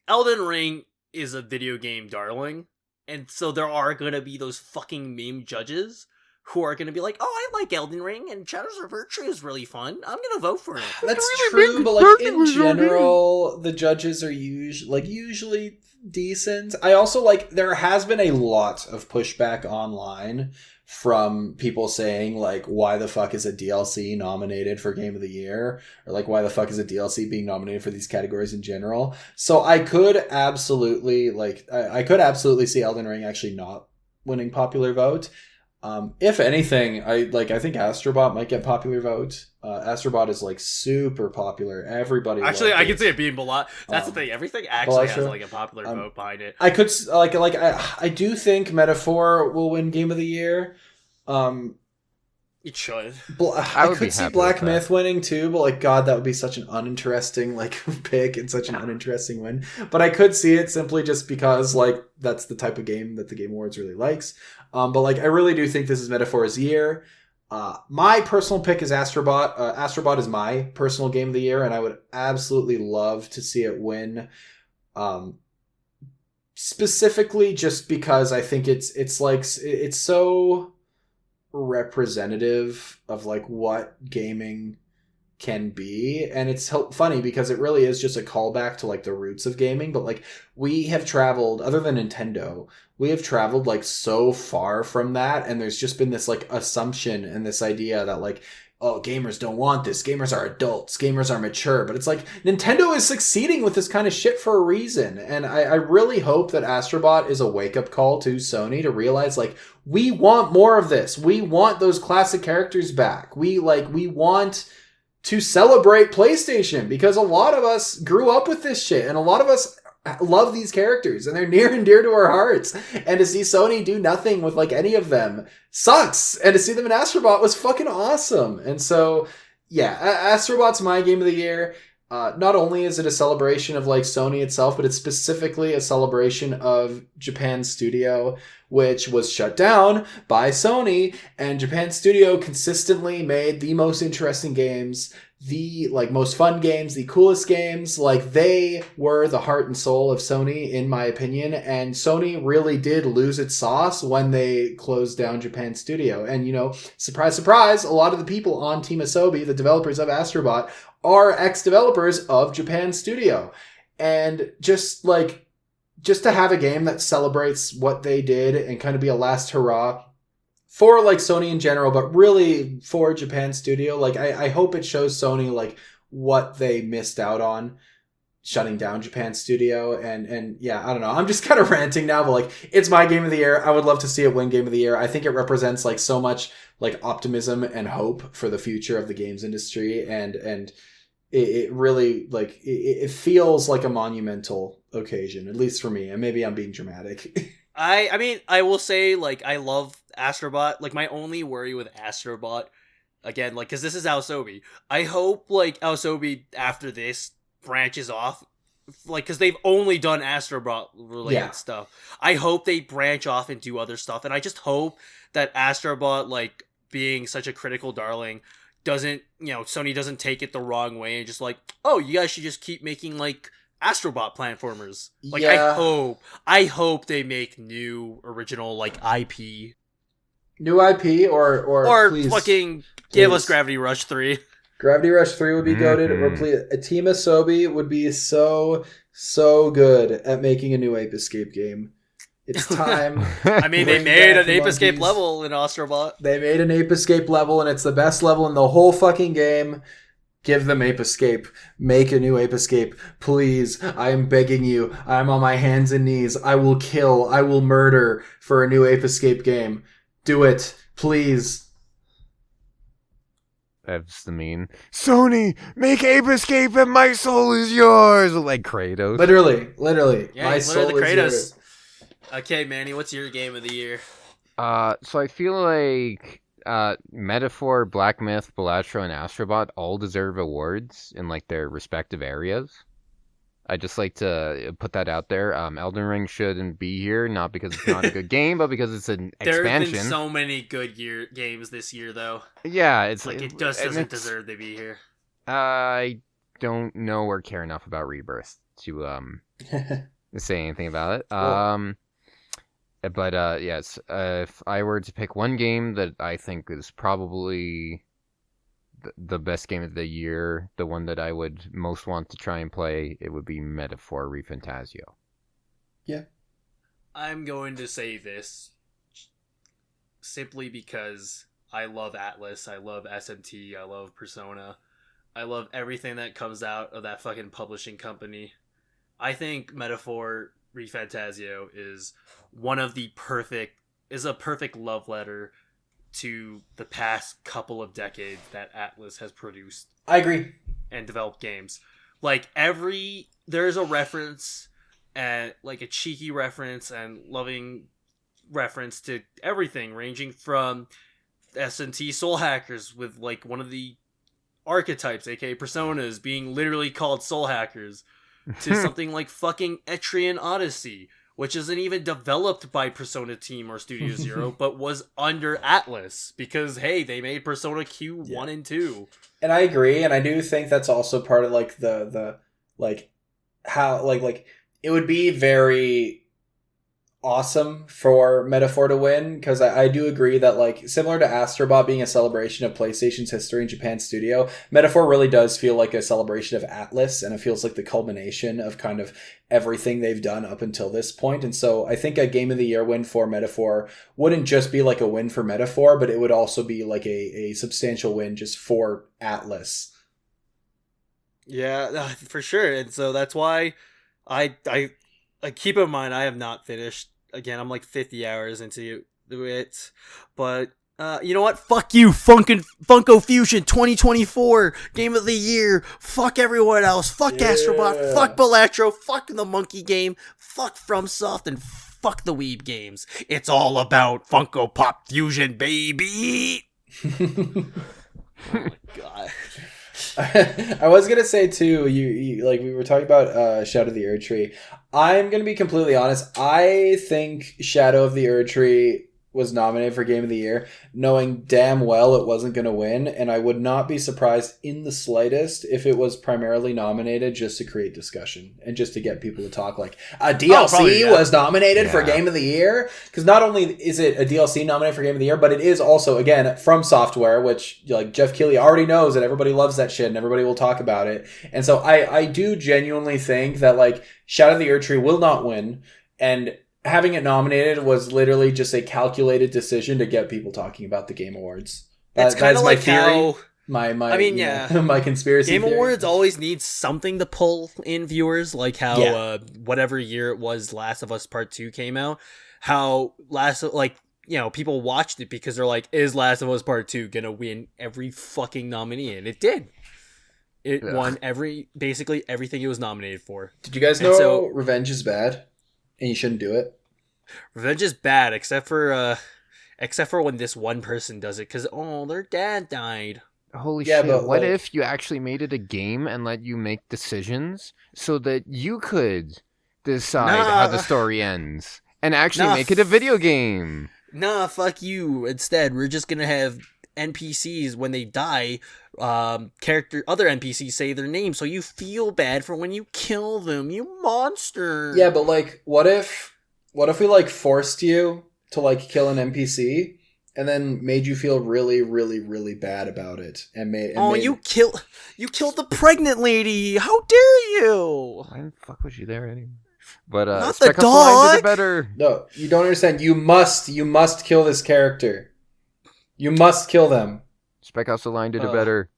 Elden Ring is a video game darling, and so there are gonna be those fucking meme judges who are gonna be like, "Oh, I like Elden Ring, and Shadows of Virtue is really fun. I'm gonna vote for it." That's true, but like in general, the judges are usually decent. I also like there has been a lot of pushback online from people saying like, why the fuck is a DLC nominated for Game of the Year, or like why the fuck is a DLC being nominated for these categories in general. So I could absolutely I could absolutely see Elden Ring actually not winning popular vote. If anything, I think Astrobot might get popular vote. Astrobot is like super popular. Everybody Actually, loved I can see it being a lot. That's the thing. Everything actually has Balasha, like a popular vote behind it. I could I do think Metaphor will win Game of the Year. It should. I would be could see happy Black with that. Myth winning too, but like God, that would be such an uninteresting like pick and such an uninteresting win. But I could see it simply just because like that's the type of game that the Game Awards really likes. But like I really do think this is Metaphor's year. My personal pick is Astrobot. Astrobot is my personal Game of the Year, and I would absolutely love to see it win. Specifically just because I think it's so representative of like what gaming can be, and it's funny because it really is just a callback to like the roots of gaming, but like we have traveled, other than Nintendo, we have traveled like so far from that, and there's just been this like assumption and this idea that like, oh, gamers don't want this. Gamers are adults. Gamers are mature. But it's like Nintendo is succeeding with this kind of shit for a reason. And I really hope that Astrobot is a wake-up call to Sony to realize, like, we want more of this. We want those classic characters back. We want to celebrate PlayStation because a lot of us grew up with this shit. And a lot of us love these characters and they're near and dear to our hearts, and to see Sony do nothing with like any of them sucks, and to see them in Astrobot was fucking awesome. And so yeah, Astrobot's my Game of the Year. Not only is it a celebration of like Sony itself, but it's specifically a celebration of Japan Studio, which was shut down by Sony, and Japan Studio consistently made the most interesting games, the like most fun games, the coolest games. Like they were the heart and soul of Sony, in my opinion, and Sony really did lose its sauce when they closed down Japan Studio. And you know, surprise, surprise, a lot of the people on Team Asobi, the developers of Astrobot, are ex-developers of Japan Studio. And just to have a game that celebrates what they did and kind of be a last hurrah for like Sony in general, but really for Japan Studio, like I hope it shows Sony like what they missed out on shutting down Japan Studio. And yeah, I don't know, I'm just kind of ranting now, but like it's my Game of the Year. I would love to see it win Game of the Year. I think it represents like so much like optimism and hope for the future of the games industry, and it really like it feels like a monumental occasion, at least for me, and maybe I'm being dramatic. I mean, I will say, like, I love Astrobot. Like, my only worry with Astrobot, again, like, because this is Aosobi, I hope, like, Aosobi, after this, branches off, like, because they've only done Astrobot-related stuff. I hope they branch off and do other stuff, and I just hope that Astrobot, like, being such a critical darling, doesn't, you know, Sony doesn't take it the wrong way and just, like, oh, you guys should just keep making, like, Astrobot platformers. Like, Yeah. I hope they make new original like IP New IP or please, fucking give us please. Gravity Rush 3. Gravity Rush 3 would be goated, or please, a Team Asobi would be so good at making a new Ape Escape game. It's time. I mean, they Bring made back an Ape Escape monkeys. level in Astrobot. They made an Ape Escape level, and it's the best level in the whole fucking game. Give them Ape Escape. Make a new Ape Escape. Please, I am begging you. I'm on my hands and knees. I will kill. I will murder for a new Ape Escape game. Do it. Please. That's the mean. Sony, make Ape Escape and my soul is yours! Like Kratos. Literally. Yeah, My he's soul literally is the yours. Kratos. Okay, Manny, what's your game of the year? So I feel like Metaphor, Black Myth, Balatro, and Astrobot all deserve awards in like their respective areas. I just like to put that out there. Elden Ring shouldn't be here, not because it's not a good game, but because it's an There have expansion. been so many good games this year, though. Yeah, it's Like, it just doesn't deserve to be here. I don't know or care enough about Rebirth to say anything about it. Cool. But yes, if I were to pick one game that I think is probably the best game of the year, the one that I would most want to try and play, it would be Metaphor ReFantasio. Yeah. I'm going to say this simply because I love Atlas, I love SMT, I love Persona, I love everything that comes out of that fucking publishing company. I think Metaphor ReFantasio is a perfect love letter to the past couple of decades that Atlas has produced I agree. and developed games. Like, there's a reference, and like a cheeky reference and loving reference to everything, ranging from S&T Soul Hackers with like one of the archetypes, aka personas, being literally called soul hackers, to something like fucking Etrian Odyssey, which isn't even developed by Persona Team or Studio Zero, but was under Atlas, because, hey, they made Persona Q 1 and 2. And I agree, and I do think that's also part of like the like how like it would be very awesome for Metaphor to win, because I do agree that, like, similar to Astrobot being a celebration of PlayStation's history in Japan's studio, Metaphor really does feel like a celebration of Atlas, and it feels like the culmination of kind of everything they've done up until this point. And so I think a Game of the Year win for Metaphor wouldn't just be like a win for Metaphor, but it would also be like a substantial win just for Atlas. Yeah, for sure. And so that's why I keep in mind, I have not finished. Again, I'm like 50 hours into it. But you know what? Fuck you, Funko Fusion 2024 Game of the Year. Fuck everyone else. Fuck Astrobot. Fuck Balatro. Fuck the Monkey Game. Fuck FromSoft, and fuck the Weeb Games. It's all about Funko Pop Fusion, baby. Oh my god. I was gonna say too, you like, we were talking about Shadow of the Erd Tree. I'm gonna be completely honest. I think Shadow of the Erd Tree was nominated for Game of the Year, knowing damn well it wasn't gonna win, and I would not be surprised in the slightest if it was primarily nominated just to create discussion and just to get people to talk. Like, a DLC was nominated for Game of the Year, because not only is it a DLC nominated for Game of the Year, but it is also, again, from Software, which, like, Jeff Keighley already knows that everybody loves that shit and everybody will talk about it. And so I do genuinely think that, like, Shadow of the Erd Tree will not win, and having it nominated was literally just a calculated decision to get people talking about the Game Awards. It's kind of like theory. how... My conspiracy Game theory. Awards always need something to pull in viewers, like how whatever year it was Last of Us Part 2 came out, how people watched it because they're like, is Last of Us Part 2 gonna win every fucking nominee? And it did. It won basically everything it was nominated for. Did you guys know Revenge is bad? And you shouldn't do it? Revenge is bad, except for when this one person does it, because, their dad died. Holy shit, but what if you actually made it a game and let you make decisions so that you could decide how the story ends and actually make it a video game? Nah, fuck you. Instead, we're just gonna have NPCs, when they die, other NPCs say their name, so you feel bad for when you kill them, you monster. Yeah, but, like, what if we, like, forced you to, like, kill an NPC and then made you feel really, really, really bad about it, you killed the pregnant lady. How dare you? Why the fuck was she there anyway? But Not Spec the Ops: The Line did dog! it better. No, you don't understand. You must kill this character. You must kill them. Spec Ops: The Line did it better.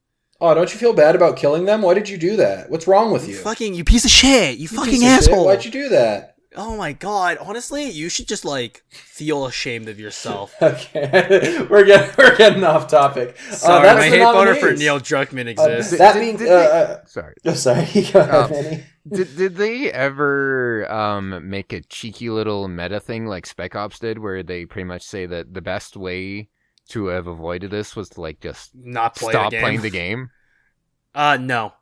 Oh, don't you feel bad about killing them? Why did you do that? What's wrong with you? You piece of shit. You piece fucking of shit. asshole. Why'd you do that? Oh my god. Honestly, you should just feel ashamed of yourself. Okay, we're getting off topic. Sorry, that's my the hate boner nominees. for Neil Druckmann exists. That being, Sorry. oh, sorry. Go ahead, Manny. Did they ever make a cheeky little meta thing like Spec Ops did, where they pretty much say that the best way to have avoided this was to just Not play stop the game. playing the game? No.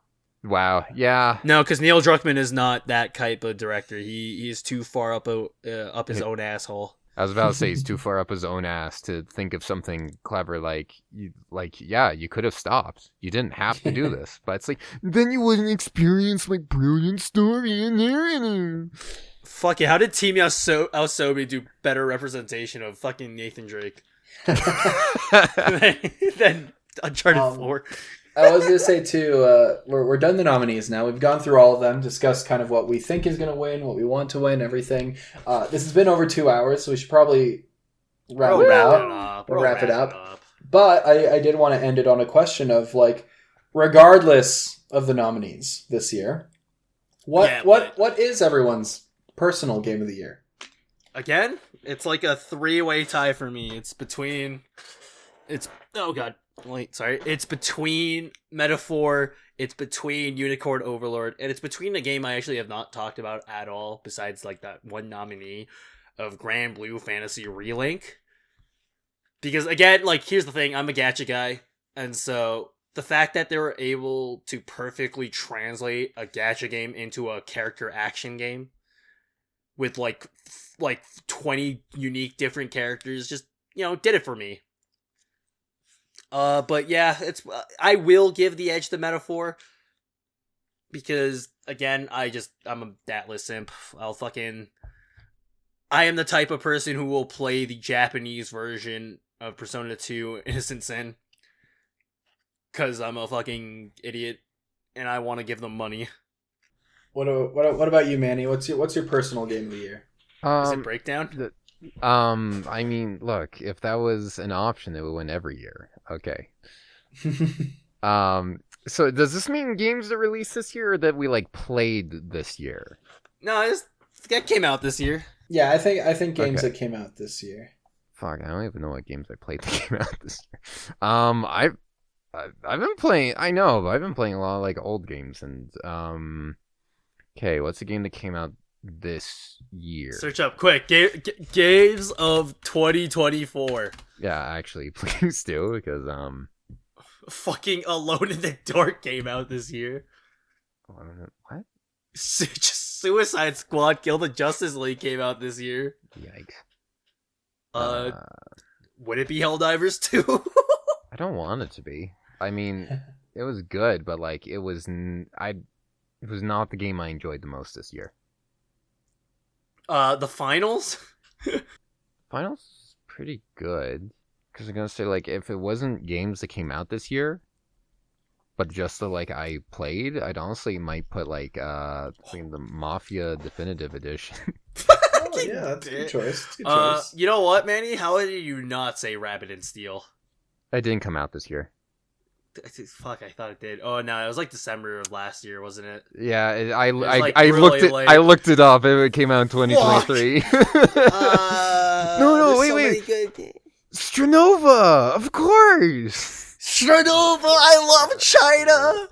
Wow. Yeah. No, because Neil Druckmann is not that type of director. He is too far up his own asshole. I was about to say he's too far up his own ass to think of something clever you could have stopped. You didn't have to do this. But it's then you wouldn't experience brilliant story and narrative. Fuck it, how did Team Asobi do better representation of fucking Nathan Drake than Uncharted 4? I was going to say, too, we're done the nominees now. We've gone through all of them, discussed kind of what we think is going to win, what we want to win, everything. This has been over 2 hours, so we should probably wrap it up. But I did want to end it on a question of, regardless of the nominees this year, what is everyone's personal game of the year? Again, it's like a 3-way tie for me. It's between Metaphor, it's between Unicorn Overlord, and it's between a game I actually have not talked about at all, besides that one nominee of Grand Blue Fantasy Relink. Because again, here's the thing, I'm a gacha guy, and so the fact that they were able to perfectly translate a gacha game into a character action game with 20 unique different characters just, did it for me. But yeah, I will give the edge to Metaphor because again, I'm a datless simp. I am the type of person who will play the Japanese version of Persona 2 Innocent Sin because I'm a fucking idiot and I want to give them money. What about you, Manny? What's your personal game of the year? Is it Breakdown? I mean, look, if that was an option, it would win every year. Okay. So does this mean games that released this year or that we played this year? No, that came out this year. Yeah, I think games that came out this year. Fuck, I don't even know what games I played that came out this year. I've been playing. I know, but I've been playing a lot of old games and Okay, what's the game that came out this year? Search up quick. Games of 2024. Yeah, actually, please do because Fucking Alone in the Dark came out this year. What? Suicide Squad Kill the Justice League came out this year. Yikes. Would it be Helldivers 2? I don't want it to be. I mean, it was good, but it was not the game I enjoyed the most this year. The Finals? Finals pretty good. Because I'm gonna say if it wasn't games that came out this year, but just the I played, I'd honestly might put the Mafia Definitive Edition. Oh yeah, that's a good choice. You know what, Manny? How did you not say Rabbit and Steel? It didn't come out this year. Fuck, I thought it did. Oh no, it was December of last year, wasn't it? Yeah, I really looked it. late. I looked it up. It came out in 2023. No, wait. Stranova, of course. Stranova, I love China.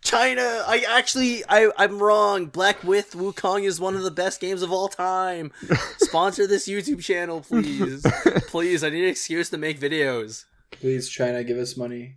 China. I'm wrong. Black Myth Wukong is one of the best games of all time. Sponsor this YouTube channel, please. Please, I need an excuse to make videos. Please, China, give us money.